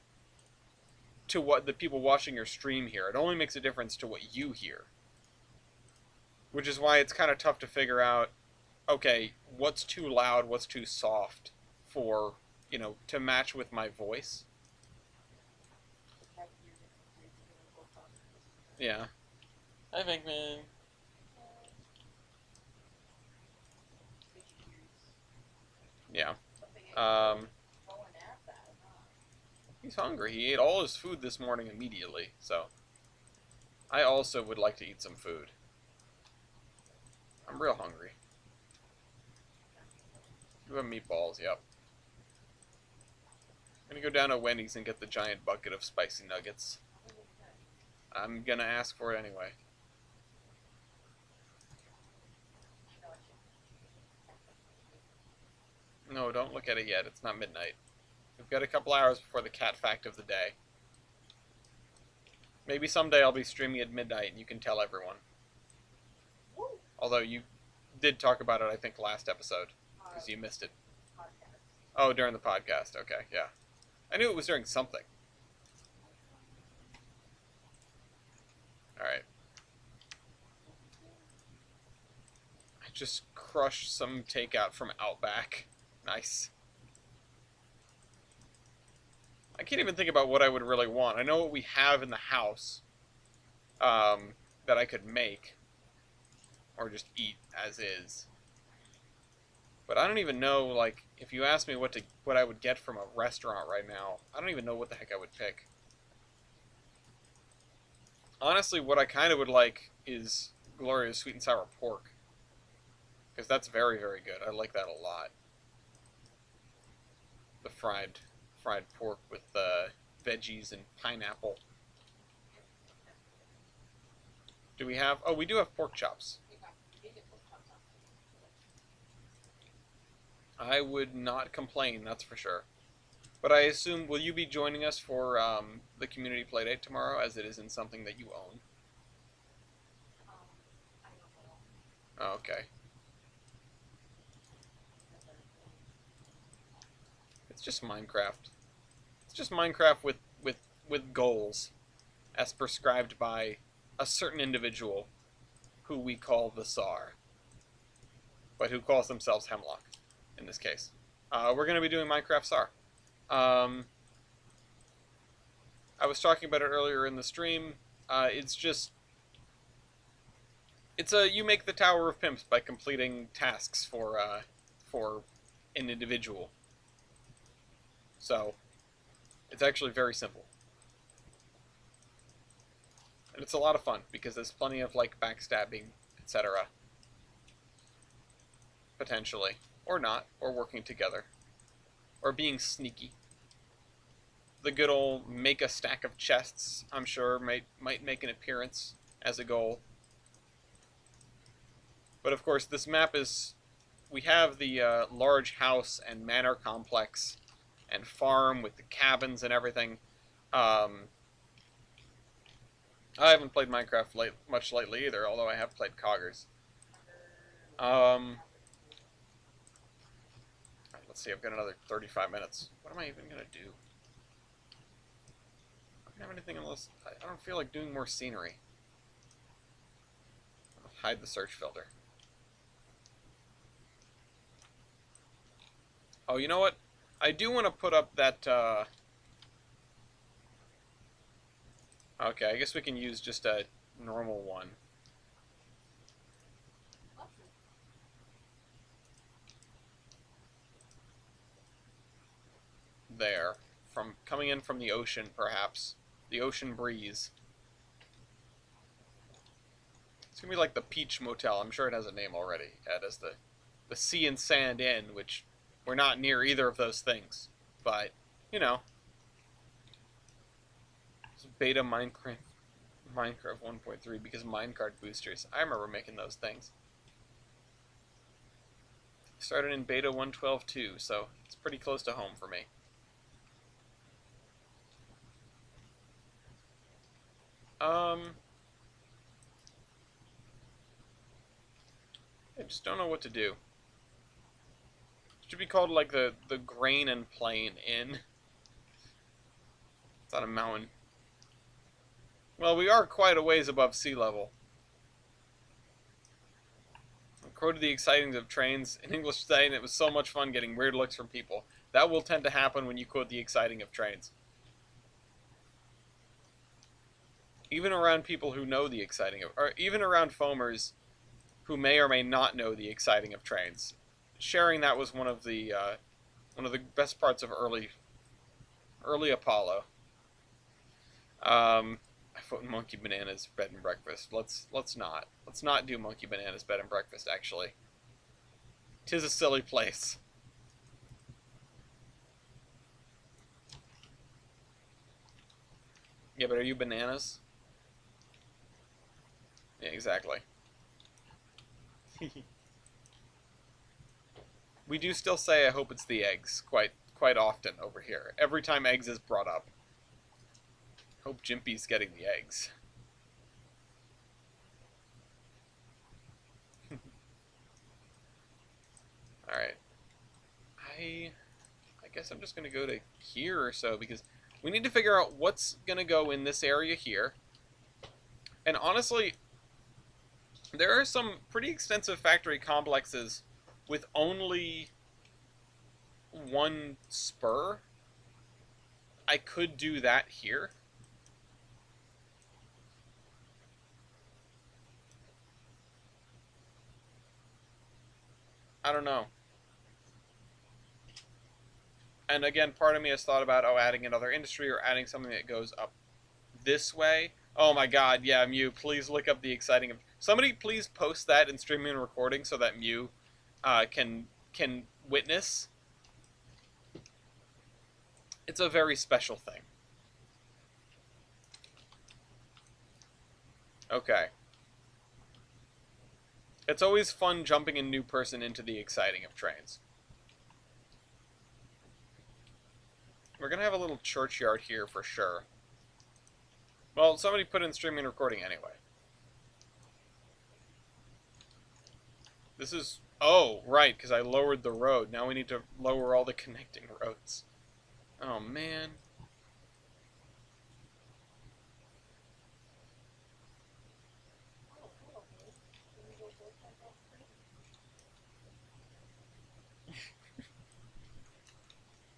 what the people watching your stream hear. It only makes a difference to what you hear. Which is why it's kind of tough to figure out, okay, what's too loud, what's too soft for, to match with my voice. Yeah. Hi, Venkman. Yeah. He's hungry. He ate all his food this morning immediately, so I also would like to eat some food. I'm real hungry. You have meatballs, yep. I'm gonna go down to Wendy's and get the giant bucket of spicy nuggets. I'm gonna ask for it anyway. No, don't look at it yet. It's not midnight. We've got a couple hours before the cat fact of the day. Maybe someday I'll be streaming at midnight and you can tell everyone. Although you did talk about it, I think, last episode, because you missed it. Oh, during the podcast. Okay, yeah. I knew it was during something. Alright. I just crushed some takeout from Outback. Nice. I can't even think about what I would really want. I know what we have in the house that I could make. Or just eat as is. But I don't even know, like, if you ask me what I would get from a restaurant right now, I don't even know what the heck I would pick. Honestly, what I kind of would like is Gloria's sweet and sour pork. Because that's very, very good. I like that a lot. The fried pork with veggies and pineapple. Do we have... Oh, we do have pork chops. I would not complain, that's for sure. But I assume, will you be joining us for the community playdate tomorrow, as it isn't something that you own? I don't know. Oh, okay. It's just Minecraft. It's just Minecraft with goals, as prescribed by a certain individual who we call the Tsar, but who calls themselves Hemlock, in this case. We're going to be doing Minecraft Tsar. Um, I was talking about it earlier in the stream. It's just... you make the Tower of Pimps by completing tasks for an individual. So, it's actually very simple. And it's a lot of fun, because there's plenty of, like, backstabbing, etc. Potentially. Or not. Or working together. Or being sneaky. The good old make a stack of chests, I'm sure, might make an appearance as a goal. But of course, this map is... We have the large house and manor complex and farm with the cabins and everything. I haven't played Minecraft much lately either, although I have played Coggers. Let's see, I've got another 35 minutes. What am I even going to do? I don't have anything unless... I don't feel like doing more scenery. I'll hide the search filter. Oh, you know what? I do want to put up that... Okay, I guess we can use just a normal one. There. Coming in from the ocean, perhaps. The ocean breeze. It's gonna be like the Peach Motel. I'm sure it has a name already. It has the Sea and Sand Inn, which we're not near either of those things. But, you know. It's beta Minecraft 1.3 because minecart boosters. I remember making those things. Started in beta 1.12.2, so it's pretty close to home for me. I just don't know what to do. It should be called like the Grain and Plain Inn. It's on a mountain. Well, we are quite a ways above sea level. I quoted the excitings of Trainz in English today, and it was so much fun getting weird looks from people. That will tend to happen when you quote the exciting of Trainz. Even around people who know the exciting of... Or even around foamers who may or may not know the exciting of Trainz. Sharing that was one of the best parts of early Apollo. I vote Monkey Bananas bed and breakfast. Let's not do Monkey Bananas bed and breakfast. Actually, 'tis a silly place. Yeah, but are you bananas? Yeah, exactly. We do still say I hope it's the eggs quite often over here. Every time eggs is brought up. Hope Jimpy's getting the eggs. Alright. I guess I'm just gonna go to here or so, because we need to figure out what's gonna go in this area here. And honestly, there are some pretty extensive factory complexes with only one spur. I could do that here. I don't know. And again, part of me has thought about, adding another industry or adding something that goes up this way. Oh my god, yeah, Mew, please look up the exciting of... Somebody please post that in streaming and recording so that Mew can witness. It's a very special thing. Okay. It's always fun jumping a new person into the exciting of Trainz. We're gonna have a little churchyard here for sure. Well, somebody put in streaming and recording anyway. This is... Oh, right, because I lowered the road. Now we need to lower all the connecting roads. Oh, man.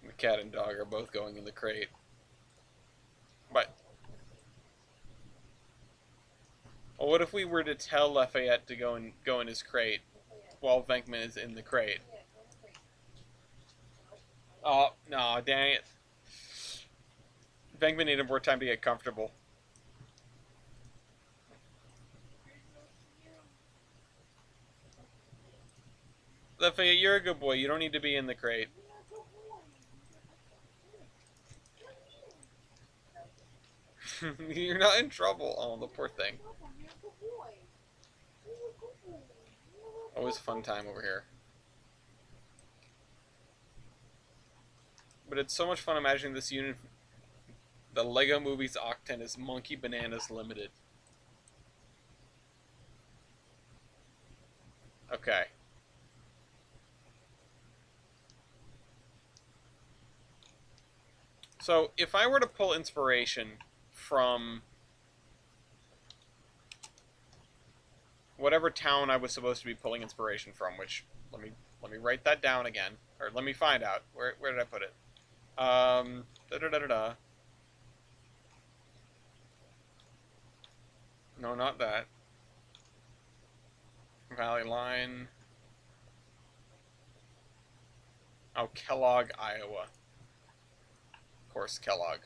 The cat and dog are both going in the crate. But... Well, what if we were to tell Lafayette to go in his crate while Venkman is in the crate? Oh, no, dang it. Venkman needed more time to get comfortable. Lafayette, you're a good boy. You don't need to be in the crate. You're not in trouble. Oh, the poor thing. Always a fun time over here. But it's so much fun imagining this unit. The Lego Movies Octant is Monkey Bananas Limited. Okay. So, if I were to pull inspiration from whatever town I was supposed to be pulling inspiration from, which let me write that down again, or let me find out where did I put it? Da da da da da. No, not that. Valley Line. Oh, Kellogg, Iowa. Of course, Kellogg.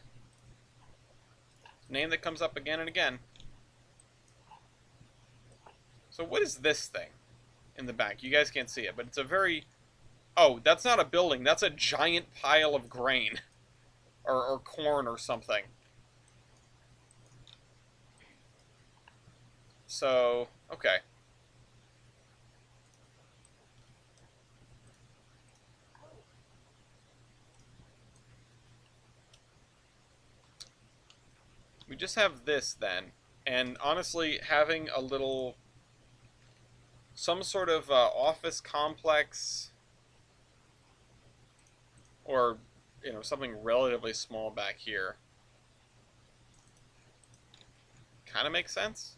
Name that comes up again and again. So what is this thing in the back? You guys can't see it, but it's a very... Oh, that's not a building. That's a giant pile of grain. Or corn or something. So, okay. We just have this then. And honestly, having a little... some sort of office complex... or, you know, something relatively small back here kind of makes sense.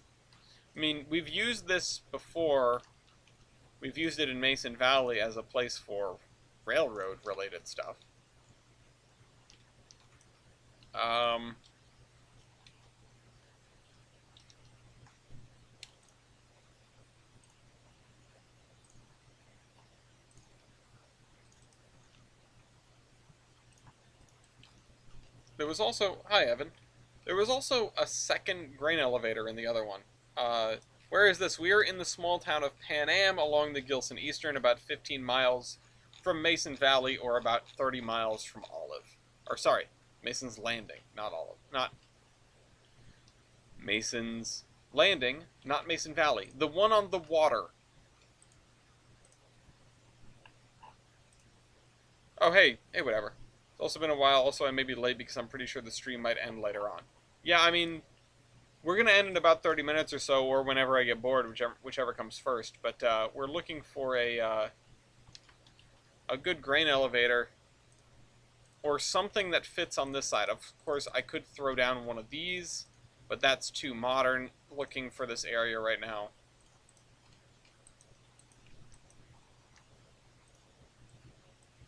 I mean, we've used this before. We've used it in Mason Valley as a place for railroad-related stuff. There was also... Hi, Evan. There was also a second grain elevator in the other one. Where is this? We are in the small town of Pan Am along the Gilson Eastern, about 15 miles from Mason Valley, or about 30 miles from Olive. Or, sorry, Mason's Landing, not Olive. Not Mason's Landing, not Mason Valley. The one on the water. Oh, hey, whatever. It's also been a while. Also, I may be late because I'm pretty sure the stream might end later on. Yeah, I mean, we're going to end in about 30 minutes or so, or whenever I get bored, whichever comes first. But we're looking for a good grain elevator, or something that fits on this side. Of course, I could throw down one of these, but that's too modern looking for this area right now.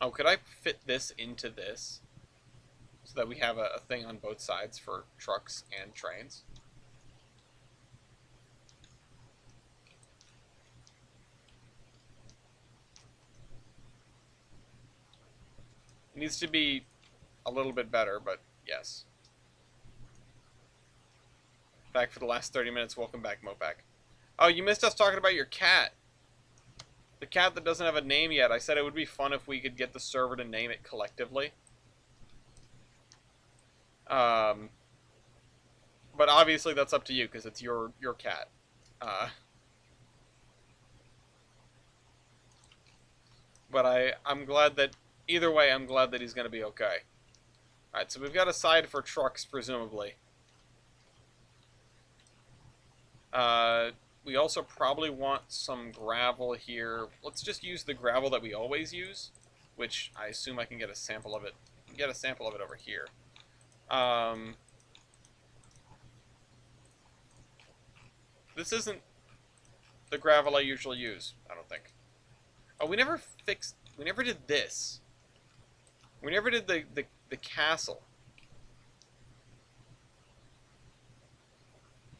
Oh, could I fit this into this? So that we have a thing on both sides for trucks and trains? It needs to be a little bit better, but yes. Back for the last 30 minutes. Welcome back, Mopac. Oh, you missed us talking about your cat. The cat that doesn't have a name yet. I said it would be fun if we could get the server to name it collectively. But obviously that's up to you, because it's your cat. But I'm glad that... Either way, I'm glad that he's going to be okay. Alright, so we've got a side for trucks, presumably. We also probably want some gravel here. Let's just use the gravel that we always use, which I assume I can get a sample of it. Get a sample of it over here. This isn't the gravel I usually use, I don't think. Oh, we never did this. We never did the castle.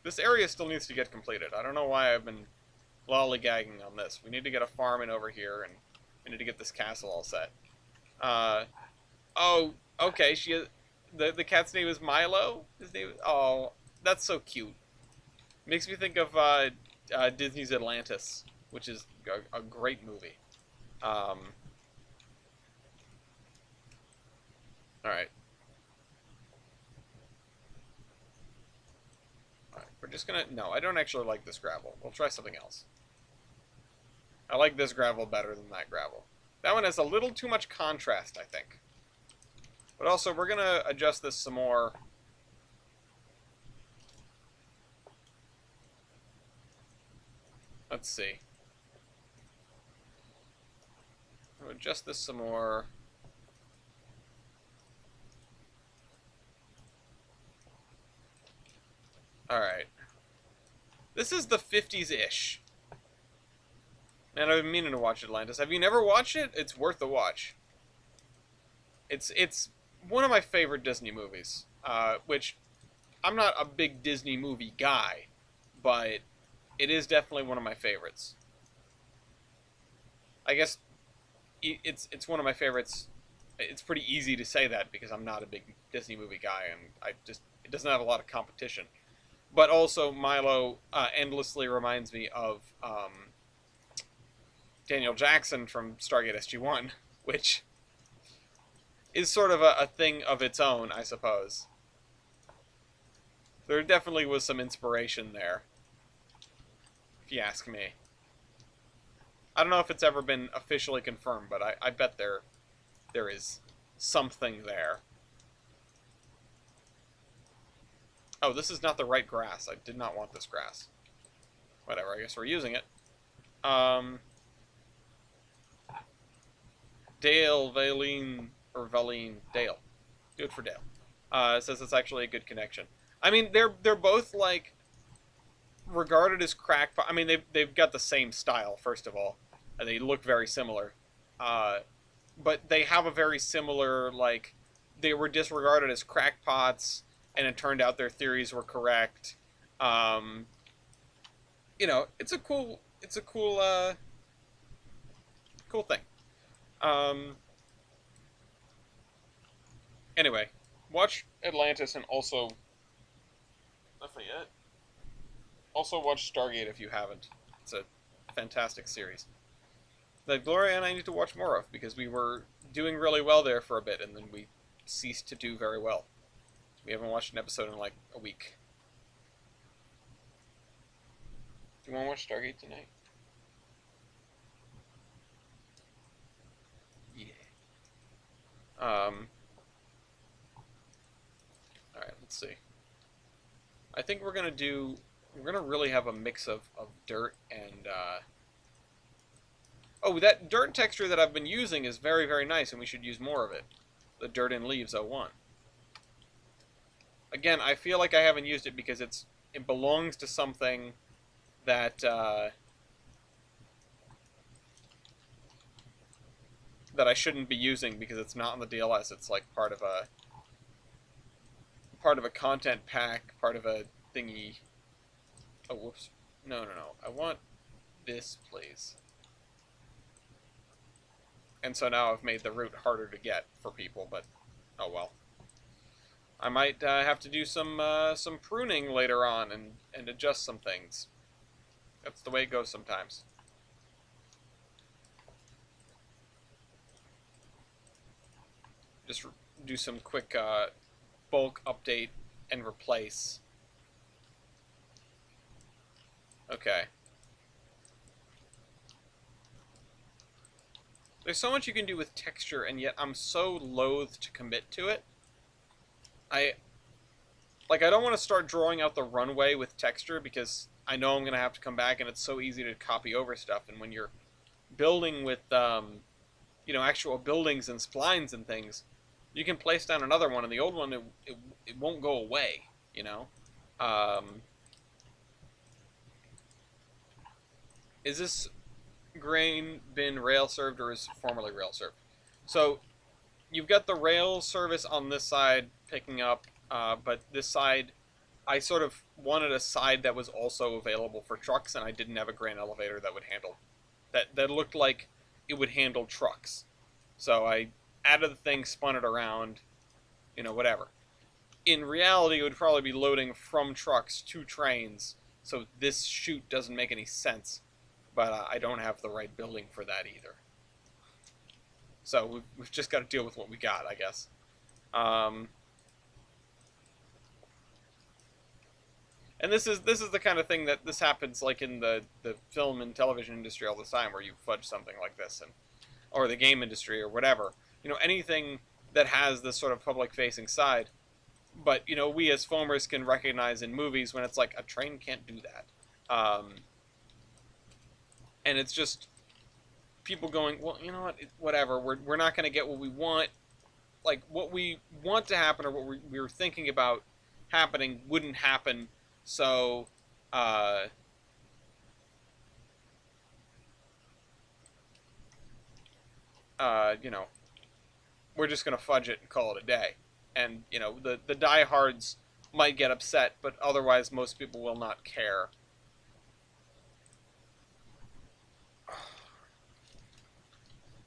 This area still needs to get completed. I don't know why I've been lollygagging on this. We need to get a farm in over here, and we need to get this castle all set. Oh, okay, the cat's name is Milo? His name, oh, that's so cute. Makes me think of Disney's Atlantis, which is a great movie. Alright. Alright, we're just gonna... No, I don't actually like this gravel. We'll try something else. I like this gravel better than that gravel. That one has a little too much contrast, I think. But also, we're gonna adjust this some more. Let's see. I'll adjust this some more. Alright. This is the 50s-ish. Man, I've been meaning to watch Atlantis. Have you never watched it? It's worth a watch. It's one of my favorite Disney movies. Which, I'm not a big Disney movie guy, but it is definitely one of my favorites. I guess it's one of my favorites. It's pretty easy to say that because I'm not a big Disney movie guy, and it doesn't have a lot of competition. But also, Milo endlessly reminds me of Daniel Jackson from Stargate SG-1, which is sort of a thing of its own, I suppose. There definitely was some inspiration there, if you ask me. I don't know if it's ever been officially confirmed, but I bet there is something there. Oh, this is not the right grass. I did not want this grass. Whatever, I guess we're using it. Dale, Valine, or Valine, Dale. Do it for Dale. It says it's actually a good connection. I mean, they're both, like, regarded as crackpot. I mean, they've got the same style, first of all. They look very similar. But they have a very similar, like, they were disregarded as crackpots, and it turned out their theories were correct. You know, it's a cool thing. Anyway, watch Atlantis and also, Lafayette. Also watch Stargate if you haven't. It's a fantastic series that Gloria and I need to watch more of because we were doing really well there for a bit and then we ceased to do very well. We haven't watched an episode in like a week. Do you want to watch Stargate tonight? Yeah. Alright, let's see. I think we're gonna really have a mix of dirt and, oh, that dirt texture that I've been using is very, very nice, and we should use more of it. The Dirt and Leaves 01. Again, I feel like I haven't used it because it belongs to something that that I shouldn't be using because it's not in the DLS. It's like part of a content pack, part of a thingy. Oh, whoops. No. I want this, please. And so now I've made the route harder to get for people, but oh well. I might have to do some pruning later on and adjust some things. That's the way it goes sometimes. Just do some quick bulk update and replace. Okay. There's so much you can do with texture, and yet I'm so loath to commit to it. I like I don't want to start drawing out the runway with texture because I know I'm gonna have to come back, and it's so easy to copy over stuff. And when you're building with actual buildings and splines and things, you can place down another one, and the old one it won't go away. You know, um, is this grain bin rail served or is formerly rail served? So you've got the rail service on this side picking up, but this side, I sort of wanted a side that was also available for trucks, and I didn't have a grain elevator that would handle that looked like it would handle trucks. So I added the thing, spun it around, whatever. In reality, it would probably be loading from trucks to trains, so this chute doesn't make any sense. But I don't have the right building for that either. So we've just got to deal with what we got, I guess. And this is the kind of thing that this happens like in the film and television industry all the time, where you fudge something like this, or the game industry or whatever. Anything that has this sort of public facing side. But we as foamers can recognize in movies when it's like a train can't do that, and it's just people going, well, you know what, whatever. We're not going to get what we want. Like what we want to happen or what we were thinking about happening wouldn't happen. So, uh, uh, you know, we're just gonna fudge it and call it a day. And the diehards might get upset, but otherwise most people will not care.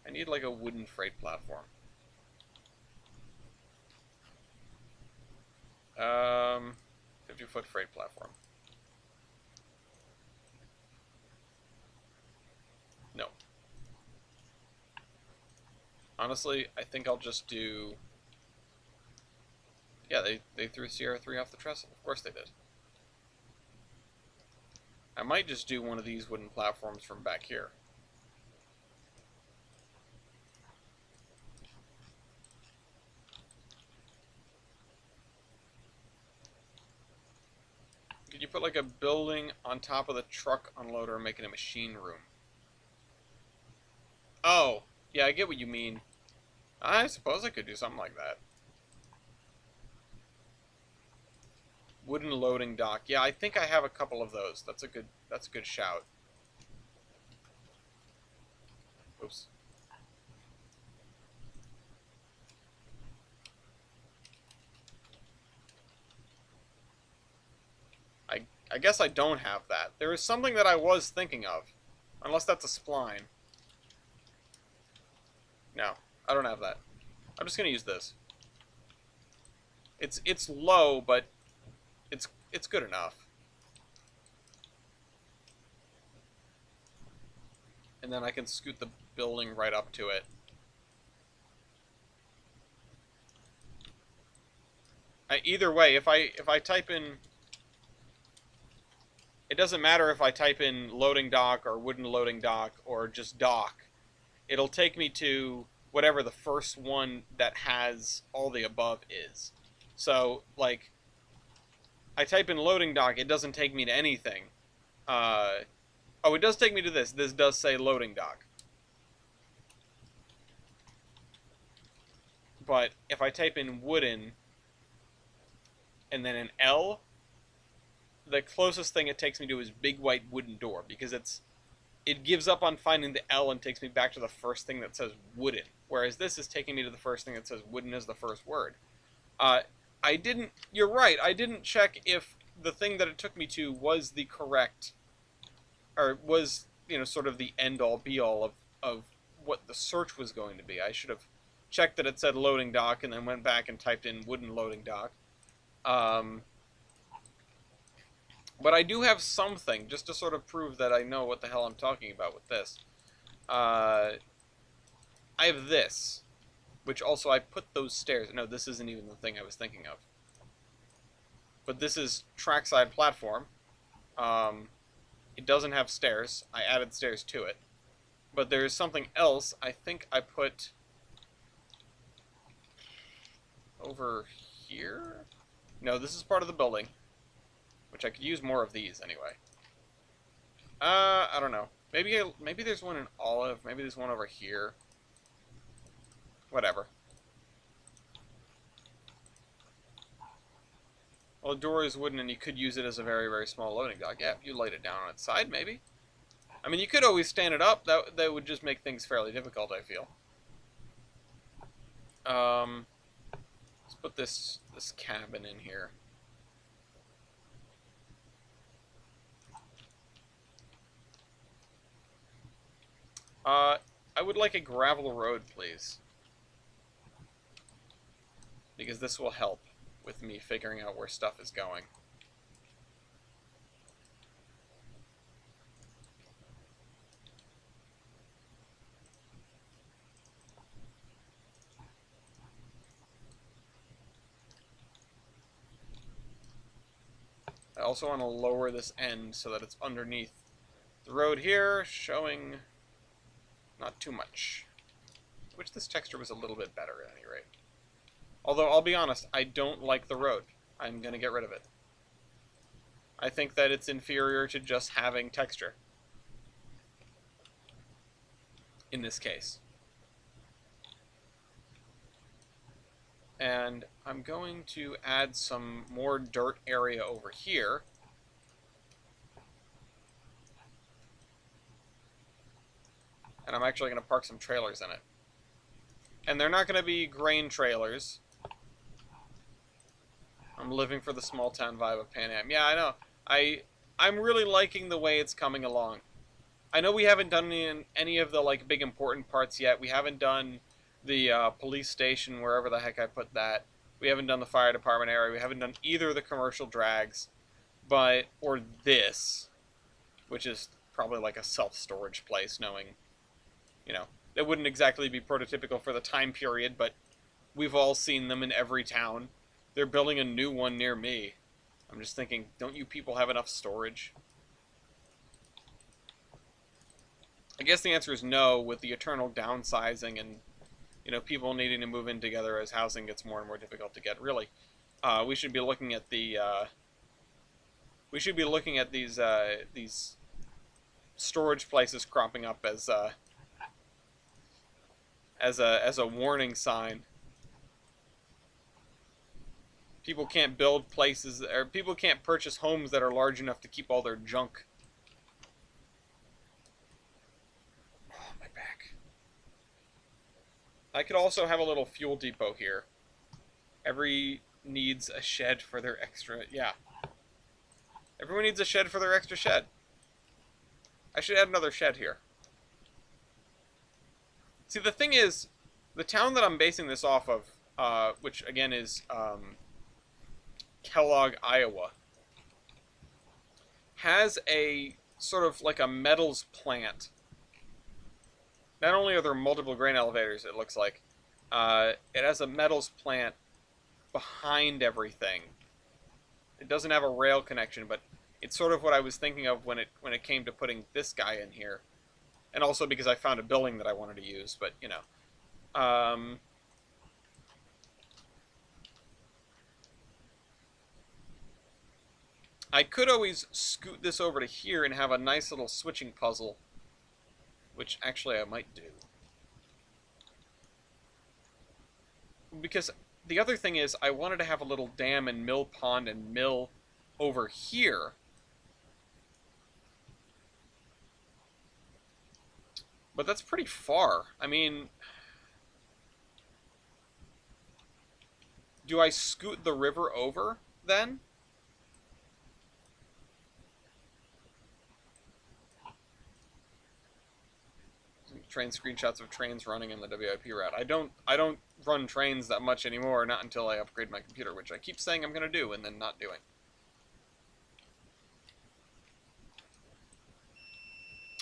I need like a wooden freight platform. 50-foot freight platform. No. Honestly, I think I'll just do... Yeah, they threw Sierra 3 off the trestle. Of course they did. I might just do one of these wooden platforms from back here. Could you put like a building on top of the truck unloader, making a machine room? Oh, yeah, I get what you mean. I suppose I could do something like that. Wooden loading dock. Yeah, I think I have a couple of those. That's a good shout. Oops. I guess I don't have that. There is something that I was thinking of. Unless that's a spline. No, I don't have that. I'm just gonna use this. It's low, but it's good enough. And then I can scoot the building right up to it. Either way, if I type in, it doesn't matter if I type in loading dock or wooden loading dock or just dock. It'll take me to whatever the first one that has all the above is. So, like, I type in loading dock, it doesn't take me to anything. Oh, it does take me to this. This does say loading dock. But if I type in wooden and then an L, the closest thing it takes me to is big white wooden door, because it gives up on finding the L and takes me back to the first thing that says wooden. Whereas this is taking me to the first thing that says wooden as the first word. You're right, I didn't check if the thing that it took me to was the correct, or was, sort of the end-all be-all of what the search was going to be. I should have checked that it said loading dock and then went back and typed in wooden loading dock. But I do have something, just to sort of prove that I know what the hell I'm talking about with this. I have this, which also I put those stairs... No, this isn't even the thing I was thinking of. But this is trackside platform. It doesn't have stairs. I added stairs to it. But there's something else I think I put over here? No, this is part of the building. Which I could use more of these anyway. I don't know. Maybe there's one in Olive. Maybe there's one over here. Whatever. Well, the door is wooden and you could use it as a very, very small loading dock. Yeah, if you laid it down on its side, maybe. I mean, you could always stand it up. That would just make things fairly difficult, I feel. Let's put this cabin in here. I would like a gravel road, please. Because this will help with me figuring out where stuff is going. I also want to lower this end so that it's underneath the road here, showing not too much. Which this texture was a little bit better at any rate. Although, I'll be honest, I don't like the road. I'm going to get rid of it. I think that it's inferior to just having texture. In this case. And I'm going to add some more dirt area over here. And I'm actually going to park some trailers in it. And they're not going to be grain trailers. I'm living for the small town vibe of Pan Am. Yeah, I know. I'm really liking the way it's coming along. I know we haven't done any of the like big important parts yet. We haven't done the police station, wherever the heck I put that. We haven't done the fire department area. We haven't done either of the commercial drags, or this, which is probably like a self-storage place, knowing, you know, that wouldn't exactly be prototypical for the time period, but we've all seen them in every town. They're building a new one near me. I'm just thinking, don't you people have enough storage? I guess the answer is no, with the eternal downsizing and, you know, people needing to move in together as housing gets more and more difficult to get. Really, we should be looking at the these storage places cropping up as a warning sign. People can't build places, or people can't purchase homes that are large enough to keep all their junk. Oh, my back. I could also have a little fuel depot here. Every needs a shed for their extra, yeah. Everyone needs a shed for their extra shed. I should add another shed here. See, the thing is, the town that I'm basing this off of, which again is Kellogg, Iowa, has a sort of like a metals plant. Not only are there multiple grain elevators, it looks like, it has a metals plant behind everything. It doesn't have a rail connection, but it's sort of what I was thinking of when it came to putting this guy in here. And also because I found a building that I wanted to use, but, you know. I could always scoot this over to here and have a nice little switching puzzle, which actually I might do. Because the other thing is, I wanted to have a little dam and mill pond and mill over here. But that's pretty far. I mean, do I scoot the river over, then? Train screenshots of trains running in the WIP route. I don't run trains that much anymore, not until I upgrade my computer, which I keep saying I'm going to do and then not doing.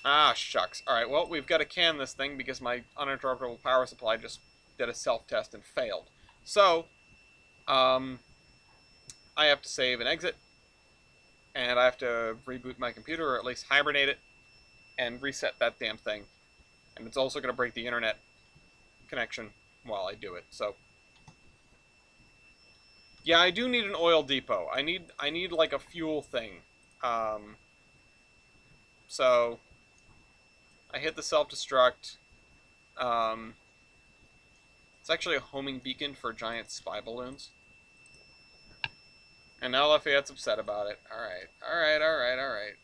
Ah, shucks. Alright, well, we've got to can this thing because my uninterruptible power supply just did a self-test and failed. So, I have to save and exit, and I have to reboot my computer, or at least hibernate it, and reset that damn thing. And it's also going to break the internet connection while I do it, so. Yeah, I do need an oil depot. I need like a fuel thing. Um, so I hit the self-destruct. Um, it's actually a homing beacon for giant spy balloons. And now Lafayette's upset about it. Alright, alright, alright, alright.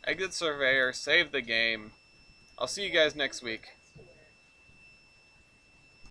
Exit Surveyor, save the game. I'll see you guys next week.